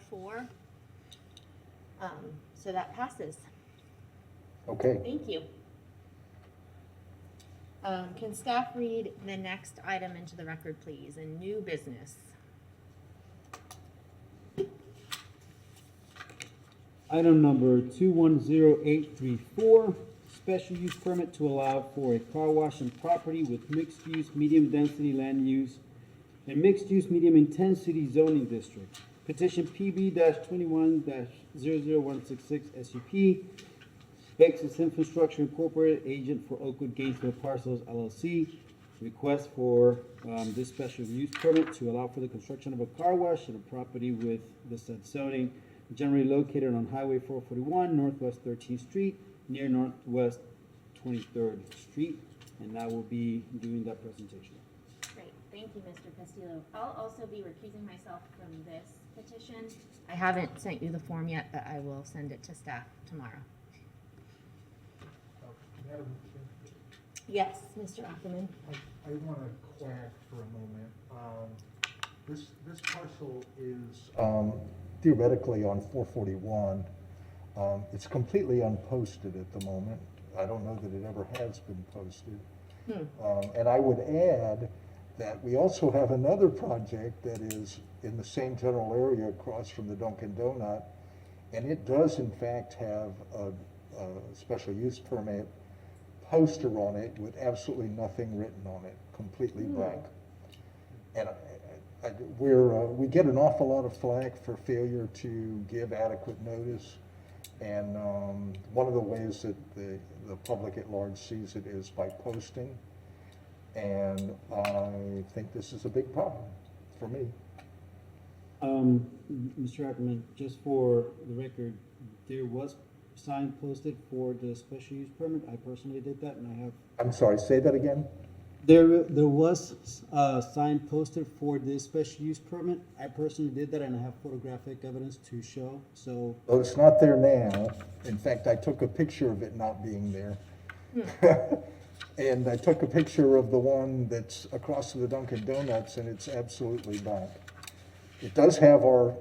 So that passes. Okay. Thank you. Can staff read the next item into the record, please? A new business. Item number 210834, special use permit to allow for a car wash on property with mixed use, medium density land use, and mixed use, medium intensity zoning district. Petition PB-21-00166 SUP, Baxis Infrastructure Incorporated, agent for Oakwood Gainesville Parcels LLC. Request for this special use permit to allow for the construction of a car wash on a property with the said zoning, generally located on Highway 441, Northwest 13th Street, near Northwest 23rd Street, and I will be doing that presentation. Great, thank you, Mr. Castillo. I'll also be recusing myself from this petition. I haven't sent you the form yet, but I will send it to staff tomorrow. Madam Yes, Mr. Ackerman. I want to quack for a moment. This parcel is theoretically on 441. It's completely unposted at the moment. I don't know that it ever has been posted. And I would add that. We also have another project that is in the same general area across from the Dunkin' Donut, and it does in fact have a special use permit poster on it with absolutely nothing written on it, completely blank. And we get an awful lot of flack for failure to give adequate notice. And one of the ways that the public at large sees it is by posting. And I think this is a big problem for me. Mr. Ackerman, just for the record, there was sign posted for the special use permit. I personally did that, and I have. I'm sorry, say that again? There was a sign posted for this special use permit. I personally did that, and I have photographic evidence to show, so. Well, it's not there now. In fact, I took a picture of it not being there. And I took a picture of the one that's across from the Dunkin' Donuts, and it's absolutely blank. It does have our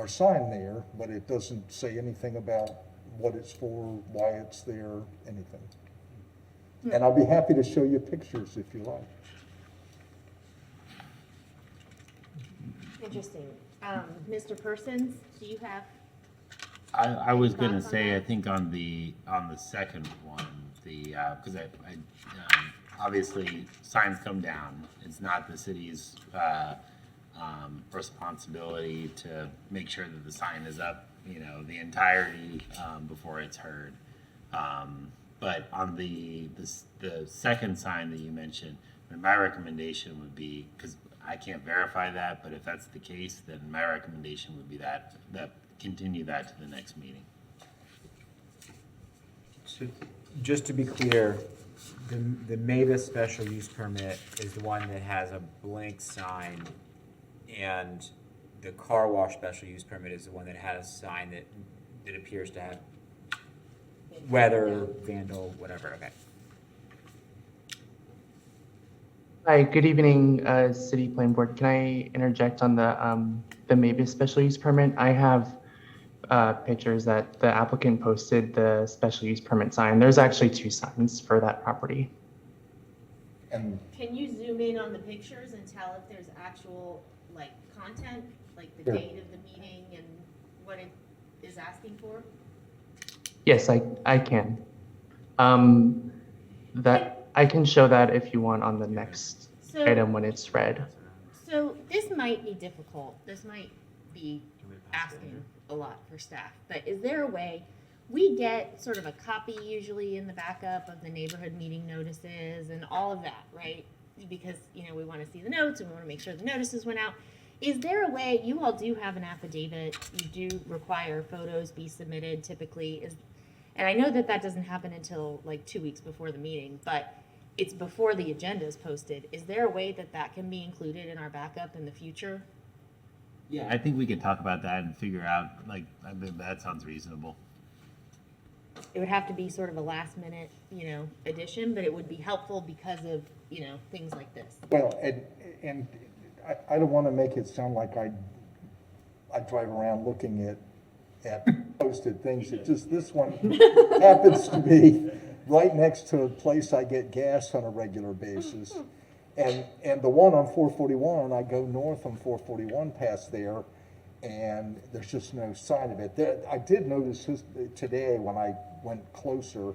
sign there, but it doesn't say anything about what it's for, why it's there, anything. And I'll be happy to show you pictures if you like. Interesting. Mr. Persons, do you have? I was gonna thoughts on say, I that? think on the second one, because I obviously signs come down. It's not the city's responsibility to make sure that the sign is up, the entirety before it's heard. But on the second sign that you mentioned, my recommendation would be, because I can't verify that, but if that's the case, then my recommendation would be that continue that to the next meeting. So, just to be clear, the Mavis special use permit is the one that has a blank sign, and the car wash special use permit is the one that has a sign that appears to have weather, vandal, whatever. Okay. Hi, good evening, City Planning Board. Can I interject on the Mavis special use permit? I have pictures that the applicant posted the special use permit sign. There's actually 2 signs for that property. And Can you zoom in on the pictures and tell if there's actual, like, content, like the Sure. date of the meeting and what it is asking for? Yes, I can. That I can show that if you want on the next So- item when it's read. So this might be difficult. This might be asking a lot for staff, but is there a way, we get sort of a copy usually in the backup of the neighborhood meeting notices and all of that, right? Because, we want to see the notes and we want to make sure the notices went out. Is there a way, you all do have an affidavit, you do require photos be submitted typically, and I know that doesn't happen until like 2 weeks before the meeting, but it's before the agenda is posted. Is there a way that can be included in our backup in the future? Yeah, I think we could talk about that and figure out, that sounds reasonable. It would have to be sort of a last minute, addition, but it would be helpful because of, things like this. well, and I don't want to make it sound like I drive around looking at posted things. It's just this one happens to be right next to a place I get gas on a regular basis. And the one on 441, I go north on 441 past there, and there's just no sign of it. I did notice today when I went closer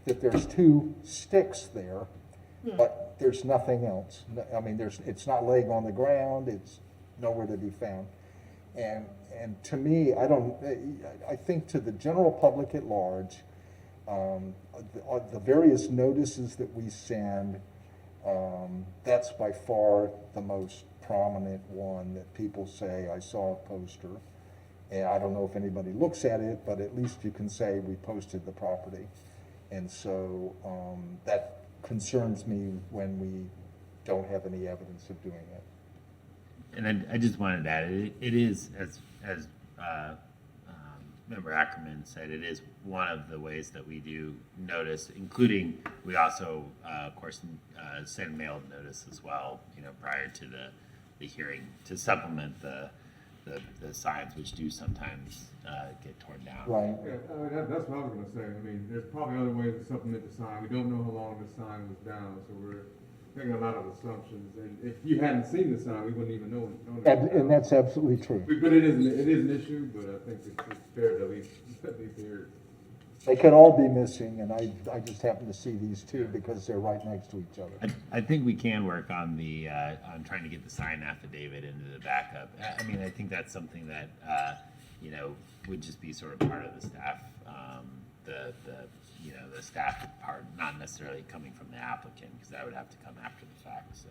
that there's 2 sticks there, but there's nothing else. I mean, it's not laying on the ground. It's nowhere to be found. And to me, I think to the general public at large, the various notices that we send, that's by far the most prominent one that people say, I saw a poster. And I don't know if anybody looks at it, but at least you can say we posted the property. And so that concerns me when we don't have any evidence of doing it. And I just wanted to add, it is, as Member Ackerman said, it is one of the ways that we do notice, including we also, of course, send mailed notice as well, prior to the hearing to supplement the signs, which do sometimes get torn down. Right. Yeah, that's what I was gonna say. I mean, there's probably other ways to supplement the sign. We don't know how long the sign was down, so making a lot of assumptions, and if you hadn't seen the sign, we wouldn't even know. And that's absolutely true. But it is an issue, but I think it's fair to at least hear it. They could all be missing, and I just happen to see these two because they're right next to each other. I think we can work on the, on trying to get the sign affidavit into the backup. I mean, I think that's something that, you know, would just be sort of part of the staff, you know, the staff part, not necessarily coming from the applicant, because that would have to come after the fact, so.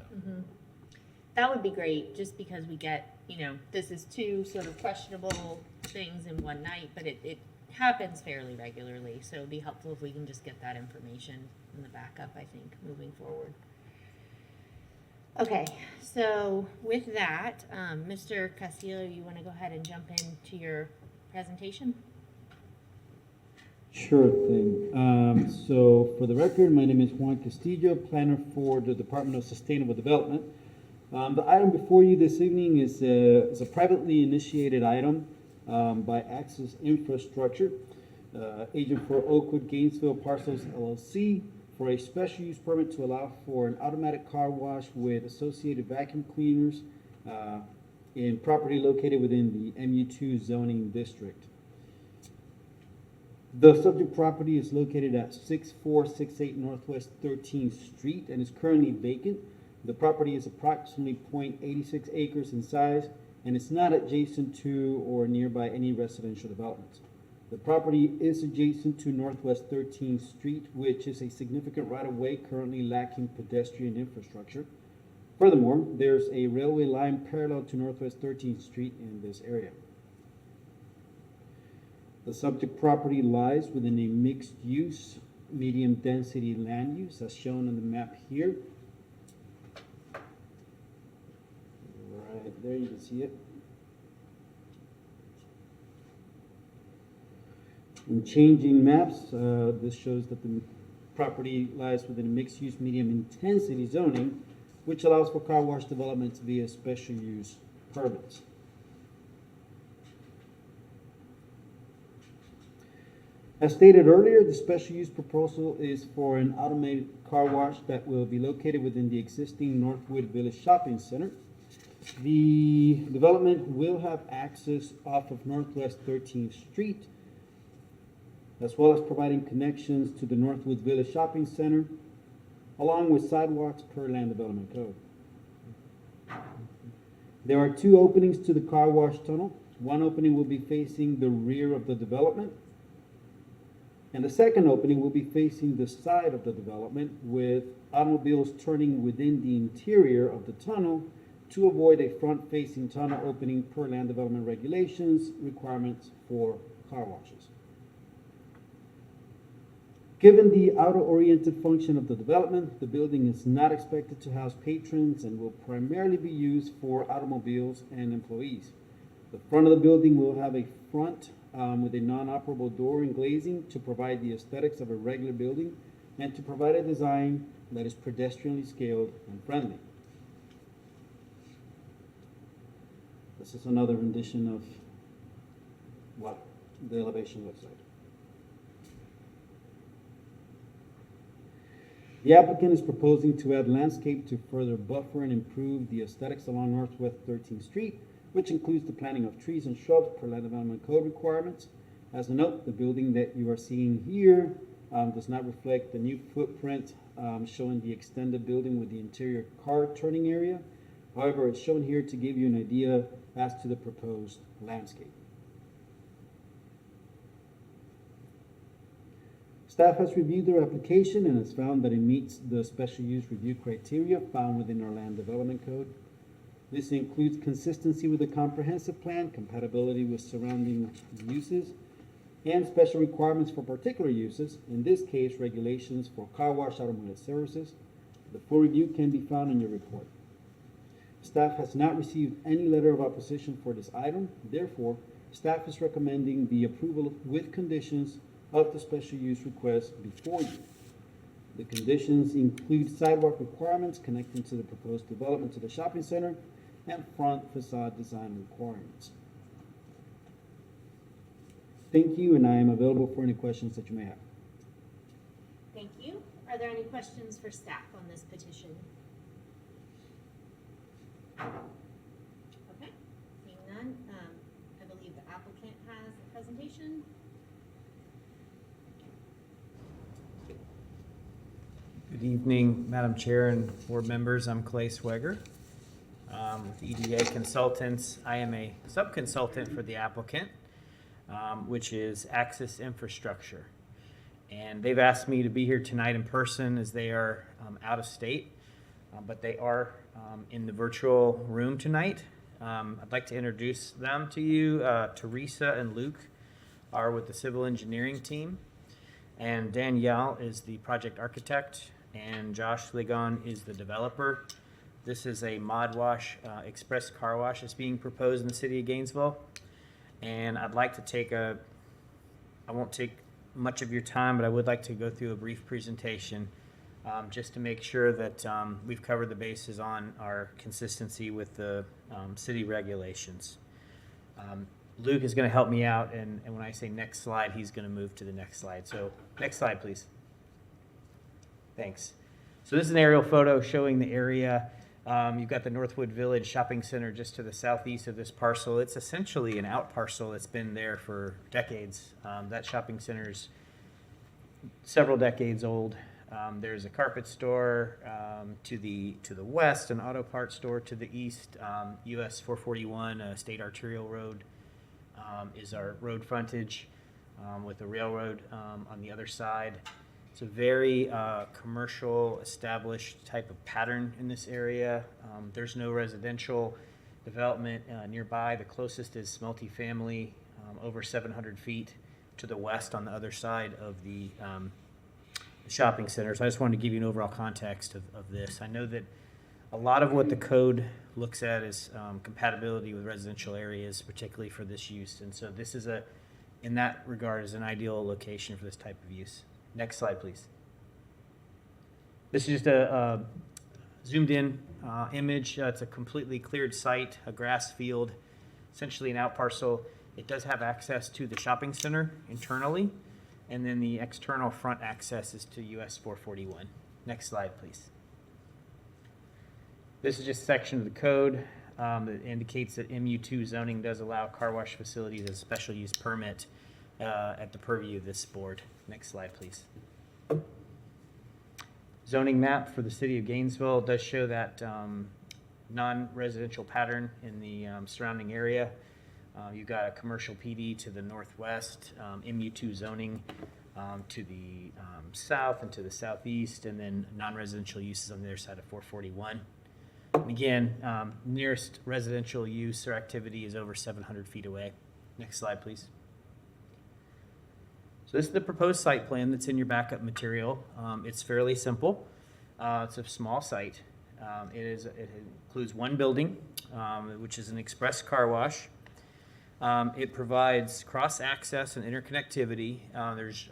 That would be great, just because we get, you know, this is two sort of questionable things in one night, but it happens fairly regularly, so it'd be helpful if we can just get that information in the backup, I think, moving forward. Okay, so with that, Mr. Castillo, you want to go ahead and jump into your presentation? Sure thing. So for the record, my name is Juan Castillo, planner for the Department of Sustainable Development. The item before you this evening is a privately initiated item by Access Infrastructure, agent for Oakwood Gainesville Parcels LLC, for a special use permit to allow for an automatic car wash with associated vacuum cleaners in property located within the MU2 zoning district. The subject property is located at 6468 Northwest 13th Street and is currently vacant. The property is approximately 0.86 acres in size and it's not adjacent to or nearby any residential developments. The property is adjacent to Northwest 13th Street, which is a significant right-of-way currently lacking pedestrian infrastructure. Furthermore, there's a railway line parallel to Northwest 13th Street in this area. The subject property lies within a mixed-use, medium-density land use, as shown on the map here. Right there, you can see it. In changing maps, this shows that the property lies within a mixed-use, medium-intensity zoning, which allows for car wash developments via special use permits. As stated earlier, the special use proposal is for an automated car wash that will be located within the existing Northwood Village Shopping Center. The development will have access off of Northwest 13th Street, as well as providing connections to the Northwood Village Shopping Center, along with sidewalks per land development code. There are two openings to the car wash tunnel. One opening will be facing the rear of the development, and the second opening will be facing the side of the development, with automobiles turning within the interior of the tunnel to avoid a front-facing tunnel opening per land development regulations requirements for car washes. Given the outer-oriented function of the development, the building is not expected to house patrons and will primarily be used for automobiles and employees. The front of the building will have a front with a non-operable door and glazing to provide the aesthetics of a regular building and to provide a design that is pedestrianly scaled and friendly. This is another rendition of what the elevation looks like. The applicant is proposing to add landscape to further buffer and improve the aesthetics along Northwest 13th Street, which includes the planting of trees and shrubs per land development code requirements. As a note, the building that you are seeing here does not reflect the new footprint showing the extended building with the interior car turning area. However, it's shown here to give you an idea as to the proposed landscape. Staff has reviewed their application and has found that it meets the special use review criteria found within our land development code. This includes consistency with the comprehensive plan, compatibility with surrounding uses, and special requirements for particular uses, in this case, regulations for car wash automotive services. The full review can be found in your report. Staff has not received any letter of opposition for this item. Therefore, staff is recommending the approval with conditions of the special use request before you. The conditions include sidewalk requirements connecting to the proposed development to the shopping center and front facade design requirements. Thank you, and I am available for any questions that you may have. Thank you. Are there any questions for staff on this petition? presentation. Good evening, Madam Chair and board members. I'm Clay Swegger with EDA Consultants. I am a sub-consultant for the applicant, which is Axis Infrastructure. And they've asked me to be here tonight in person as they are out of state, but they are in the virtual room tonight. I'd like to introduce them to you. Teresa and Luke are with the civil engineering team, and Danielle is the project architect, and Josh Ligon is the developer. This is a mod wash, express car wash that's being proposed in the city of Gainesville. And I'd like to take I won't take much of your time, but I would like to go through a brief presentation just to make sure that we've covered the bases on our consistency with the city regulations. Luke is going to help me out, and when I say next slide, he's going to move to the next slide. So next slide, please. Thanks. So this is an aerial photo showing the area. You've got the Northwood Village Shopping Center just to the southeast of this parcel. It's essentially an out parcel that's been there for decades. That shopping center's several decades old. There's a carpet store to the west, an auto parts store to the east. US 441, State Arterial Road, is our road frontage with a railroad on the other side. It's a very commercial, established type of pattern in this area. There's no residential development nearby. The closest is multifamily, over 700 feet to the west on the other side of the shopping center. So I just wanted to give you an overall context of this. I know that a lot of what the code looks at is compatibility with residential areas, particularly for this use. And so this is in that regard, is an ideal location for this type of use. Next slide, please. This is just a zoomed in image. It's a completely cleared site, a grass field, essentially an out parcel. It does have access to the shopping center internally, and then the external front access is to US 441. Next slide, please. This is just a section of the code that indicates that MU2 zoning does allow car wash facilities as a special use permit at the purview of this board. Next slide, please. Zoning map for the city of Gainesville does show that non-residential pattern in the surrounding area. You've got a commercial PD to the northwest, MU2 zoning to the south and to the southeast, and then non-residential uses on the other side of 441. And again, nearest residential use or activity is over 700 feet away. Next slide, please. So this is the proposed site plan that's in your backup material. It's fairly simple. It's a small site. It includes one building, which is an express car wash. It provides cross-access and interconnectivity. There's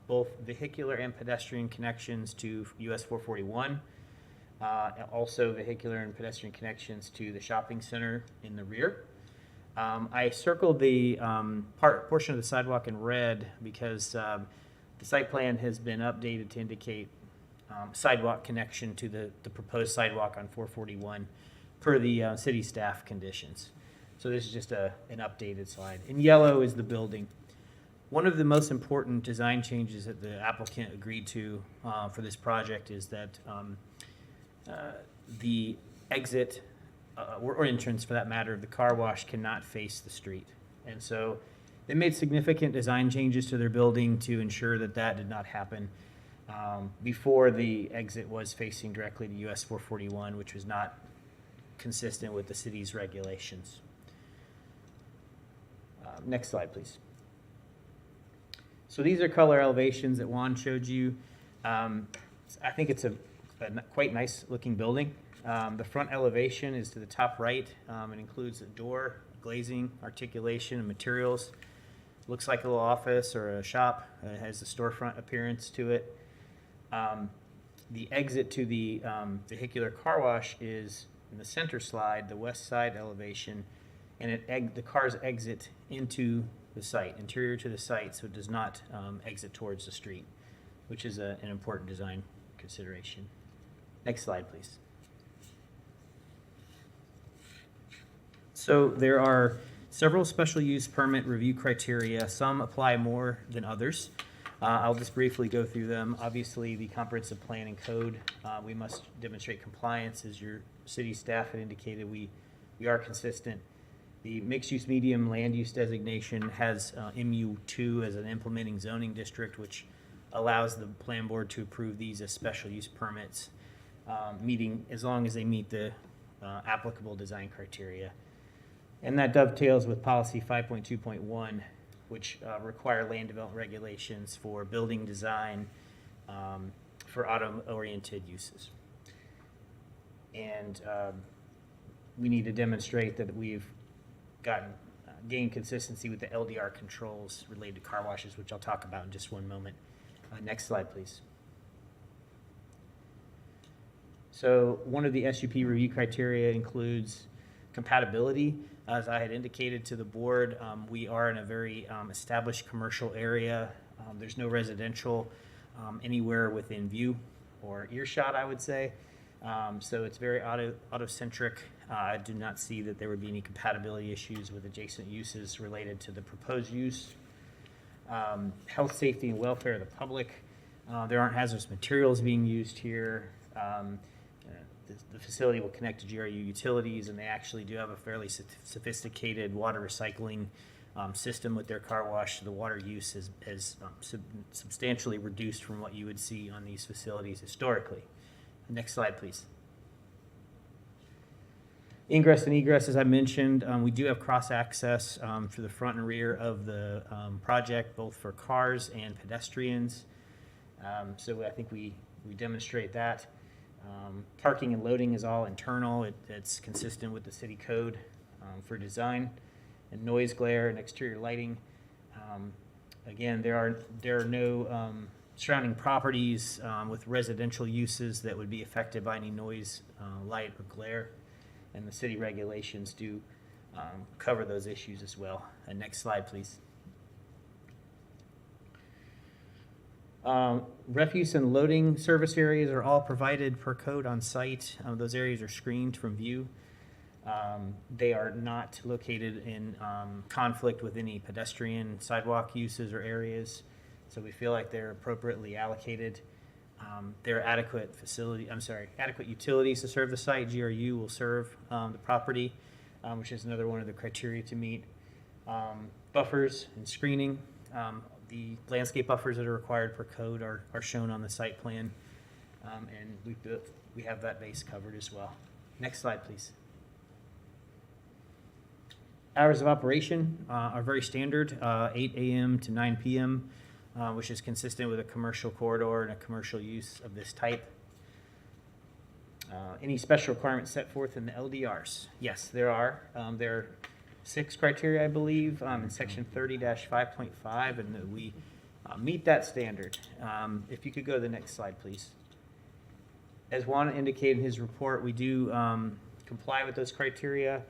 both vehicular and pedestrian connections to US 441. Also vehicular and pedestrian connections to the shopping center in the rear. I circled the portion of the sidewalk in red because the site plan has been updated to indicate sidewalk connection to the proposed sidewalk on 441 per the city staff conditions. So this is just an updated slide. In yellow is the building. One of the most important design changes that the applicant agreed to for this project is that the exit or entrance, for that matter, of the car wash cannot face the street. And so they made significant design changes to their building to ensure that that did not happen. Before, the exit was facing directly to US 441, which was not consistent with the city's regulations. Next slide, please. So these are color elevations that Juan showed you. I think it's a quite nice looking building. The front elevation is to the top right. It includes a door, glazing, articulation, and materials. Looks like a little office or a shop. It has the storefront appearance to it. The exit to the vehicular car wash is in the center slide, the west side elevation, and the cars exit into the site, interior to the site, so it does not exit towards the street, which is an important design consideration. Next slide, please. So there are several special use permit review criteria. Some apply more than others. I'll just briefly go through them. Obviously, the comprehensive plan and code, we must demonstrate compliance. As your city staff had indicated, we are consistent. The mixed-use medium land use designation has MU2 as an implementing zoning district, which allows the plan board to approve these as special use permits, as long as they meet the applicable design criteria. And that dovetails with policy 5.2.1, which require land development regulations for building design for auto-oriented uses. And we need to demonstrate that we've gained consistency with the LDR controls related to car washes, which I'll talk about in just one moment. Next slide, please. So one of the SUP review criteria includes compatibility. As I had indicated to the board, we are in a very established commercial area. There's no residential anywhere within view or earshot, I would say. So it's very auto-centric. I do not see that there would be any compatibility issues with adjacent uses related to the proposed use. Health, safety, and welfare of the public. There aren't hazardous materials being used here. The facility will connect to GRU utilities, and they actually do have a fairly sophisticated water recycling system with their car wash. The water use has substantially reduced from what you would see on these facilities historically. Next slide, please. Ingress and egress, as I mentioned, we do have cross-access for the front and rear of the project, both for cars and pedestrians. So I think we demonstrate that. Parking and loading is all internal. It's consistent with the city code for design. And noise, glare, and exterior lighting. Again, there are no surrounding properties with residential uses that would be affected by any noise, light, or glare. And the city regulations do cover those issues as well. Next slide, please. Refuse and loading service areas are all provided per code on site. Those areas are screened from view. They are not located in conflict with any pedestrian sidewalk uses or areas. So we feel like they're appropriately allocated. There are adequate utilities to serve the site. GRU will serve the property, which is another one of the criteria to meet. Buffers and screening. The landscape buffers that are required per code are shown on the site plan, and we have that base covered as well. Next slide, please. Hours of operation are very standard, 8 a.m. to 9 p.m., which is consistent with a commercial corridor and a commercial use of this type. Any special requirements set forth in the LDRs? Yes, there are. There are 6 criteria, I believe, in section 30-5.5, and that we meet that standard. If you could go to the next slide, please. As Juan indicated in his report, we do comply with those criteria.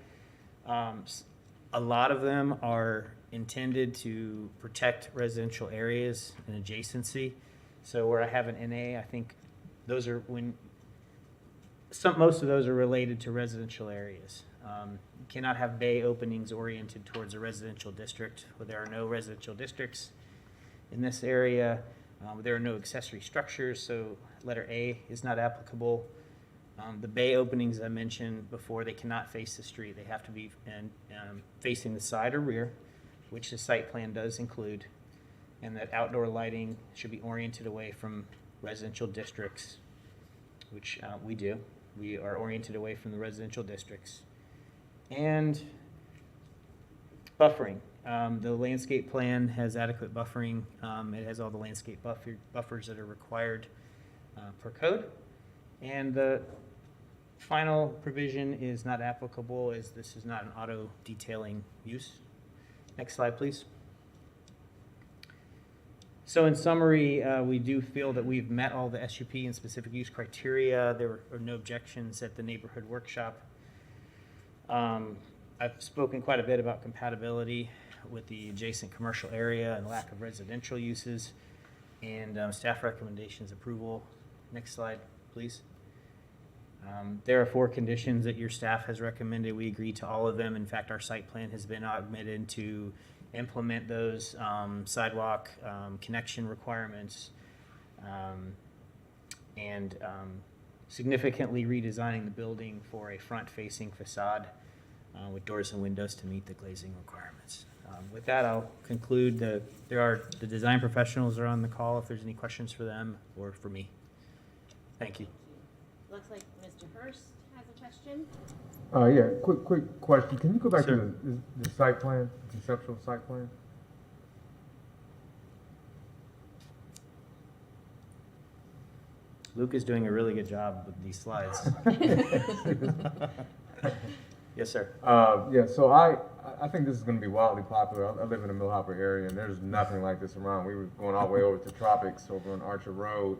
A lot of them are intended to protect residential areas and adjacency. So where I have an NA, I think those are most of those are related to residential areas. You cannot have bay openings oriented towards a residential district. Where there are no residential districts in this area. There are no accessory structures, so letter A is not applicable. The bay openings I mentioned before, they cannot face the street. They have to be facing the side or rear, which the site plan does include, and that outdoor lighting should be oriented away from residential districts, which we do. We are oriented away from the residential districts. And buffering. The landscape plan has adequate buffering. It has all the landscape buffers that are required per code. And the final provision is not applicable as this is not an auto detailing use. Next slide, please. So in summary, we do feel that we've met all the SUP and specific use criteria. There were no objections at the neighborhood workshop. I've spoken quite a bit about compatibility with the adjacent commercial area and lack of residential uses, and staff recommendations approval. Next slide, please. There are 4 conditions that your staff has recommended. We agree to all of them. In fact, our site plan has been augmented to implement those sidewalk connection requirements and significantly redesigning the building for a front-facing facade with doors and windows to meet the glazing requirements. With that, I'll conclude. The design professionals are on the call if there's any questions for them or for me. Thank you. Looks like Mr. Hurst has a question. Yeah, quick question. Can you go back Sure. to the site plan, conceptual site plan? Luke is doing a really good job with these slides. Yes, sir. Yeah, so I think this is going to be wildly popular. I live in the Millhopper area, and there's nothing like this around. We were going all the way over to Tropics over on Archer Road.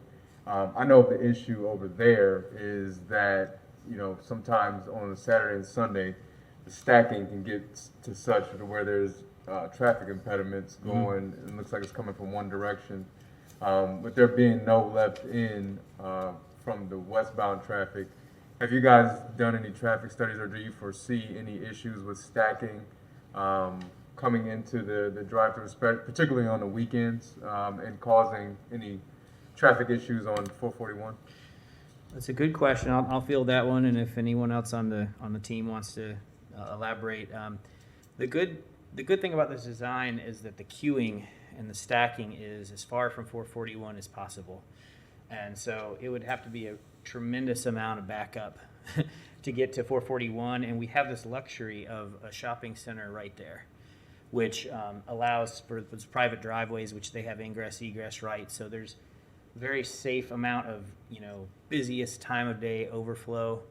I know the issue over there is that, you know, sometimes on a Saturday and Sunday, the stacking can get to such to where there's traffic impediments going. It looks like it's coming from one direction. With there being no left in from the westbound traffic, have you guys done any traffic studies, or do you foresee any issues with stacking coming into the drive-through, particularly on the weekends, and causing any traffic issues on 441? That's a good question. I'll field that one, and if anyone else on the team wants to elaborate, the good thing about this design is that the queuing and the stacking is as far from 441 as possible, and so it would have to be a tremendous amount of backup to get to 441, and we have this luxury of a shopping center right there, which allows for those private driveways, which they have ingress egress rights. So there's very safe amount of, you know, busiest time of day overflow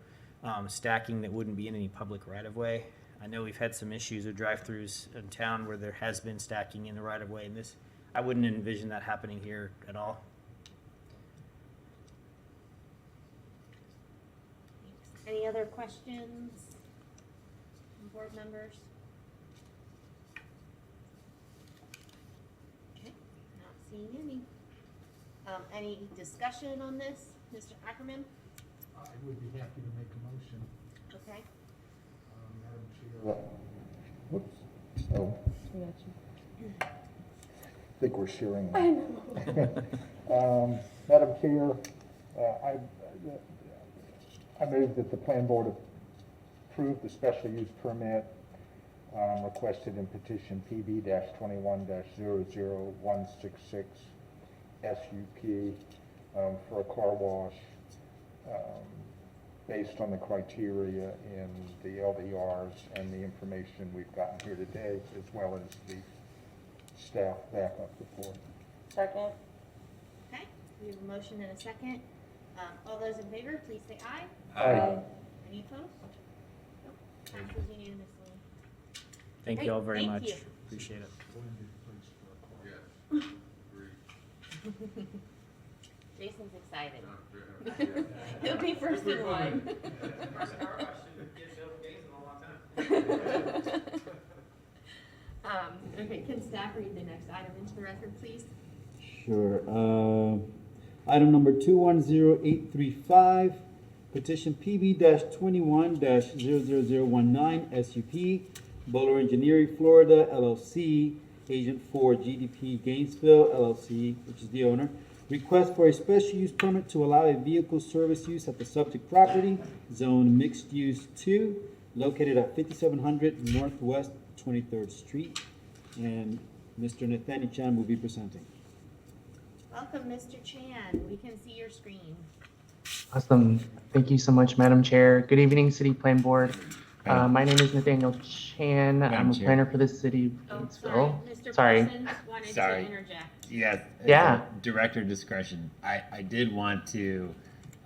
stacking that wouldn't be in any public right of way. I know we've had some issues with drive-throughs in town where there has been stacking in the right of way, and this, I wouldn't envision that happening here at all. Any other questions from board members? Okay, not seeing any. Any discussion on this, Mr. Ackerman? I would be happy to make a motion. Okay. Madam Chair. Whoops. Oh, I think we're sharing. Madam Chair, I move that the plan board approve the special use permit requested in petition PB-21-00166 SUP for a car wash based on the criteria in the LDRs and the information we've gotten here today, as well as the staff backup report. Second. Okay, we have a motion and a second. All those in favor, please say aye. Aye. Any opposed? Nope. Passes unanimously. Thank Great, you all very thank much. you. Appreciate it. Jason's excited. He'll be first in line. Okay, can staff read the next item into the record, please? Sure. Item number 210835, petition PB-21-00019 SUP, Bowler Engineering Florida LLC, agent for GDP Gainesville LLC, which is the owner. Request for a special use permit to allow a vehicle service use at the subject property, zone mixed use 2, located at 5700 Northwest 23rd Street. And Mr. Nathaniel Chan will be presenting. Welcome, Mr. Chan. We can see your screen. Awesome. Thank you so much, Madam Chair. Good evening, City Plan Board. My name is Nathaniel Chan. I'm a Chair. planner for the city of Oh, Gainesville. Mr. Sorry. Parsons wanted Sorry. to interject. Yeah. Yeah. Director discretion. I did want to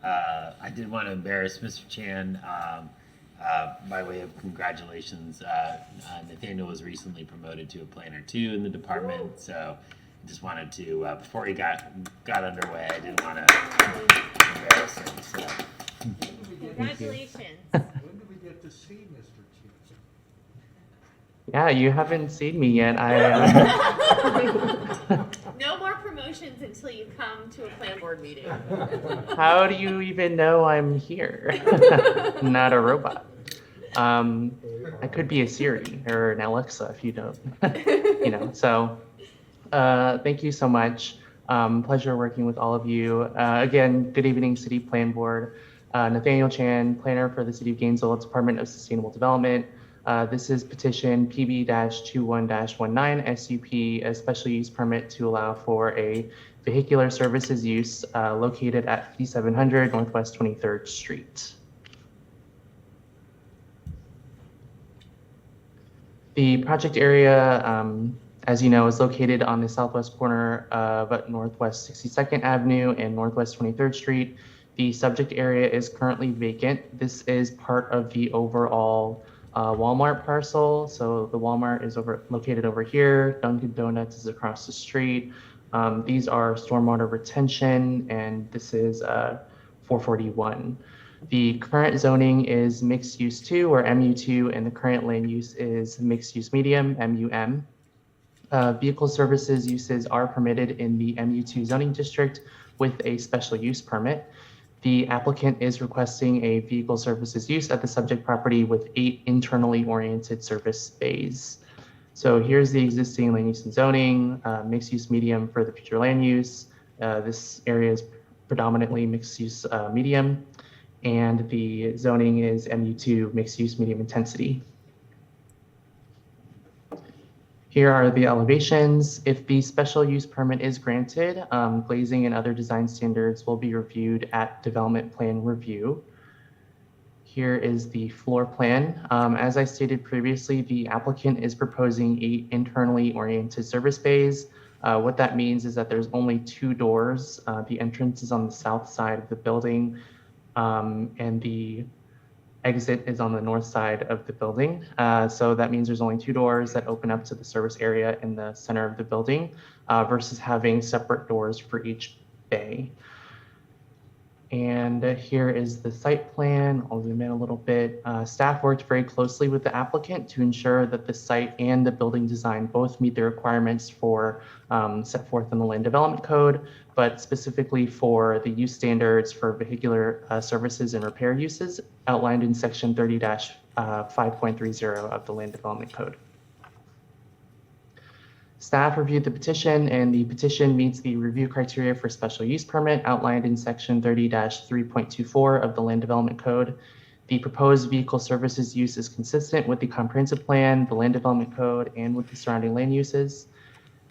embarrass Mr. Chan by way of congratulations. Nathaniel was recently promoted to a planner 2 in the department, so I just wanted to before he got underway, I didn't want to embarrass him. So. Congratulations. When do we get to see Mr. Chief? Yeah, you haven't seen me yet. No more promotions. functions until you come to a plan board meeting. How do you even know I'm here? I'm not a robot. I could be a Siri or an Alexa if you don't, so thank you so much. Pleasure working with all of you. Again, good evening, City Plan Board. Nathaniel Chan, planner for the City of Gainesville Department of Sustainable Development. This is petition PB-21-19 SUP, a special use permit to allow for a vehicular services use located at 5700 Northwest 23rd Street. The project area, as you know, is located on the southwest corner of Northwest 62nd Avenue and Northwest 23rd Street. The subject area is currently vacant. This is part of the overall Walmart parcel. So the Walmart is located over here. Dunkin' Donuts is across the street. These are stormwater retention, and this is 441. The current zoning is mixed use 2 or MU2, and the current land use is mixed use medium, MUM. Vehicle services uses are permitted in the MU2 zoning district with a special use permit. The applicant is requesting a vehicle services use at the subject property with 8 internally oriented service bays. So here's the existing land use and zoning, mixed use medium for the future land use. This area is predominantly mixed use medium, and the zoning is MU2 mixed use medium intensity. Here are the elevations. If the special use permit is granted, glazing and other design standards will be reviewed at development plan review. Here is the floor plan. As I stated previously, the applicant is proposing 8 internally oriented service bays. What that means is that there's only 2 doors. The entrance is on the south side of the building, and the exit is on the north side of the building. So that means there's only 2 doors that open up to the service area in the center of the building versus having separate doors for each bay. And here is the site plan. I'll zoom in a little bit. Staff worked very closely with the applicant to ensure that the site and the building design both meet the requirements for set forth in the Land Development Code, but specifically for the use standards for vehicular services and repair uses outlined in section 30-5.30 of the Land Development Code. Staff reviewed the petition, and the petition meets the review criteria for special use permit outlined in section 30-3.24 of the Land Development Code. The proposed vehicle services use is consistent with the comprehensive plan, the Land Development Code, and with the surrounding land uses.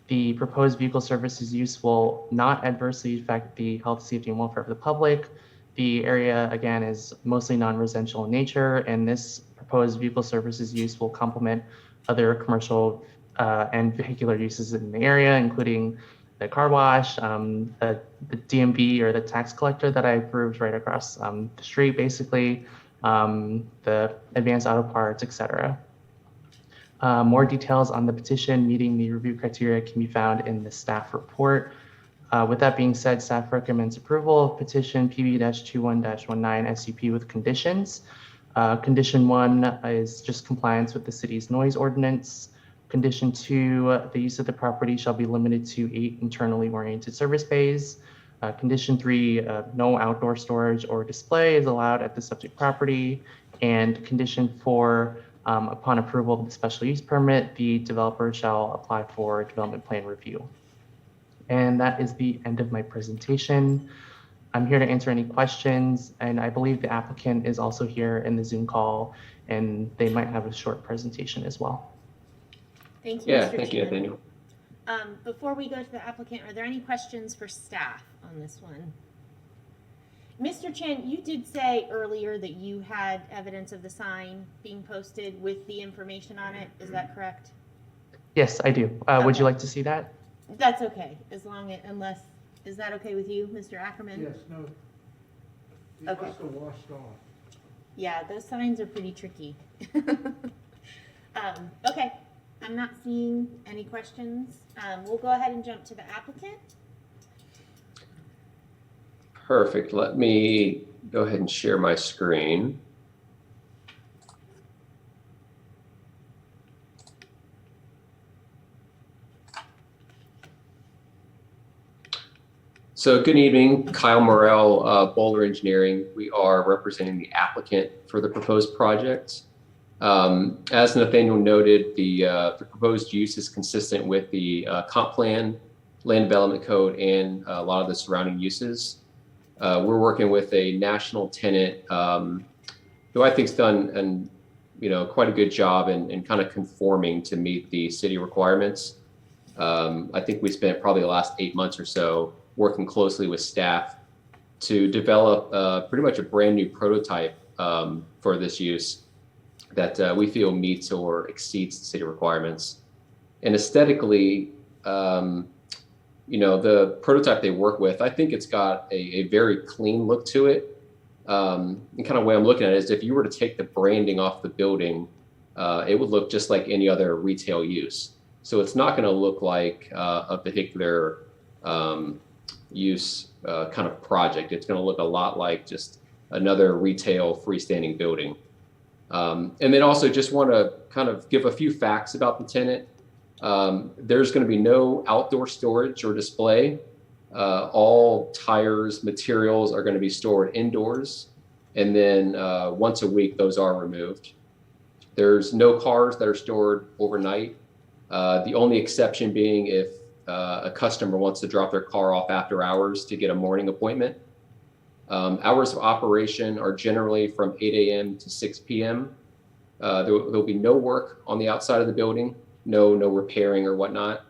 The proposed vehicle services use will not adversely affect the health, safety, and welfare of the public. The area, again, is mostly non-residential in nature, and this proposed vehicle services use will complement other commercial and vehicular uses in the area, including the car wash, the DMV or the tax collector that I approved right across the street, basically, the advanced auto parts, etc. More details on the petition meeting the review criteria can be found in the staff report. With that being said, staff recommends approval of petition PB-21-19 SUP with conditions. Condition 1 is just compliance with the city's noise ordinance. Condition 2, the use of the property shall be limited to 8 internally oriented service bays. Condition 3, no outdoor storage or display is allowed at the subject property. And condition 4, upon approval of the special use permit, the developer shall apply for development plan review. And that is the end of my presentation. I'm here to answer any questions, and I believe the applicant is also here in the Zoom call, and they might have a short presentation as well. Thank you, Mr. Thank you, Nathaniel. Before we go to the applicant, are there any questions for staff on this one? Mr. Chen, you did say earlier that you had evidence of the sign being posted with the information on it. Is that correct? Yes, I do. Would you like to see that? That's okay, is that okay with you, Mr. Ackerman? Yes, no. It Okay. must have washed off. Yeah, those signs are pretty tricky. Okay, I'm not seeing any questions. We'll go ahead and jump to the applicant. Perfect. Let me go ahead and share my screen. So good evening, Kyle Morrell, Boulder Engineering. We are representing the applicant for the proposed project. As Nathaniel noted, the proposed use is consistent with the comp plan, land development code, and a lot of the surrounding uses. We're working with a national tenant who I think's done quite a good job in kind of conforming to meet the city requirements. I think we spent probably the last 8 months or so working closely with staff to develop pretty much a brand new prototype for this use that we feel meets or exceeds the city requirements. And aesthetically, the prototype they work with, I think it's got a very clean look to it. And kind of way I'm looking at it is if you were to take the branding off the building, it would look just like any other retail use. So it's not going to look like a vehicular use kind of project. It's going to look a lot like just another retail freestanding building. And then also just want to kind of give a few facts about the tenant. There's going to be no outdoor storage or display. All tires, materials are going to be stored indoors. And then once a week, those are removed. There's no cars that are stored overnight. The only exception being if a customer wants to drop their car off after hours to get a morning appointment. Hours of operation are generally from 8 a.m. to 6 p.m. There'll be no work on the outside of the building, no repairing or whatnot.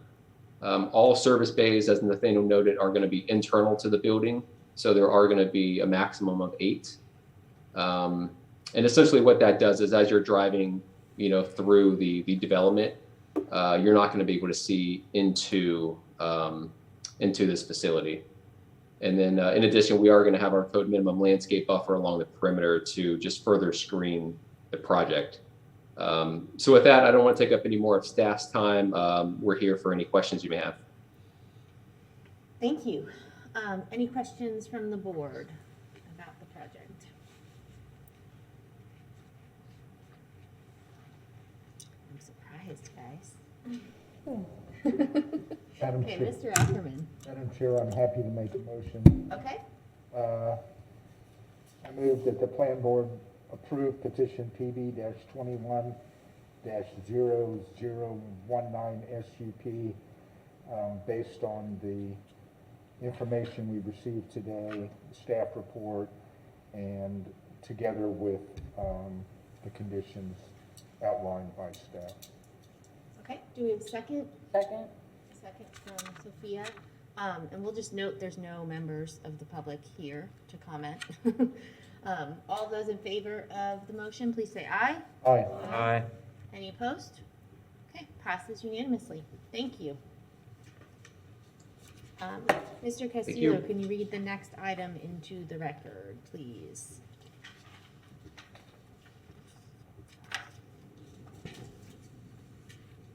All service bays, as Nathaniel noted, are going to be internal to the building. So there are going to be a maximum of 8. And essentially what that does is as you're driving, through the development, you're not going to be able to see into this facility. And then in addition, we are going to have our code minimum landscape buffer along the perimeter to just further screen the project. So with that, I don't want to take up any more of staff's time. We're here for any questions you may have. Thank you. Any questions from the board about the project? I'm surprised, guys. Madam Okay, Chair. Mr. Ackerman. Madam Chair, I'm happy to make a motion. Okay. I move that the plan board approve petition PB-21-0019 SUP based on the information we received today, staff report, and together with the conditions outlined by staff. Okay, do we have a second? Second. Second from Sophia. And we'll just note there's no members of the public here to comment. All those in favor of the motion, please say aye. Aye. Aye. Any opposed? Okay, passes unanimously. Thank you. Mr. Castillo, you. can you read the next item into the record, please?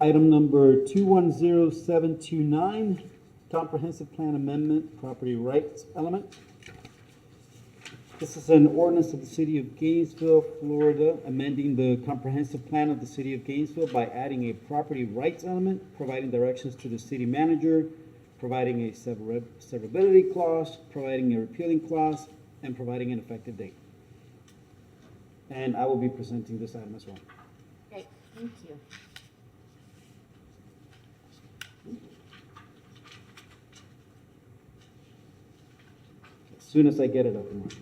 Item number 210729, comprehensive plan amendment, property rights element. This is an ordinance of the city of Gainesville, Florida, amending the comprehensive plan of the city of Gainesville by adding a property rights element, providing directions to the city manager, providing a severability clause, providing a repealing clause, and providing an effective date. And I will be presenting this item as well. Great, thank you. As soon as I get it up and running.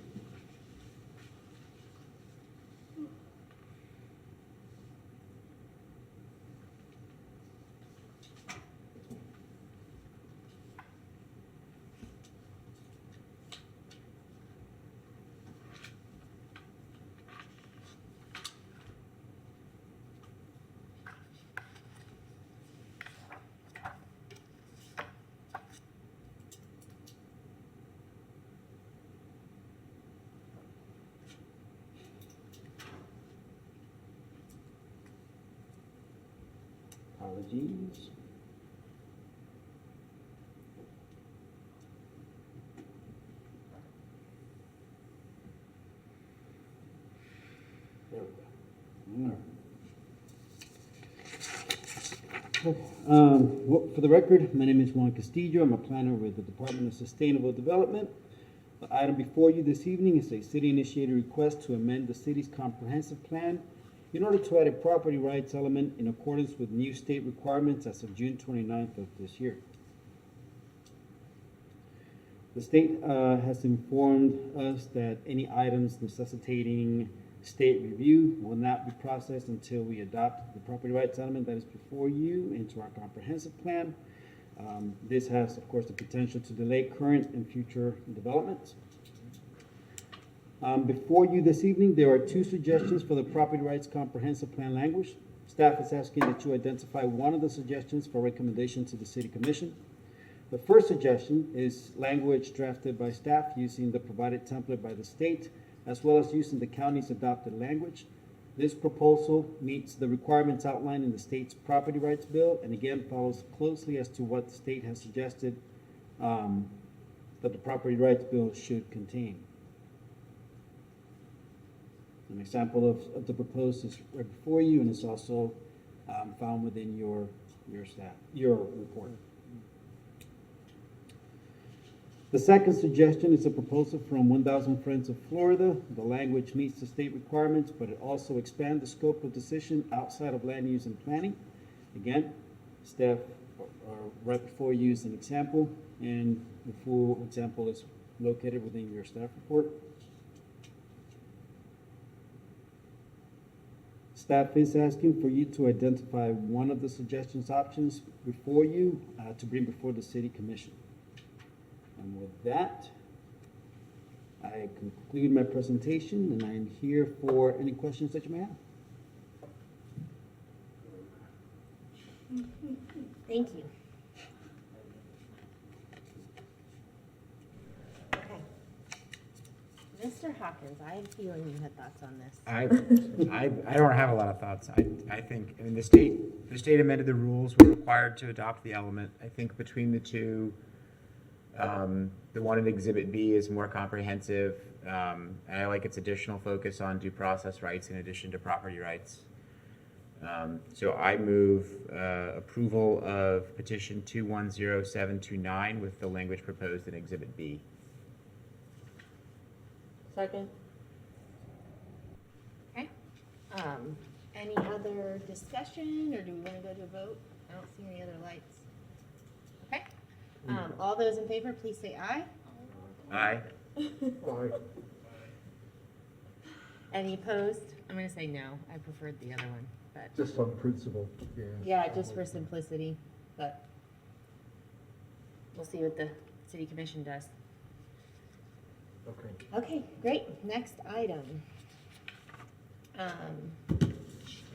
Apologies. There we go. All right. Well, for the record, my name is Juan Castillo. I'm a planner with the Department of Sustainable Development. The item before you this evening is a city-initiated request to amend the city's comprehensive plan in order to add a property rights element in accordance with new state requirements as of June 29th of this year. The state has informed us that any items necessitating state review will not be processed until we adopt the property rights element that is before you into our comprehensive plan. This has, of course, the potential to delay current and future developments. Before you this evening, there are two suggestions for the property rights comprehensive plan language. Staff is asking that you identify one of the suggestions for recommendation to the City Commission. The first suggestion is language drafted by staff using the provided template by the state, as well as using the county's adopted language. This proposal meets the requirements outlined in the state's property rights bill, and again follows closely as to what the state has suggested that the property rights bill should contain. An example of the proposed is right before you, and it's also found within your report. The second suggestion is a proposal from 1,000 Friends of Florida. The language meets the state requirements, but it also expands the scope of decision outside of land use and planning. Again, staff right before you is an example, and the full example is located within your staff report. Staff is asking for you to identify one of the suggestions options before you to bring before the City Commission. And with that, I conclude my presentation, and I am here for any questions that you may have. Thank you. Okay. Mr. Hawkins, I have a feeling you had thoughts on this. I don't have a lot of thoughts. I think, I mean, the state amended the rules. We're required to adopt the element. I think between the two, the one in Exhibit B is more comprehensive, and I like its additional focus on due process rights in addition to property rights. So I move approval of petition 210729 with the language proposed in Exhibit B. Second. Okay. Any other discussion, or do we want to go to a vote? I don't see any other lights. Okay. All those in favor, please say aye. Aye. Any opposed? I'm going to say no. I preferred the other one, but Just on principle, yeah. yeah, just for simplicity, but we'll see what the City Commission does. Okay. Okay, great. Next item.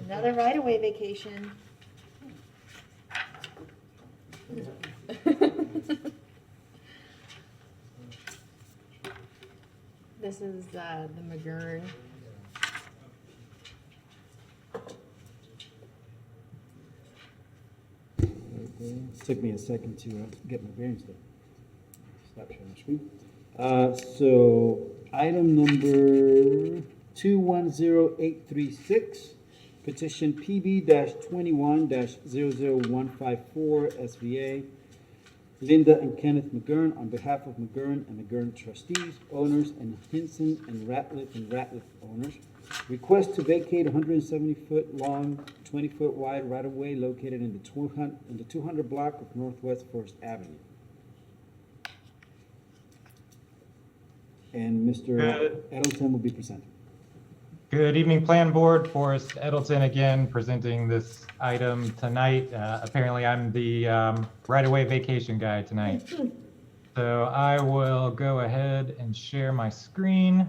Another right-of-way vacation. This is the McGurn. Took me a second to get my bearings there. Stop sharing the screen. So item number 210836, petition PB-21-00154 SVA, Linda and Kenneth McGurn on behalf of McGurn and McGurn trustees, owners, and Hinson and Ratliff owners. Request to vacate 170-foot long, 20-foot wide right-of-way located in the 200 block of Northwest First Avenue. And Mr. Edelson will be presenting. Good evening, Plan Board. Forrest Edelson again, presenting this item tonight. Apparently, I'm the right-of-way vacation guy tonight. So I will go ahead and share my screen.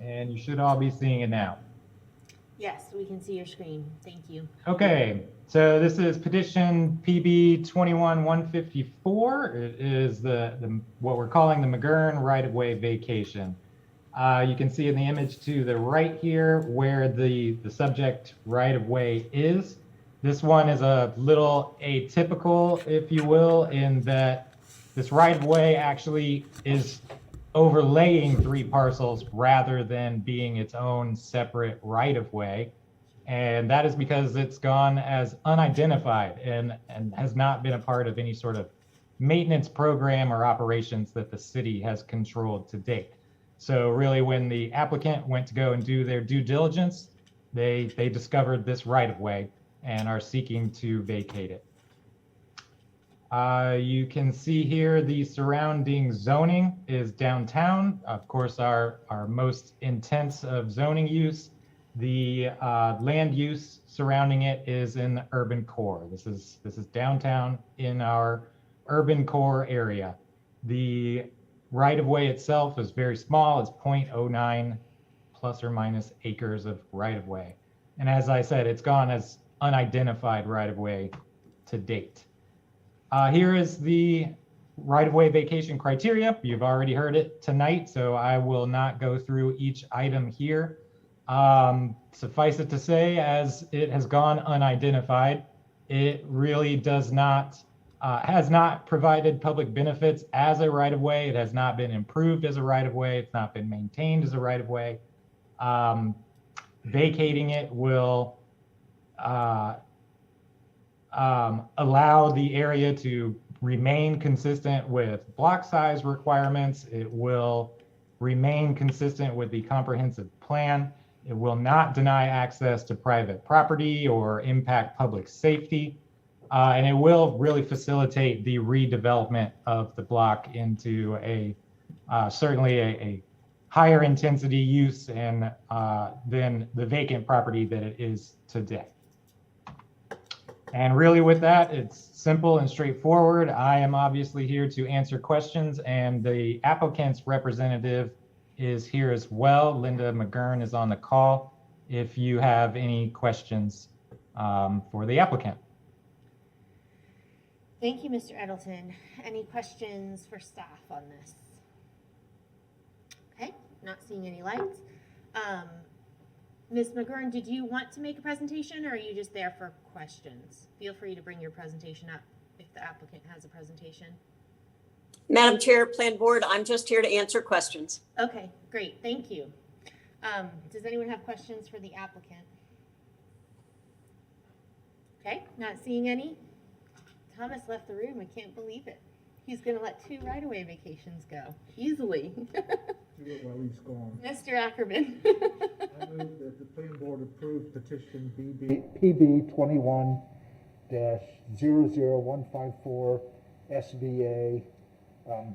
And you should all be seeing it now. Yes, we can see your screen. Thank you. Okay, so this is petition PB 21-154. It is the what we're calling the McGurn right-of-way vacation. You can see in the image to the right here where the subject right-of-way is. This one is a little atypical, if you will, in that this right-of-way actually is overlaying 3 parcels rather than being its own separate right-of-way. And that is because it's gone as unidentified and has not been a part of any sort of maintenance program or operations that the city has controlled to date. So really, when the applicant went to go and do their due diligence, they discovered this right-of-way and are seeking to vacate it. You can see here the surrounding zoning is downtown. Of course, our most intense of zoning use. The land use surrounding it is in the urban core. This is downtown in our urban core area. The right-of-way itself is very small. It's 0.09 plus or minus acres of right-of-way. And as I said, it's gone as unidentified right-of-way to date. Here is the right-of-way vacation criteria. You've already heard it tonight, so I will not go through each item here. Suffice it to say, as it has gone unidentified, it really does not, has not provided public benefits as a right-of-way. It has not been improved as a right-of-way. It's not been maintained as a right-of-way. Vacating it will allow the area to remain consistent with block size requirements. It will remain consistent with the comprehensive plan. It will not deny access to private property or impact public safety. And it will really facilitate the redevelopment of the block into a certainly a higher intensity use and than the vacant property that it is today. And really with that, it's simple and straightforward. I am obviously here to answer questions, and the applicant's representative is here as well. Linda McGurn is on the call if you have any questions for the applicant. Thank you, Mr. Edelton. Any questions for staff on this? Okay, not seeing any lights. Ms. McGurn, did you want to make a presentation, or are you just there for questions? Feel free to bring your presentation up if the applicant has a presentation. Madam Chair, Plan Board, I'm just here to answer questions. Okay, great, thank you. Does anyone have questions for the applicant? Okay, not seeing any. Thomas left the room, I can't believe it. He's gonna let 2 right-of-way vacations go, easily. Do it while he's gone. Mr. Ackerman. I move that the Plan Board approve petition PB 21-00154 SVA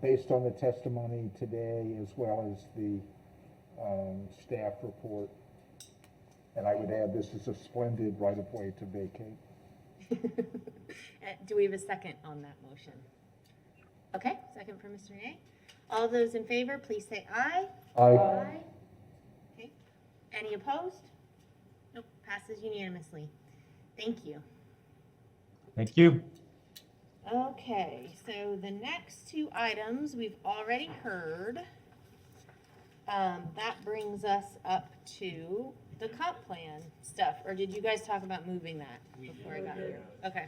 based on the testimony today as well as the staff report. And I would add, this is a splendid right-of-way to vacate. Do we have a second on that motion? Okay, second for Mr. Ye. All those in favor, please say aye. Aye. Okay. Any opposed? Nope, passes unanimously. Thank you. Thank you. Okay, so the next 2 items we've already heard. That brings us up to the comp plan stuff, or did you guys talk about moving that before I got here? Okay.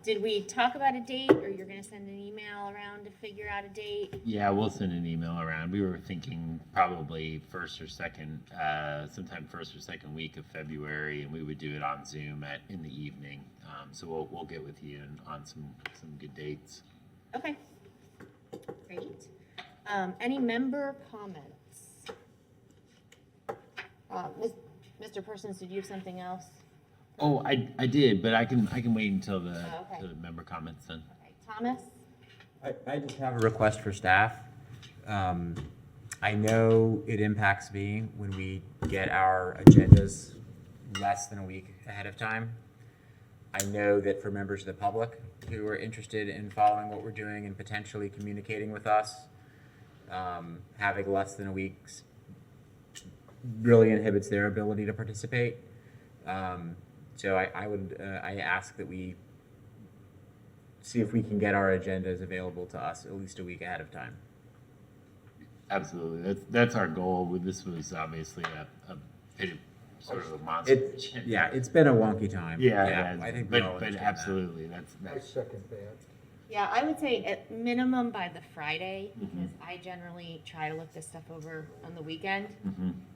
Did we talk about a date, or you're gonna send an email around to figure out a date? Yeah, we'll send an email around. We were thinking probably sometime first or second week of February, and we would do it on Zoom in the evening. So we'll get with you on some good dates. Okay, great. Any member comments? Mr. Persons, did you have something else? Oh, I did, but I can wait until the okay. the member comments then. Okay, Thomas? I just have a request for staff. I know it impacts me when we get our agendas less than a week ahead of time. I know that for members of the public who are interested in following what we're doing and potentially communicating with us, having less than a week really inhibits their ability to participate. So I ask that we see if we can get our agendas available to us at least a week ahead of time. Absolutely, that's our goal. This was obviously a sort of a monster. Yeah, it's been a wonky time. Yeah. I think, but absolutely, that's I second that. Yeah, I would say at minimum by the Friday, because I generally try to look this stuff over on the weekend.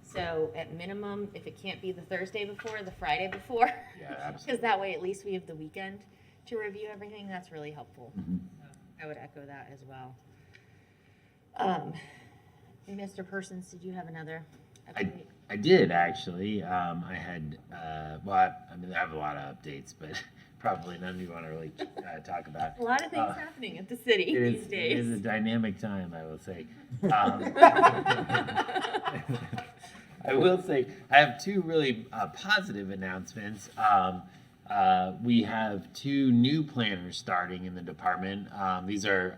So at minimum, if it can't be the Thursday before, the Friday before. Yeah, absolutely. Because that way at least we have the weekend to review everything. That's really helpful. I would echo that as well. Mr. Persons, did you have another update? I did actually. I had, well, I mean, I have a lot of updates, but probably none of you want to really talk about. A lot of things happening at the city these days. It is a dynamic time, I will say. I will say I have two really positive announcements. We have two new planners starting in the department. These are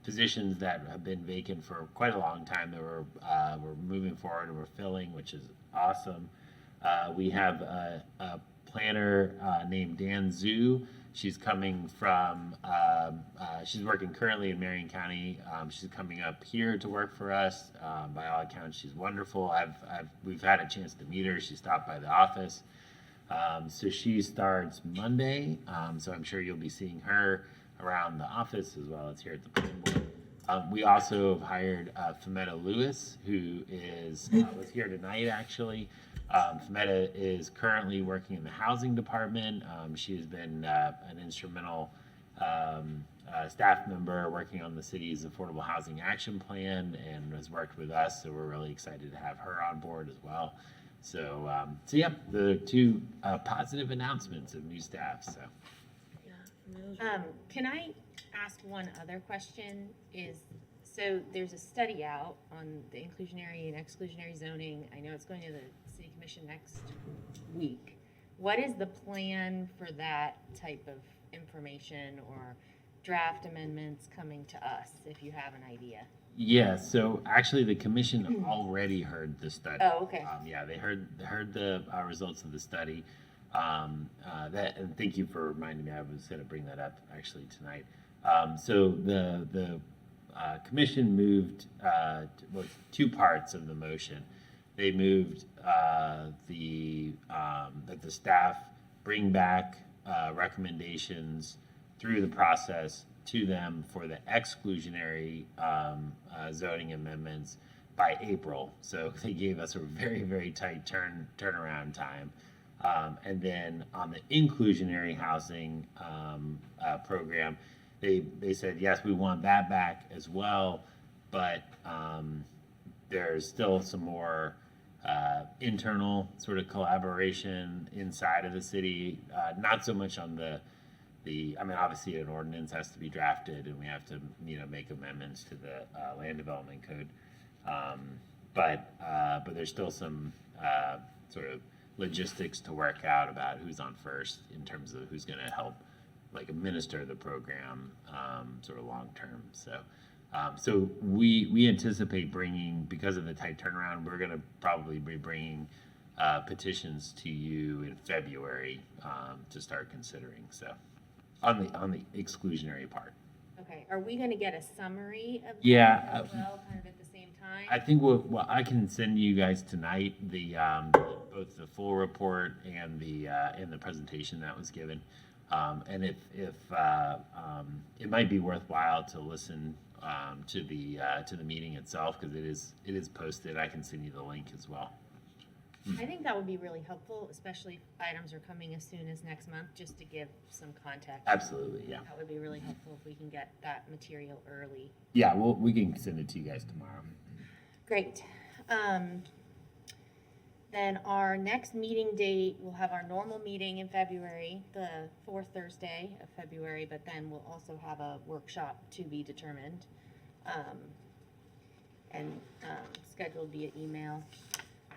positions that have been vacant for quite a long time that we're moving forward and we're filling, which is awesome. We have a planner named Dan Zhu. She's coming from, she's working currently in Marion County. She's coming up here to work for us. By all accounts, she's wonderful. We've had a chance to meet her. She stopped by the office. So she starts Monday. So I'm sure you'll be seeing her around the office as well as here at the planning board. We also have hired Femetta Lewis, who was here tonight actually. Femetta is currently working in the housing department. She has been an instrumental staff member working on the city's affordable housing action plan and has worked with us. So we're really excited to have her on board as well. So yeah, the two positive announcements of new staff. So. Can I ask one other question? So there's a study out on the inclusionary and exclusionary zoning. I know it's going to the city commission next week. What is the plan for that type of information or draft amendments coming to us, if you have an idea? Yeah, so actually the commission already heard the study. Oh, okay. Yeah, they heard the results of the study. And thank you for reminding me. I was going to bring that up actually tonight. So the commission moved two parts of the motion. They moved that the staff bring back recommendations through the process to them for the exclusionary zoning amendments by April. So they gave us a very, very tight turnaround time. And then on the inclusionary housing program, they said, yes, we want that back as well, but there's still some more internal sort of collaboration inside of the city, not so much on I mean, obviously an ordinance has to be drafted and we have to, make amendments to the land development code. But there's still some sort of logistics to work out about who's on first in terms of who's going to help administer the program sort of long term. So we anticipate bringing, because of the tight turnaround, we're going to probably be bringing petitions to you in February to start considering. So on the exclusionary part. Okay, are we going to get a summary of that as well, kind of at the same time? I think I can send you guys tonight both the full report and the presentation that was given. And if it might be worthwhile to listen to the meeting itself, because it is posted. I can send you the link as well. I think that would be really helpful, especially if items are coming as soon as next month, just to give some context. Absolutely, yeah. That would be really helpful if we can get that material early. Yeah, we can send it to you guys tomorrow. Great. Then our next meeting date, we'll have our normal meeting in February, the fourth Thursday of February, but then we'll also have a workshop to be determined and scheduled via email.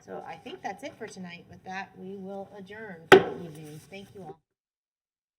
So I think that's it for tonight. With that, we will adjourn for the evening. Thank you all.